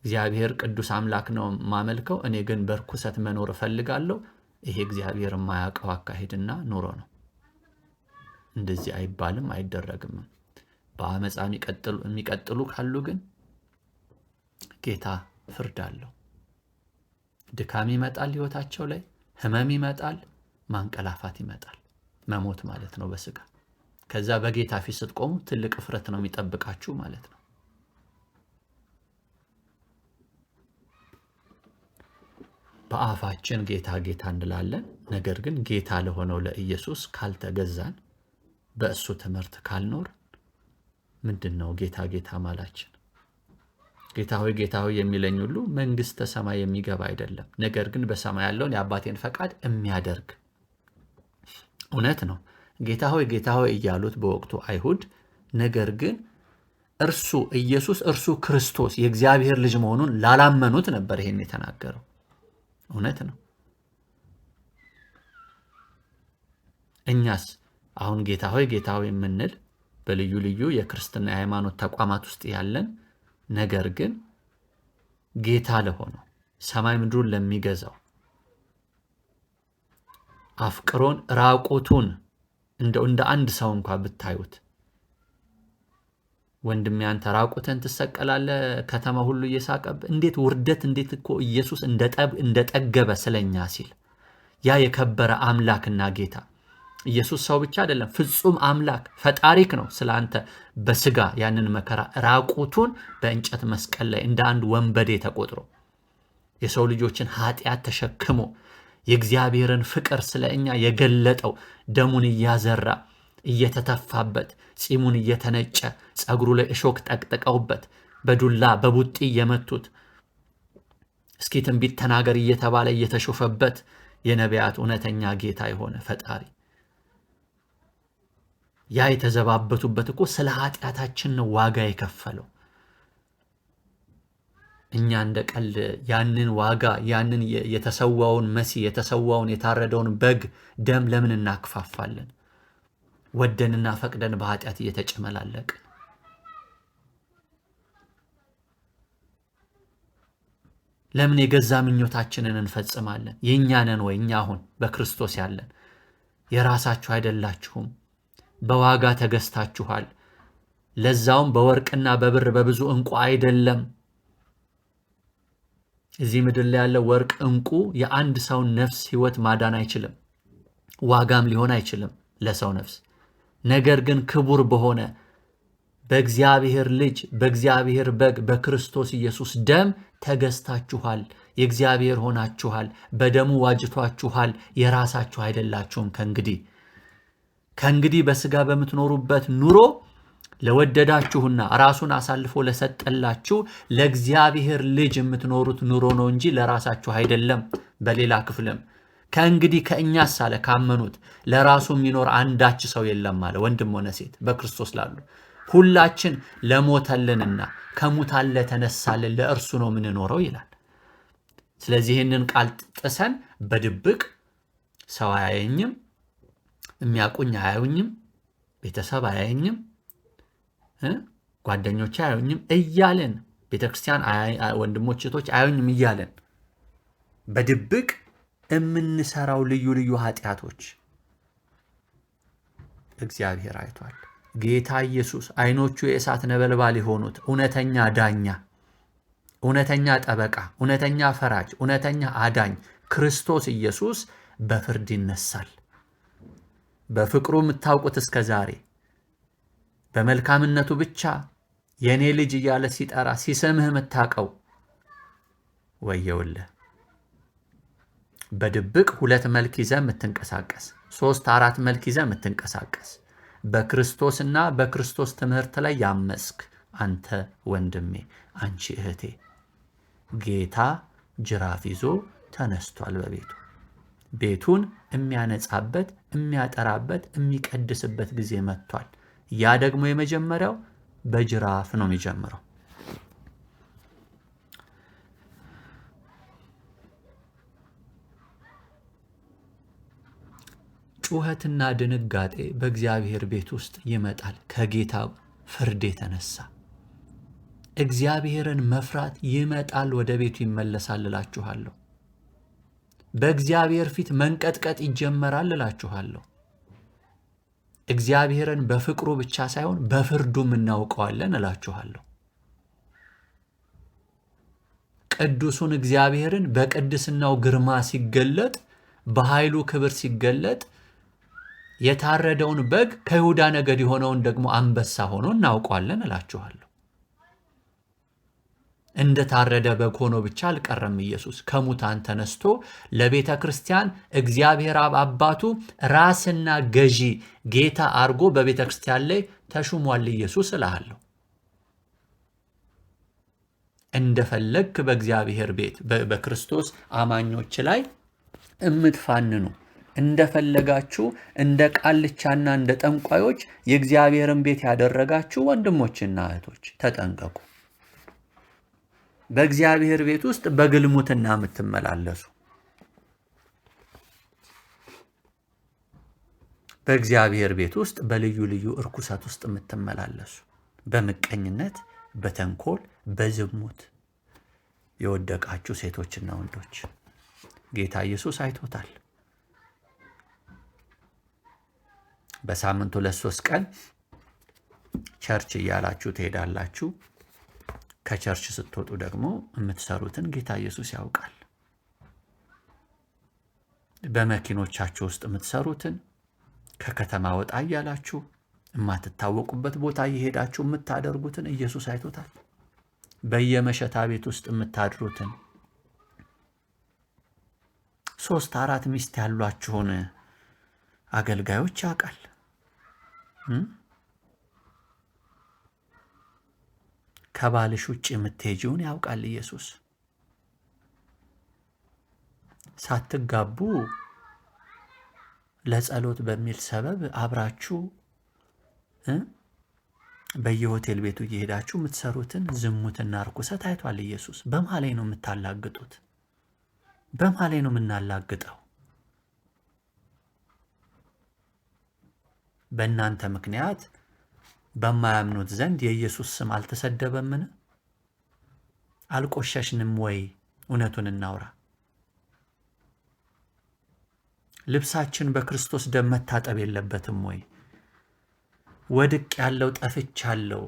እግዚአብሔር ቅዱስ አምላክ ነው ማመልከው፣ እኔ ግን በርኩሰት መኖር እፈልጋለሁ። ይሄ እግዚአብሔር የማያውቀው አካሄድና ኑሮ ነው። እንደዚህ አይባልም፣ አይደረግም። በአመፃ የሚቀጥሉ ካሉ ግን ጌታ ፍርድ አለው። ድካም ይመጣል፣ ህይወታቸው ላይ ህመም ይመጣል፣ ማንቀላፋት ይመጣል፣ መሞት ማለት ነው በስጋ። ከዛ በጌታ ፊት ስትቆሙ ትልቅ እፍረት ነው የሚጠብቃችሁ ማለት ነው። በአፋችን ጌታ ጌታ እንላለን፣ ነገር ግን ጌታ ለሆነው ለኢየሱስ ካልተገዛን፣ በእሱ ትምህርት ካልኖር ምንድን ነው ጌታ ጌታ ማላችን? ጌታ ሆይ የሚለኝ ሁሉ መንግሥተ ሰማይ የሚገባ አይደለም፣ ነገር ግን በሰማይ ያለውን የአባቴን ፈቃድ የሚያደርግ። እውነት ነው። ጌታ ሆይ እያሉት በወቅቱ አይሁድ፣ ነገር ግን እርሱ ኢየሱስ እርሱ ክርስቶስ የእግዚአብሔር ልጅ መሆኑን ላላመኑት ነበር ይሄን የተናገረው። እውነት ነው። እኛስ አሁን ጌታ ሆይ የምንል በልዩ ልዩ የክርስትና የሃይማኖት ተቋማት ውስጥ ያለን፣ ነገር ግን ጌታ ለሆነው ሰማይ ምድሩን ለሚገዛው አፍቅሮን ራቁቱን እንደ አንድ ሰው እንኳን ብታዩት፣ ወንድሜ አንተ ራቁትን ትሰቀላለህ ከተማ ሁሉ እየሳቀብ፣ እንዴት ውርደት! እንዴት እኮ ኢየሱስ እንደጠገበ ስለኛ ሲል ያ የከበረ አምላክና ጌታ ኢየሱስ ሰው ብቻ አይደለም፣ ፍጹም አምላክ ፈጣሪክ ነው። ስለአንተ በስጋ ያንን መከራ ራቁቱን በእንጨት መስቀል ላይ እንደ አንድ ወንበዴ ተቆጥሮ የሰው ልጆችን ኃጢአት ተሸክሞ የእግዚአብሔርን ፍቅር ስለኛ የገለጠው ደሙን እያዘራ እየተተፋበት ጺሙን እየተነጨ ጸጉሩ ላይ እሾክ ጠቅጥቀውበት በዱላ በቡጢ እየመቱት እስኪ ትንቢት ተናገር እየተባለ እየተሾፈበት የነቢያት እውነተኛ ጌታ የሆነ ፈጣሪ ያ የተዘባበቱበት እኮ ስለ ኃጢአታችን ነው ዋጋ የከፈለው። እኛ እንደ ቀልድ ያንን ዋጋ ያንን የተሰዋውን መሲህ የተሰዋውን የታረደውን በግ ደም ለምን እናክፋፋለን? ወደንና ፈቅደን በኃጢአት እየተጨመላለቅ ለምን የገዛ ምኞታችንን እንፈጽማለን? የኛ ነን ወይ? እኛ አሁን በክርስቶስ ያለን የራሳችሁ አይደላችሁም፣ በዋጋ ተገዝታችኋል። ለዛውም በወርቅና በብር በብዙ ዕንቁ አይደለም። እዚህ ምድር ላይ ያለ ወርቅ ዕንቁ የአንድ ሰው ነፍስ ሕይወት ማዳን አይችልም፣ ዋጋም ሊሆን አይችልም ለሰው ነፍስ። ነገር ግን ክቡር በሆነ በእግዚአብሔር ልጅ በእግዚአብሔር በግ በክርስቶስ ኢየሱስ ደም ተገዝታችኋል፣ የእግዚአብሔር ሆናችኋል፣ በደሙ ዋጅቷችኋል፣ የራሳችሁ አይደላችሁም። ከእንግዲህ በሥጋ በምትኖሩበት ኑሮ ለወደዳችሁና ራሱን አሳልፎ ለሰጠላችሁ ለእግዚአብሔር ልጅ የምትኖሩት ኑሮ ነው እንጂ ለራሳችሁ አይደለም። በሌላ ክፍልም ከእንግዲህ ከእኛስ አለ ካመኑት ለራሱ የሚኖር አንዳች ሰው የለም አለ። ወንድም ሆነ ሴት በክርስቶስ ላሉ ሁላችን ለሞተልንና ከሙታን ለተነሳልን ለእርሱ ነው የምንኖረው ይላል። ስለዚህ ይህንን ቃል ጥሰን በድብቅ ሰው አያየኝም፣ የሚያውቁኝ አያዩኝም፣ ቤተሰብ አያየኝም፣ ጓደኞች አያዩኝም እያለን ቤተክርስቲያን ወንድሞች እህቶች አያዩኝም እያለን በድብቅ የምንሰራው ልዩ ልዩ ኃጢአቶች እግዚአብሔር አይቷል። ጌታ ኢየሱስ አይኖቹ የእሳት ነበልባል የሆኑት እውነተኛ ዳኛ፣ እውነተኛ ጠበቃ፣ እውነተኛ ፈራጅ፣ እውነተኛ አዳኝ ክርስቶስ ኢየሱስ በፍርድ ይነሳል። በፍቅሩ የምታውቁት እስከ ዛሬ በመልካምነቱ ብቻ የኔ ልጅ እያለ ሲጠራ ሲሰምህ የምታውቀው ወየውልህ። በድብቅ 2 መልክ ይዘህ የምትንቀሳቀስ 3 4 መልክ ይዘህ የምትንቀሳቀስ በክርስቶስና በክርስቶስ ትምህርት ላይ ያመስክ አንተ ወንድሜ፣ አንቺ እህቴ፣ ጌታ ጅራፍ ይዞ ተነስቷል። ቤቱን የሚያነጻበት፣ የሚያጠራበት፣ የሚቀድስበት ጊዜ መጥቷል። ያ ደግሞ የመጀመሪያው በጅራፍ ነው የሚጀምረው። ጩኸትና ድንጋጤ በእግዚአብሔር ቤት ውስጥ ይመጣል። ከጌታ ፍርድ የተነሳ እግዚአብሔርን መፍራት ይመጣል፣ ወደ ቤቱ ይመለሳል እላችኋለሁ። በእግዚአብሔር ፊት መንቀጥቀጥ ይጀመራል እላችኋለሁ። እግዚአብሔርን በፍቅሩ ብቻ ሳይሆን በፍርዱም እናውቀዋለን እላችኋለሁ። ቅዱሱን እግዚአብሔርን በቅድስናው ግርማ ሲገለጥ፣ በኃይሉ ክብር ሲገለጥ፣ የታረደውን በግ ከይሁዳ ነገድ የሆነውን ደግሞ አንበሳ ሆኖ እናውቀዋለን እላችኋለሁ። እንደ ታረደ በግ ሆኖ ብቻ አልቀረም። ኢየሱስ ከሙታን ተነስቶ ለቤተ ክርስቲያን እግዚአብሔር አብ አባቱ ራስና ገዢ ጌታ አርጎ በቤተ ክርስቲያን ላይ ተሹሟል ኢየሱስ እልሃለሁ። እንደፈለክ በእግዚአብሔር ቤት በክርስቶስ አማኞች ላይ እምትፋንኑ እንደፈለጋችሁ እንደ ቃልቻና እንደ ጠንቋዮች የእግዚአብሔርን ቤት ያደረጋችሁ ወንድሞችና እህቶች ተጠንቀቁ። በእግዚአብሔር ቤት ውስጥ በግልሙትና የምትመላለሱ፣ በእግዚአብሔር ቤት ውስጥ በልዩ ልዩ እርኩሰት ውስጥ የምትመላለሱ፣ በምቀኝነት፣ በተንኮል፣ በዝሙት የወደቃችሁ ሴቶችና ወንዶች ጌታ ኢየሱስ አይቶታል። በሳምንቱ 2-3 ቀን ቸርች እያላችሁ ትሄዳላችሁ። ከቸርች ስትወጡ ደግሞ የምትሰሩትን ጌታ ኢየሱስ ያውቃል። በመኪኖቻችሁ ውስጥ የምትሰሩትን ከከተማ ወጣ እያላችሁ የማትታወቁበት ቦታ እየሄዳችሁ የምታደርጉትን ኢየሱስ አይቶታል። በየመሸታ ቤት ውስጥ የምታድሩትን 3-4 ሚስት ያሏችሁን አገልጋዮች ያውቃል። ከባልሽ ውጭ የምትሄጂውን ያውቃል ኢየሱስ። ሳትጋቡ ለጸሎት በሚል ሰበብ አብራችሁ በየሆቴል ቤቱ እየሄዳችሁ የምትሰሩትን ዝሙትና ርኩሰት አይቷል ኢየሱስ። በማን ላይ ነው የምታላግጡት? በማን ላይ ነው የምናላግጠው? በእናንተ ምክንያት በማያምኑት ዘንድ የኢየሱስ ስም አልተሰደበምን? አልቆሸሽንም ወይ? እውነቱን እናውራ። ልብሳችን በክርስቶስ ደም መታጠብ የለበትም ወይ? ወድቅ ያለው ጠፍቻለሁ፣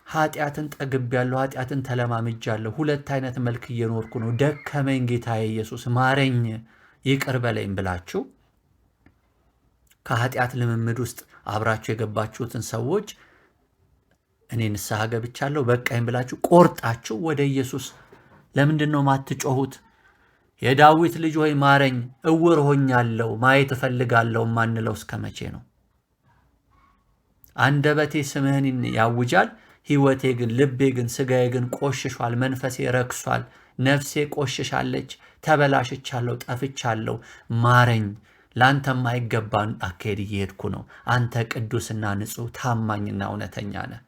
ኃጢአትን ጠግቤያለሁ፣ ኃጢአትን ተለማምጃለሁ፣ ሁለት አይነት መልክ እየኖርኩ ነው፣ ደከመኝ፣ ጌታዬ ኢየሱስ ማረኝ፣ ይቅር በለኝ ብላችሁ ከኃጢአት ልምምድ ውስጥ አብራችሁ የገባችሁትን ሰዎች እኔ ንስሐ ገብቻለሁ በቃኝ ብላችሁ ቆርጣችሁ ወደ ኢየሱስ ለምንድን ነው ማትጮሁት? የዳዊት ልጅ ሆይ ማረኝ፣ እውር ሆኛለሁ፣ ማየት እፈልጋለሁ ማንለው እስከ መቼ ነው? አንደበቴ ስምህን ያውጃል፣ ሕይወቴ ግን፣ ልቤ ግን፣ ስጋዬ ግን ቆሽሿል፣ መንፈሴ ረክሷል፣ ነፍሴ ቆሽሻለች፣ ተበላሽቻለሁ፣ ጠፍቻለሁ፣ ማረኝ። ለአንተ የማይገባን አካሄድ እየሄድኩ ነው። አንተ ቅዱስና ንጹሕ ታማኝና እውነተኛ ነህ።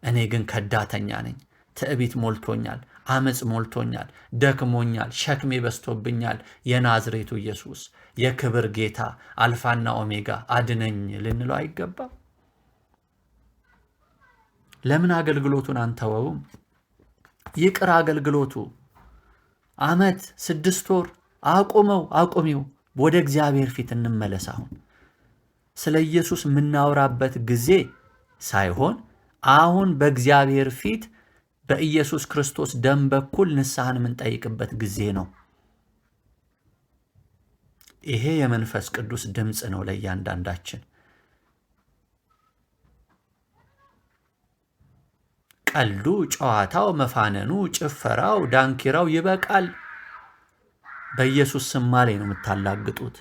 እኔ ግን ከዳተኛ ነኝ። ትዕቢት ሞልቶኛል፣ አመፅ ሞልቶኛል፣ ደክሞኛል፣ ሸክሜ በዝቶብኛል። የናዝሬቱ ኢየሱስ የክብር ጌታ አልፋና ኦሜጋ አድነኝ ልንለው አይገባም? ለምን አገልግሎቱን አንተወውም? ይቅር አገልግሎቱ 1 ዓመት 6 ወር አቁሚው። ወደ እግዚአብሔር ፊት እንመለስ። አሁን ስለ ኢየሱስ የምናወራበት ጊዜ ሳይሆን አሁን በእግዚአብሔር ፊት በኢየሱስ ክርስቶስ ደም በኩል ንስሐን የምንጠይቅበት ጊዜ ነው። ይሄ የመንፈስ ቅዱስ ድምፅ ነው ለእያንዳንዳችን። ቀልዱ፣ ጨዋታው፣ መፋነኑ፣ ጭፈራው፣ ዳንኪራው ይበቃል። በኢየሱስ ስም ላይ ነው የምታላግጡት።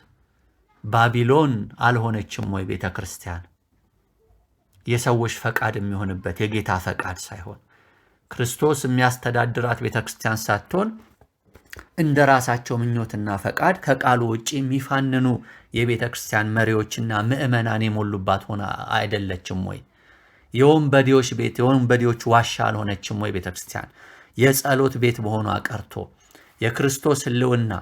ባቢሎን አልሆነችም ወይ ቤተ ክርስቲያን? የሰዎች ፈቃድ የሚሆንበት የጌታ ፈቃድ ሳይሆን ክርስቶስ የሚያስተዳድራት ቤተ ክርስቲያን ሳትሆን እንደ ራሳቸው ምኞትና ፈቃድ ከቃሉ ውጪ የሚፋንኑ የቤተ ክርስቲያን መሪዎችና ምዕመናን የሞሉባት ሆና አይደለችም ወይ? የወንበዴዎች ቤት፣ የወንበዴዎች ዋሻ አልሆነችም ወይ ቤተ ክርስቲያን? የጸሎት ቤት መሆኗ ቀርቶ የክርስቶስ ሕልውና፣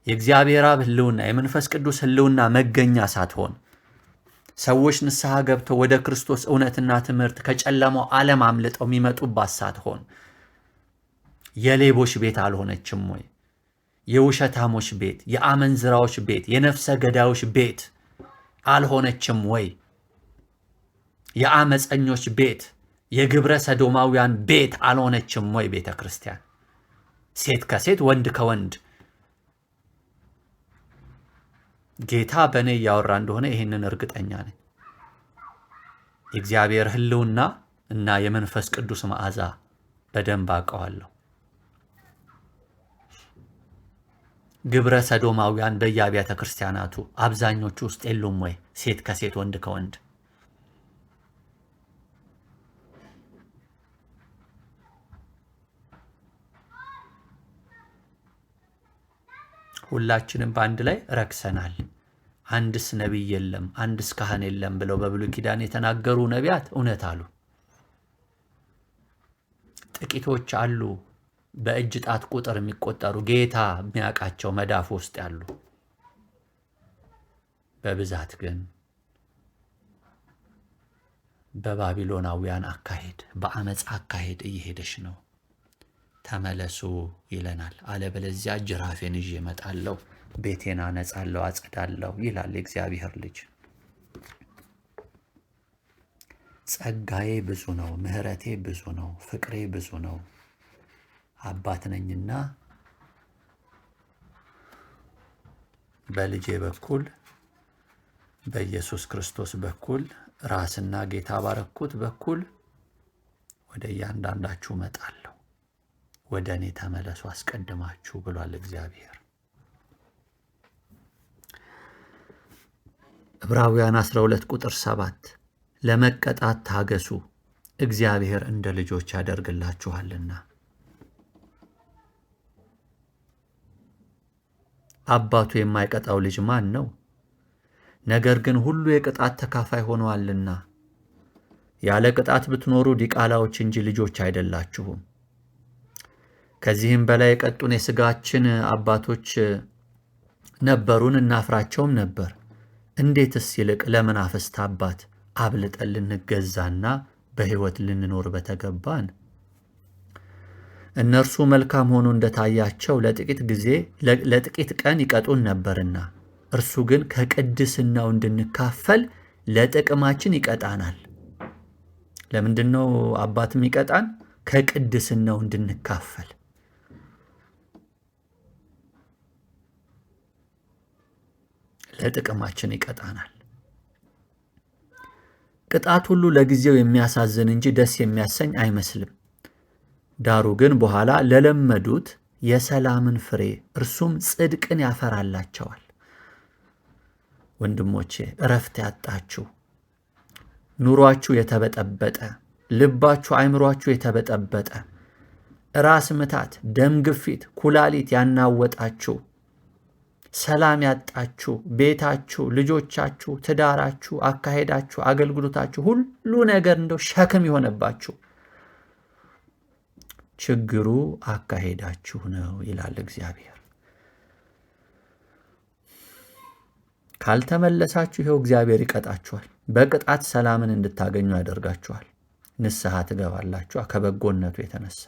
የእግዚአብሔር አብ ሕልውና፣ የመንፈስ ቅዱስ ሕልውና መገኛ ሳትሆን ሰዎች ንስሐ ገብተው ወደ ክርስቶስ እውነትና ትምህርት ከጨለማው ዓለም አምልጠው የሚመጡባት ሳትሆን የሌቦች ቤት አልሆነችም ወይ? የውሸታሞች ቤት፣ የአመንዝራዎች ቤት፣ የነፍሰ ገዳዮች ቤት አልሆነችም ወይ? የአመፀኞች ቤት፣ የግብረ ሰዶማውያን ቤት አልሆነችም ወይ ቤተ ክርስቲያን? ሴት ከሴት ወንድ ከወንድ ጌታ በእኔ እያወራ እንደሆነ ይህንን እርግጠኛ ነኝ። የእግዚአብሔር ሕልውና እና የመንፈስ ቅዱስ መዓዛ በደንብ አውቀዋለሁ። ግብረ ሰዶማውያን በየአብያተ ክርስቲያናቱ አብዛኞቹ ውስጥ የሉም ወይ? ሴት ከሴት ወንድ ከወንድ ሁላችንም በአንድ ላይ ረክሰናል። አንድስ ነቢይ የለም፣ አንድስ ካህን የለም ብለው በብሉይ ኪዳን የተናገሩ ነቢያት እውነት አሉ። ጥቂቶች አሉ፣ በእጅ ጣት ቁጥር የሚቆጠሩ ጌታ የሚያውቃቸው መዳፍ ውስጥ ያሉ። በብዛት ግን በባቢሎናውያን አካሄድ፣ በአመፅ አካሄድ እየሄደች ነው። ተመለሱ ይለናል። አለበለዚያ ጅራፌን ይዤ እመጣለሁ፣ ቤቴን አነጻለሁ፣ አጸዳለሁ ይላል የእግዚአብሔር ልጅ። ጸጋዬ ብዙ ነው፣ ምሕረቴ ብዙ ነው፣ ፍቅሬ ብዙ ነው። አባት ነኝና በልጄ በኩል በኢየሱስ ክርስቶስ በኩል ራስና ጌታ ባረኩት በኩል ወደ እያንዳንዳችሁ እመጣለሁ። ወደ እኔ ተመለሱ አስቀድማችሁ ብሏል እግዚአብሔር። ዕብራውያን 12 ቁጥር 7 ለመቀጣት ታገሱ፣ እግዚአብሔር እንደ ልጆች ያደርግላችኋልና። አባቱ የማይቀጣው ልጅ ማን ነው? ነገር ግን ሁሉ የቅጣት ተካፋይ ሆነዋልና። ያለ ቅጣት ብትኖሩ ዲቃላዎች እንጂ ልጆች አይደላችሁም። ከዚህም በላይ የቀጡን የሥጋችን አባቶች ነበሩን፣ እናፍራቸውም ነበር። እንዴትስ ይልቅ ለመናፍስት አባት አብልጠን ልንገዛና በሕይወት ልንኖር በተገባን። እነርሱ መልካም ሆኖ እንደታያቸው ለጥቂት ቀን ይቀጡን ነበርና፣ እርሱ ግን ከቅድስናው እንድንካፈል ለጥቅማችን ይቀጣናል። ለምንድን ነው አባትም ይቀጣን? ከቅድስናው እንድንካፈል። ለጥቅማችን ይቀጣናል። ቅጣት ሁሉ ለጊዜው የሚያሳዝን እንጂ ደስ የሚያሰኝ አይመስልም። ዳሩ ግን በኋላ ለለመዱት የሰላምን ፍሬ እርሱም ጽድቅን ያፈራላቸዋል። ወንድሞቼ፣ እረፍት ያጣችሁ፣ ኑሯችሁ የተበጠበጠ፣ ልባችሁ አይምሯችሁ የተበጠበጠ፣ ራስ ምታት፣ ደም ግፊት፣ ኩላሊት ያናወጣችሁ፣ ሰላም ያጣችሁ፣ ቤታችሁ፣ ልጆቻችሁ፣ ትዳራችሁ፣ አካሄዳችሁ፣ አገልግሎታችሁ፣ ሁሉ ነገር እንደው ሸክም የሆነባችሁ ችግሩ አካሄዳችሁ ነው ይላል እግዚአብሔር። ካልተመለሳችሁ ይኸው እግዚአብሔር ይቀጣችኋል። በቅጣት ሰላምን እንድታገኙ ያደርጋችኋል። ንስሐ ትገባላችሁ። ከበጎነቱ የተነሳ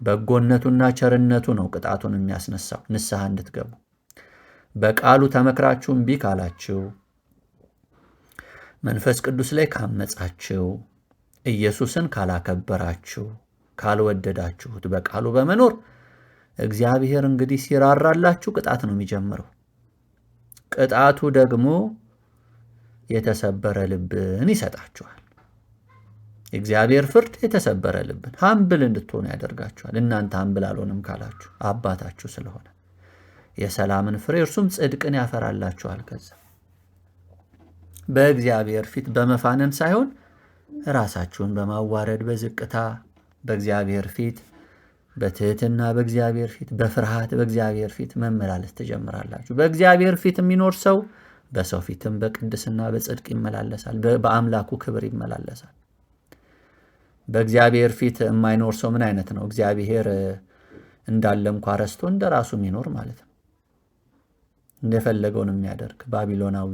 በጎነቱና ቸርነቱ ነው ቅጣቱን የሚያስነሳው። ንስሐ እንድትገቡ በቃሉ ተመክራችሁ እምቢ ካላችሁ፣ መንፈስ ቅዱስ ላይ ካመጻችሁ፣ ኢየሱስን ካላከበራችሁ፣ ካልወደዳችሁት በቃሉ በመኖር እግዚአብሔር እንግዲህ ሲራራላችሁ ቅጣት ነው የሚጀምረው። ቅጣቱ ደግሞ የተሰበረ ልብን ይሰጣችኋል። የእግዚአብሔር ፍርድ የተሰበረ ልብን፣ ሀምብል እንድትሆኑ ያደርጋችኋል። እናንተ ሀምብል አልሆንም ካላችሁ አባታችሁ ስለሆነ የሰላምን ፍሬ እርሱም ጽድቅን ያፈራላችኋል። ከዛ በእግዚአብሔር ፊት በመፋነን ሳይሆን ራሳችሁን በማዋረድ በዝቅታ በእግዚአብሔር ፊት በትህትና በእግዚአብሔር ፊት በፍርሃት በእግዚአብሔር ፊት መመላለስ ትጀምራላችሁ። በእግዚአብሔር ፊት የሚኖር ሰው በሰው ፊትም በቅድስና በጽድቅ ይመላለሳል፣ በአምላኩ ክብር ይመላለሳል። በእግዚአብሔር ፊት የማይኖር ሰው ምን አይነት ነው? እግዚአብሔር እንዳለ እንኳ ረስቶ እንደ ራሱ የሚኖር ማለት ነው። እንደፈለገውን የሚያደርግ ባቢሎናዊ።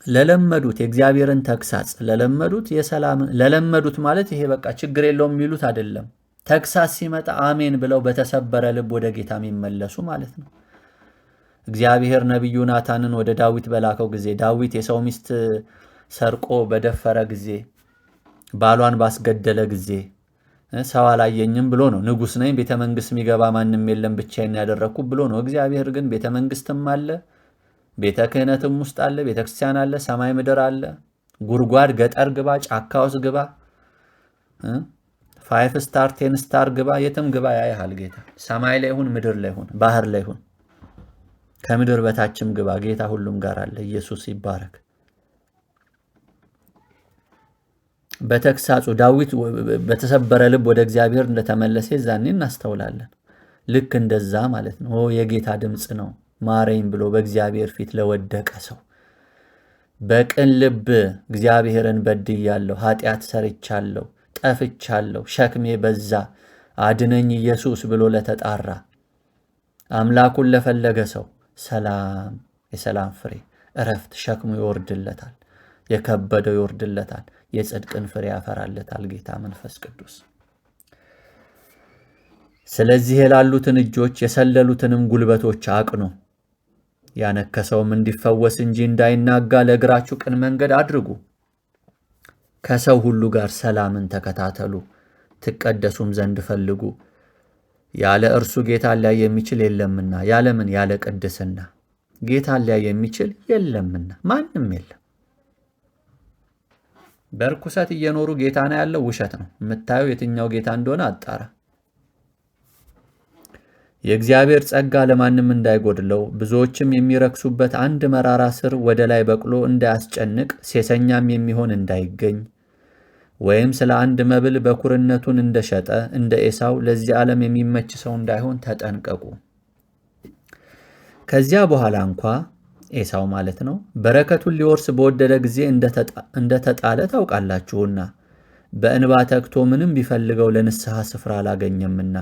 ለለመዱት የእግዚአብሔርን ተግሳጽ ለለመዱት ማለት ይሄ በቃ ችግር የለውም የሚሉት አይደለም። ተግሳጽ ሲመጣ አሜን ብለው በተሰበረ ልብ ወደ ጌታ የሚመለሱ ማለት ነው። እግዚአብሔር ነቢዩ ናታንን ወደ ዳዊት በላከው ጊዜ ዳዊት የሰው ሚስት ሰርቆ በደፈረ ጊዜ፣ ባሏን ባስገደለ ጊዜ ሰው አላየኝም ብሎ ነው። ንጉሥ ነኝ፣ ቤተ መንግሥት የሚገባ ማንም የለም፣ ብቻዬን ያደረግኩ ብሎ ነው። እግዚአብሔር ግን ቤተ መንግሥትም አለ፣ ቤተ ክህነትም ውስጥ አለ፣ ቤተ ክርስቲያን አለ፣ ሰማይ ምድር አለ። ጉድጓድ ገጠር ግባ፣ ጫካ ውስጥ ግባ፣ 5 ስታር 10 ስታር ግባ፣ የትም ግባ ያይሃል ጌታ። ሰማይ ላይ ሁን፣ ምድር ላይ ሁን፣ ባህር ላይ ሁን፣ ከምድር በታችም ግባ፣ ጌታ ሁሉም ጋር አለ። ኢየሱስ ይባረክ። በተግሳጹ ዳዊት በተሰበረ ልብ ወደ እግዚአብሔር እንደተመለሰ ዛኔ እናስተውላለን። ልክ እንደዛ ማለት ነው። የጌታ ድምፅ ነው ማረኝ ብሎ በእግዚአብሔር ፊት ለወደቀ ሰው በቅን ልብ እግዚአብሔርን በድያለሁ፣ ኃጢአት ሰርቻለሁ፣ ጠፍቻለሁ፣ ሸክሜ በዛ፣ አድነኝ ኢየሱስ ብሎ ለተጣራ አምላኩን ለፈለገ ሰው ሰላም፣ የሰላም ፍሬ፣ እረፍት፣ ሸክሙ ይወርድለታል፣ የከበደው ይወርድለታል፣ የጽድቅን ፍሬ ያፈራለታል ጌታ መንፈስ ቅዱስ። ስለዚህ የላሉትን እጆች የሰለሉትንም ጉልበቶች አቅኑ፣ ያነከሰውም እንዲፈወስ እንጂ እንዳይናጋ ለእግራችሁ ቅን መንገድ አድርጉ። ከሰው ሁሉ ጋር ሰላምን ተከታተሉ፣ ትቀደሱም ዘንድ ፈልጉ። ያለ እርሱ ጌታን ሊያይ የሚችል የለምና። ያለምን? ያለ ቅድስና ጌታን ሊያይ የሚችል የለምና፣ ማንም የለም። በርኩሰት እየኖሩ ጌታ ነው ያለው ውሸት ነው። የምታየው የትኛው ጌታ እንደሆነ አጣራ። የእግዚአብሔር ጸጋ ለማንም እንዳይጎድለው ብዙዎችም የሚረክሱበት አንድ መራራ ስር ወደ ላይ በቅሎ እንዳያስጨንቅ ሴሰኛም የሚሆን እንዳይገኝ ወይም ስለ አንድ መብል በኩርነቱን እንደሸጠ እንደ ኤሳው ለዚህ ዓለም የሚመች ሰው እንዳይሆን ተጠንቀቁ። ከዚያ በኋላ እንኳ ኤሳው ማለት ነው በረከቱን ሊወርስ በወደደ ጊዜ እንደተጣለ ታውቃላችሁና በእንባ ተግቶ ምንም ቢፈልገው ለንስሐ ስፍራ አላገኘምና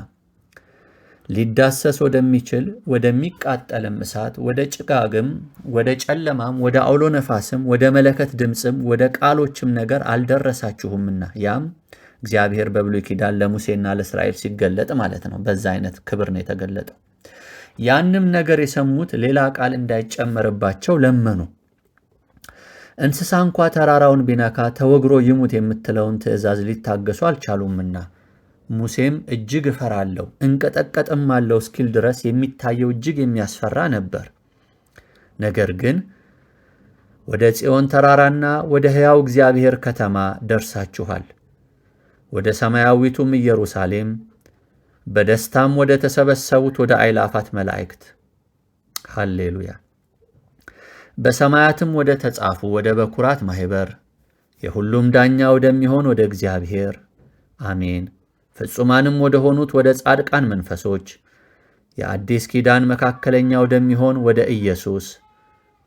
ሊዳሰስ ወደሚችል ወደሚቃጠልም እሳት ወደ ጭጋግም ወደ ጨለማም ወደ አውሎ ነፋስም ወደ መለከት ድምፅም ወደ ቃሎችም ነገር አልደረሳችሁምና። ያም እግዚአብሔር በብሉይ ኪዳን ለሙሴና ለእስራኤል ሲገለጥ ማለት ነው። በዛ አይነት ክብር ነው የተገለጠው። ያንም ነገር የሰሙት ሌላ ቃል እንዳይጨመርባቸው ለመኑ። እንስሳ እንኳ ተራራውን ቢነካ ተወግሮ ይሙት የምትለውን ትእዛዝ ሊታገሱ አልቻሉምና ሙሴም እጅግ እፈራለሁ እንቀጠቀጥም አለው እስኪል ድረስ የሚታየው እጅግ የሚያስፈራ ነበር። ነገር ግን ወደ ጽዮን ተራራና ወደ ሕያው እግዚአብሔር ከተማ ደርሳችኋል፣ ወደ ሰማያዊቱም ኢየሩሳሌም በደስታም ወደ ተሰበሰቡት ወደ አእላፋት መላእክት። ሃሌሉያ። በሰማያትም ወደ ተጻፉ ወደ በኩራት ማኅበር የሁሉም ዳኛ ወደሚሆን ወደ እግዚአብሔር አሜን። ፍጹማንም ወደ ሆኑት ወደ ጻድቃን መንፈሶች የአዲስ ኪዳን መካከለኛ ወደሚሆን ወደ ኢየሱስ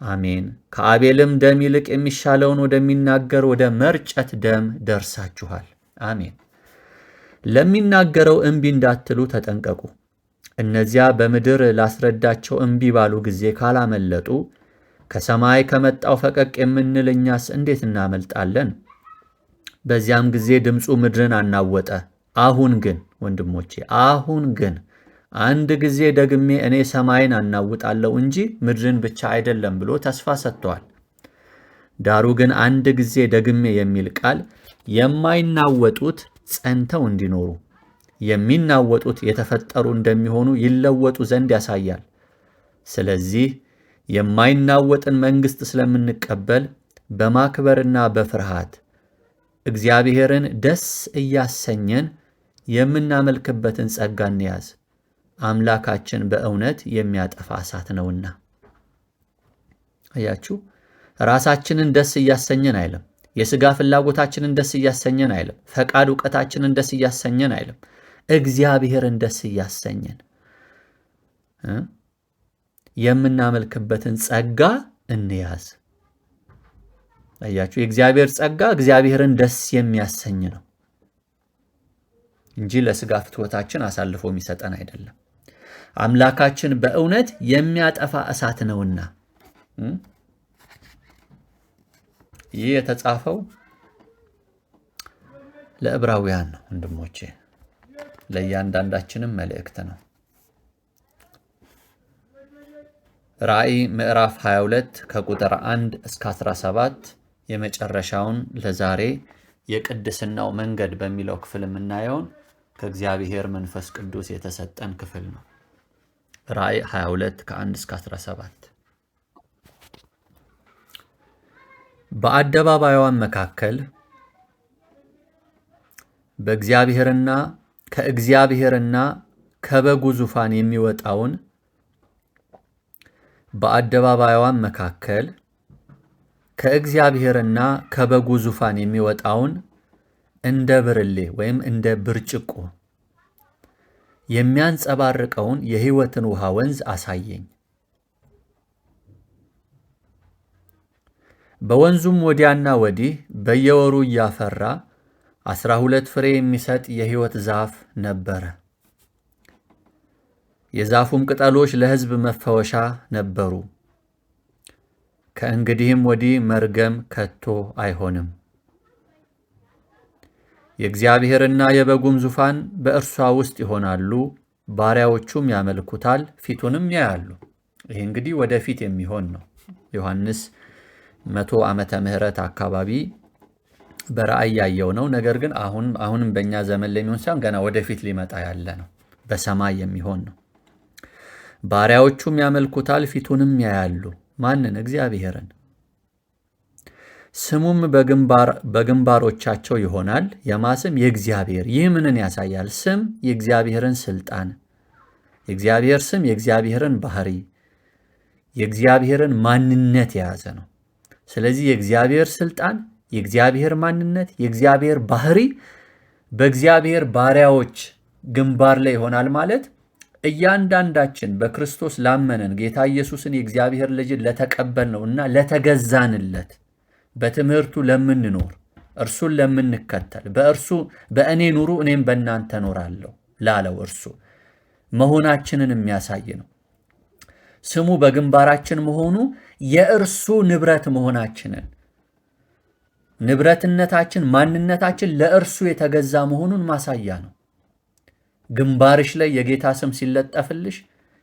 አሜን። ከአቤልም ደም ይልቅ የሚሻለውን ወደሚናገር ወደ መርጨት ደም ደርሳችኋል። አሜን። ለሚናገረው እምቢ እንዳትሉ ተጠንቀቁ። እነዚያ በምድር ላስረዳቸው እምቢ ባሉ ጊዜ ካላመለጡ ከሰማይ ከመጣው ፈቀቅ የምንል እኛስ እንዴት እናመልጣለን? በዚያም ጊዜ ድምፁ ምድርን አናወጠ። አሁን ግን ወንድሞቼ፣ አሁን ግን አንድ ጊዜ ደግሜ እኔ ሰማይን አናውጣለሁ እንጂ ምድርን ብቻ አይደለም ብሎ ተስፋ ሰጥተዋል። ዳሩ ግን አንድ ጊዜ ደግሜ የሚል ቃል የማይናወጡት ጸንተው እንዲኖሩ የሚናወጡት የተፈጠሩ እንደሚሆኑ ይለወጡ ዘንድ ያሳያል። ስለዚህ የማይናወጥን መንግሥት ስለምንቀበል በማክበርና በፍርሃት እግዚአብሔርን ደስ እያሰኘን የምናመልክበትን ጸጋ እንያዝ። አምላካችን በእውነት የሚያጠፋ እሳት ነውና። አያችሁ፣ ራሳችንን ደስ እያሰኘን አይልም። የሥጋ ፍላጎታችንን ደስ እያሰኘን አይልም። ፈቃድ እውቀታችንን ደስ እያሰኘን አይልም። እግዚአብሔርን ደስ እያሰኘን የምናመልክበትን ጸጋ እንያዝ። አያችሁ፣ የእግዚአብሔር ጸጋ እግዚአብሔርን ደስ የሚያሰኝ ነው እንጂ ለሥጋ ፍትወታችን አሳልፎ የሚሰጠን አይደለም። አምላካችን በእውነት የሚያጠፋ እሳት ነውና። ይህ የተጻፈው ለዕብራውያን ነው ወንድሞቼ፣ ለእያንዳንዳችንም መልእክት ነው። ራእይ ምዕራፍ 22 ከቁጥር 1 እስከ 17 የመጨረሻውን ለዛሬ የቅድስናው መንገድ በሚለው ክፍል የምናየውን ከእግዚአብሔር መንፈስ ቅዱስ የተሰጠን ክፍል ነው። ራእይ 22 ከ1 እስከ 17 በአደባባይዋን መካከል ከእግዚአብሔርና ከበጉ ዙፋን የሚወጣውን በአደባባይዋን መካከል ከእግዚአብሔርና ከበጉ ዙፋን የሚወጣውን እንደ ብርሌ ወይም እንደ ብርጭቆ የሚያንጸባርቀውን የሕይወትን ውሃ ወንዝ አሳየኝ። በወንዙም ወዲያና ወዲህ በየወሩ እያፈራ 12 ፍሬ የሚሰጥ የሕይወት ዛፍ ነበረ። የዛፉም ቅጠሎች ለሕዝብ መፈወሻ ነበሩ። ከእንግዲህም ወዲህ መርገም ከቶ አይሆንም። የእግዚአብሔርና የበጉም ዙፋን በእርሷ ውስጥ ይሆናሉ፣ ባሪያዎቹም ያመልኩታል፣ ፊቱንም ያያሉ። ይህ እንግዲህ ወደፊት የሚሆን ነው። ዮሐንስ 100 ዓመተ ምህረት አካባቢ በራእይ ያየው ነው። ነገር ግን አሁንም በእኛ ዘመን ላይ የሚሆን ሳይሆን ገና ወደፊት ሊመጣ ያለ ነው። በሰማይ የሚሆን ነው። ባሪያዎቹም ያመልኩታል፣ ፊቱንም ያያሉ። ማንን? እግዚአብሔርን። ስሙም በግንባሮቻቸው ይሆናል። የማ ስም? የእግዚአብሔር። ይህ ምንን ያሳያል? ስም የእግዚአብሔርን ስልጣን፣ የእግዚአብሔር ስም የእግዚአብሔርን ባህሪ፣ የእግዚአብሔርን ማንነት የያዘ ነው። ስለዚህ የእግዚአብሔር ስልጣን፣ የእግዚአብሔር ማንነት፣ የእግዚአብሔር ባህሪ በእግዚአብሔር ባሪያዎች ግንባር ላይ ይሆናል ማለት እያንዳንዳችን በክርስቶስ ላመነን ጌታ ኢየሱስን የእግዚአብሔር ልጅን ለተቀበል ነው እና ለተገዛንለት በትምህርቱ ለምንኖር እርሱን ለምንከተል በእርሱ በእኔ ኑሩ እኔም በእናንተ ኖራለሁ ላለው እርሱ መሆናችንን የሚያሳይ ነው። ስሙ በግንባራችን መሆኑ የእርሱ ንብረት መሆናችንን፣ ንብረትነታችን፣ ማንነታችን ለእርሱ የተገዛ መሆኑን ማሳያ ነው። ግንባርሽ ላይ የጌታ ስም ሲለጠፍልሽ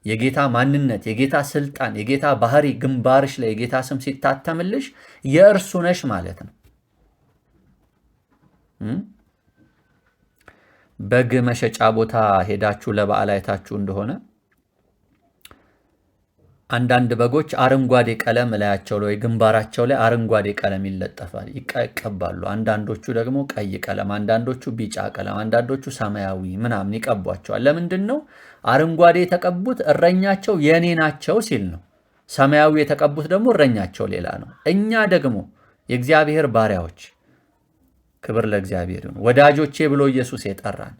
የጌታ ማንነት፣ የጌታ ስልጣን፣ የጌታ ባህሪ ግንባርሽ ላይ የጌታ ስም ሲታተምልሽ የእርሱ ነሽ ማለት ነው። በግ መሸጫ ቦታ ሄዳችሁ ለበዓል አይታችሁ እንደሆነ አንዳንድ በጎች አረንጓዴ ቀለም እላያቸው ላይ ግንባራቸው ላይ አረንጓዴ ቀለም ይለጠፋል፣ ይቀባሉ። አንዳንዶቹ ደግሞ ቀይ ቀለም፣ አንዳንዶቹ ቢጫ ቀለም፣ አንዳንዶቹ ሰማያዊ ምናምን ይቀቧቸዋል። ለምንድን ነው? አረንጓዴ የተቀቡት እረኛቸው የኔ ናቸው ሲል ነው። ሰማያዊ የተቀቡት ደግሞ እረኛቸው ሌላ ነው። እኛ ደግሞ የእግዚአብሔር ባሪያዎች፣ ክብር ለእግዚአብሔር ይሁን፣ ወዳጆቼ ብሎ ኢየሱስ የጠራን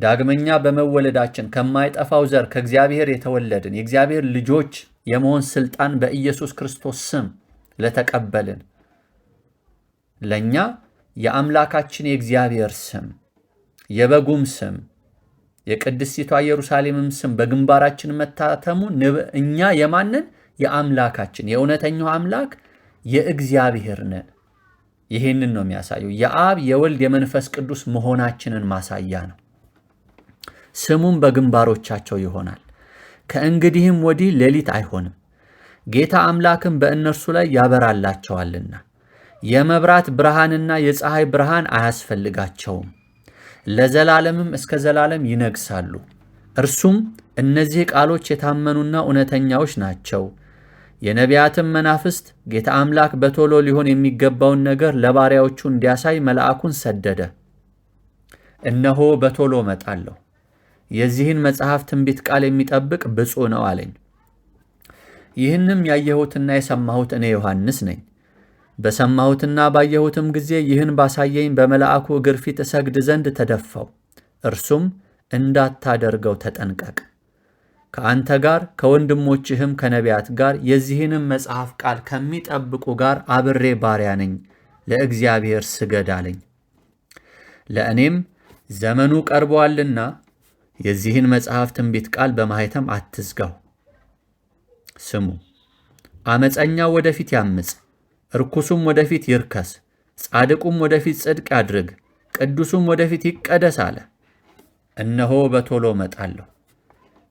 ዳግመኛ በመወለዳችን ከማይጠፋው ዘር ከእግዚአብሔር የተወለድን የእግዚአብሔር ልጆች የመሆን ስልጣን በኢየሱስ ክርስቶስ ስም ለተቀበልን ለእኛ የአምላካችን የእግዚአብሔር ስም፣ የበጉም ስም፣ የቅድስቲቷ ኢየሩሳሌምም ስም በግንባራችን መታተሙ እኛ የማንን? የአምላካችን የእውነተኛው አምላክ የእግዚአብሔር ነን። ይህንን ነው የሚያሳየው። የአብ የወልድ የመንፈስ ቅዱስ መሆናችንን ማሳያ ነው። ስሙም በግንባሮቻቸው ይሆናል። ከእንግዲህም ወዲህ ሌሊት አይሆንም፣ ጌታ አምላክም በእነርሱ ላይ ያበራላቸዋልና የመብራት ብርሃንና የፀሐይ ብርሃን አያስፈልጋቸውም፣ ለዘላለምም እስከ ዘላለም ይነግሳሉ። እርሱም እነዚህ ቃሎች የታመኑና እውነተኛዎች ናቸው። የነቢያትም መናፍስት ጌታ አምላክ በቶሎ ሊሆን የሚገባውን ነገር ለባሪያዎቹ እንዲያሳይ መልአኩን ሰደደ። እነሆ በቶሎ እመጣለሁ፣ የዚህን መጽሐፍ ትንቢት ቃል የሚጠብቅ ብፁዕ ነው አለኝ። ይህንም ያየሁትና የሰማሁት እኔ ዮሐንስ ነኝ። በሰማሁትና ባየሁትም ጊዜ ይህን ባሳየኝ በመልአኩ እግር ፊት እሰግድ ዘንድ ተደፋው። እርሱም እንዳታደርገው ተጠንቀቅ፣ ከአንተ ጋር ከወንድሞችህም ከነቢያት ጋር የዚህንም መጽሐፍ ቃል ከሚጠብቁ ጋር አብሬ ባሪያ ነኝ፣ ለእግዚአብሔር ስገድ አለኝ። ለእኔም ዘመኑ ቀርቦአልና የዚህን መጽሐፍ ትንቢት ቃል በማኅተም አትዝጋው። ስሙ፣ ዓመፀኛው ወደፊት ያምፅ፣ ርኩሱም ወደፊት ይርከስ፣ ጻድቁም ወደፊት ጽድቅ ያድርግ፣ ቅዱሱም ወደፊት ይቀደስ አለ። እነሆ በቶሎ እመጣለሁ፣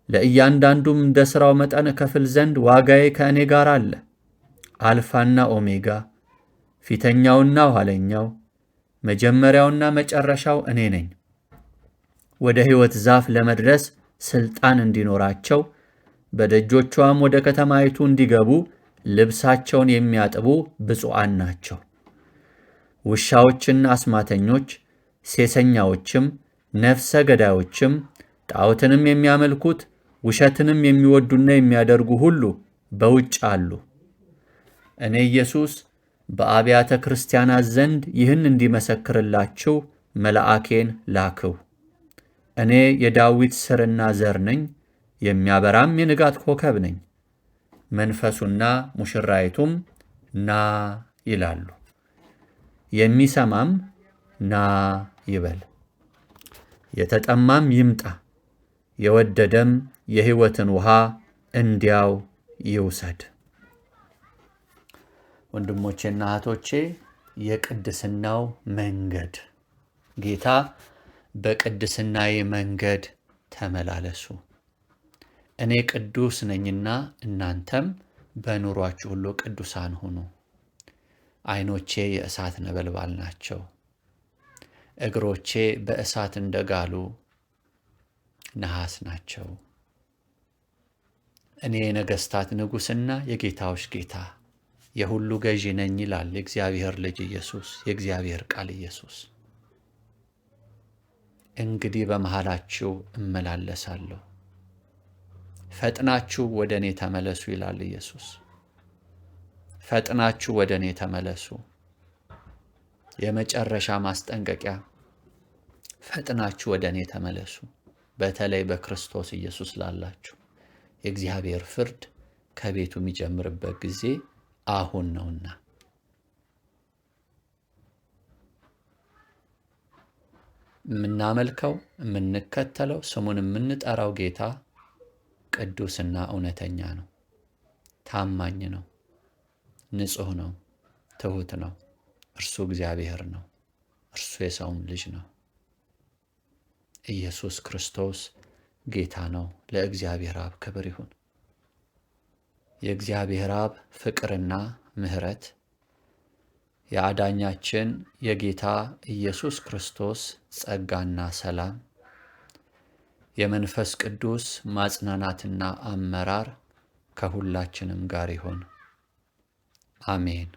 ለእያንዳንዱም እንደ ሥራው መጠን እከፍል ዘንድ ዋጋዬ ከእኔ ጋር አለ። አልፋና ኦሜጋ፣ ፊተኛውና ኋለኛው፣ መጀመሪያውና መጨረሻው እኔ ነኝ። ወደ ሕይወት ዛፍ ለመድረስ ሥልጣን እንዲኖራቸው በደጆቿም ወደ ከተማይቱ እንዲገቡ ልብሳቸውን የሚያጥቡ ብፁዓን ናቸው። ውሻዎችና አስማተኞች፣ ሴሰኛዎችም፣ ነፍሰ ገዳዮችም፣ ጣዖትንም የሚያመልኩት ውሸትንም የሚወዱና የሚያደርጉ ሁሉ በውጭ አሉ። እኔ ኢየሱስ በአብያተ ክርስቲያናት ዘንድ ይህን እንዲመሰክርላችሁ መልአኬን ላክሁ። እኔ የዳዊት ሥርና ዘር ነኝ፣ የሚያበራም የንጋት ኮከብ ነኝ። መንፈሱና ሙሽራይቱም ና ይላሉ። የሚሰማም ና ይበል፣ የተጠማም ይምጣ፣ የወደደም የሕይወትን ውሃ እንዲያው ይውሰድ። ወንድሞቼና እህቶቼ የቅድስናው መንገድ ጌታ በቅድስናዬ መንገድ ተመላለሱ፣ እኔ ቅዱስ ነኝና እናንተም በኑሯችሁ ሁሉ ቅዱሳን ሁኑ። ዓይኖቼ የእሳት ነበልባል ናቸው፣ እግሮቼ በእሳት እንደጋሉ ነሐስ ናቸው። እኔ የነገሥታት ንጉሥና የጌታዎች ጌታ የሁሉ ገዢ ነኝ ይላል የእግዚአብሔር ልጅ ኢየሱስ፣ የእግዚአብሔር ቃል ኢየሱስ። እንግዲህ በመሃላችሁ እመላለሳለሁ፣ ፈጥናችሁ ወደ እኔ ተመለሱ ይላል ኢየሱስ። ፈጥናችሁ ወደ እኔ ተመለሱ። የመጨረሻ ማስጠንቀቂያ፣ ፈጥናችሁ ወደ እኔ ተመለሱ። በተለይ በክርስቶስ ኢየሱስ ላላችሁ የእግዚአብሔር ፍርድ ከቤቱ የሚጀምርበት ጊዜ አሁን ነውና። የምናመልከው የምንከተለው ስሙን የምንጠራው ጌታ ቅዱስና እውነተኛ ነው፣ ታማኝ ነው፣ ንጹሕ ነው፣ ትሑት ነው። እርሱ እግዚአብሔር ነው። እርሱ የሰውም ልጅ ነው። ኢየሱስ ክርስቶስ ጌታ ነው። ለእግዚአብሔር አብ ክብር ይሁን። የእግዚአብሔር አብ ፍቅርና ምሕረት፣ የአዳኛችን የጌታ ኢየሱስ ክርስቶስ ጸጋና ሰላም፣ የመንፈስ ቅዱስ ማጽናናትና አመራር ከሁላችንም ጋር ይሁን። አሜን።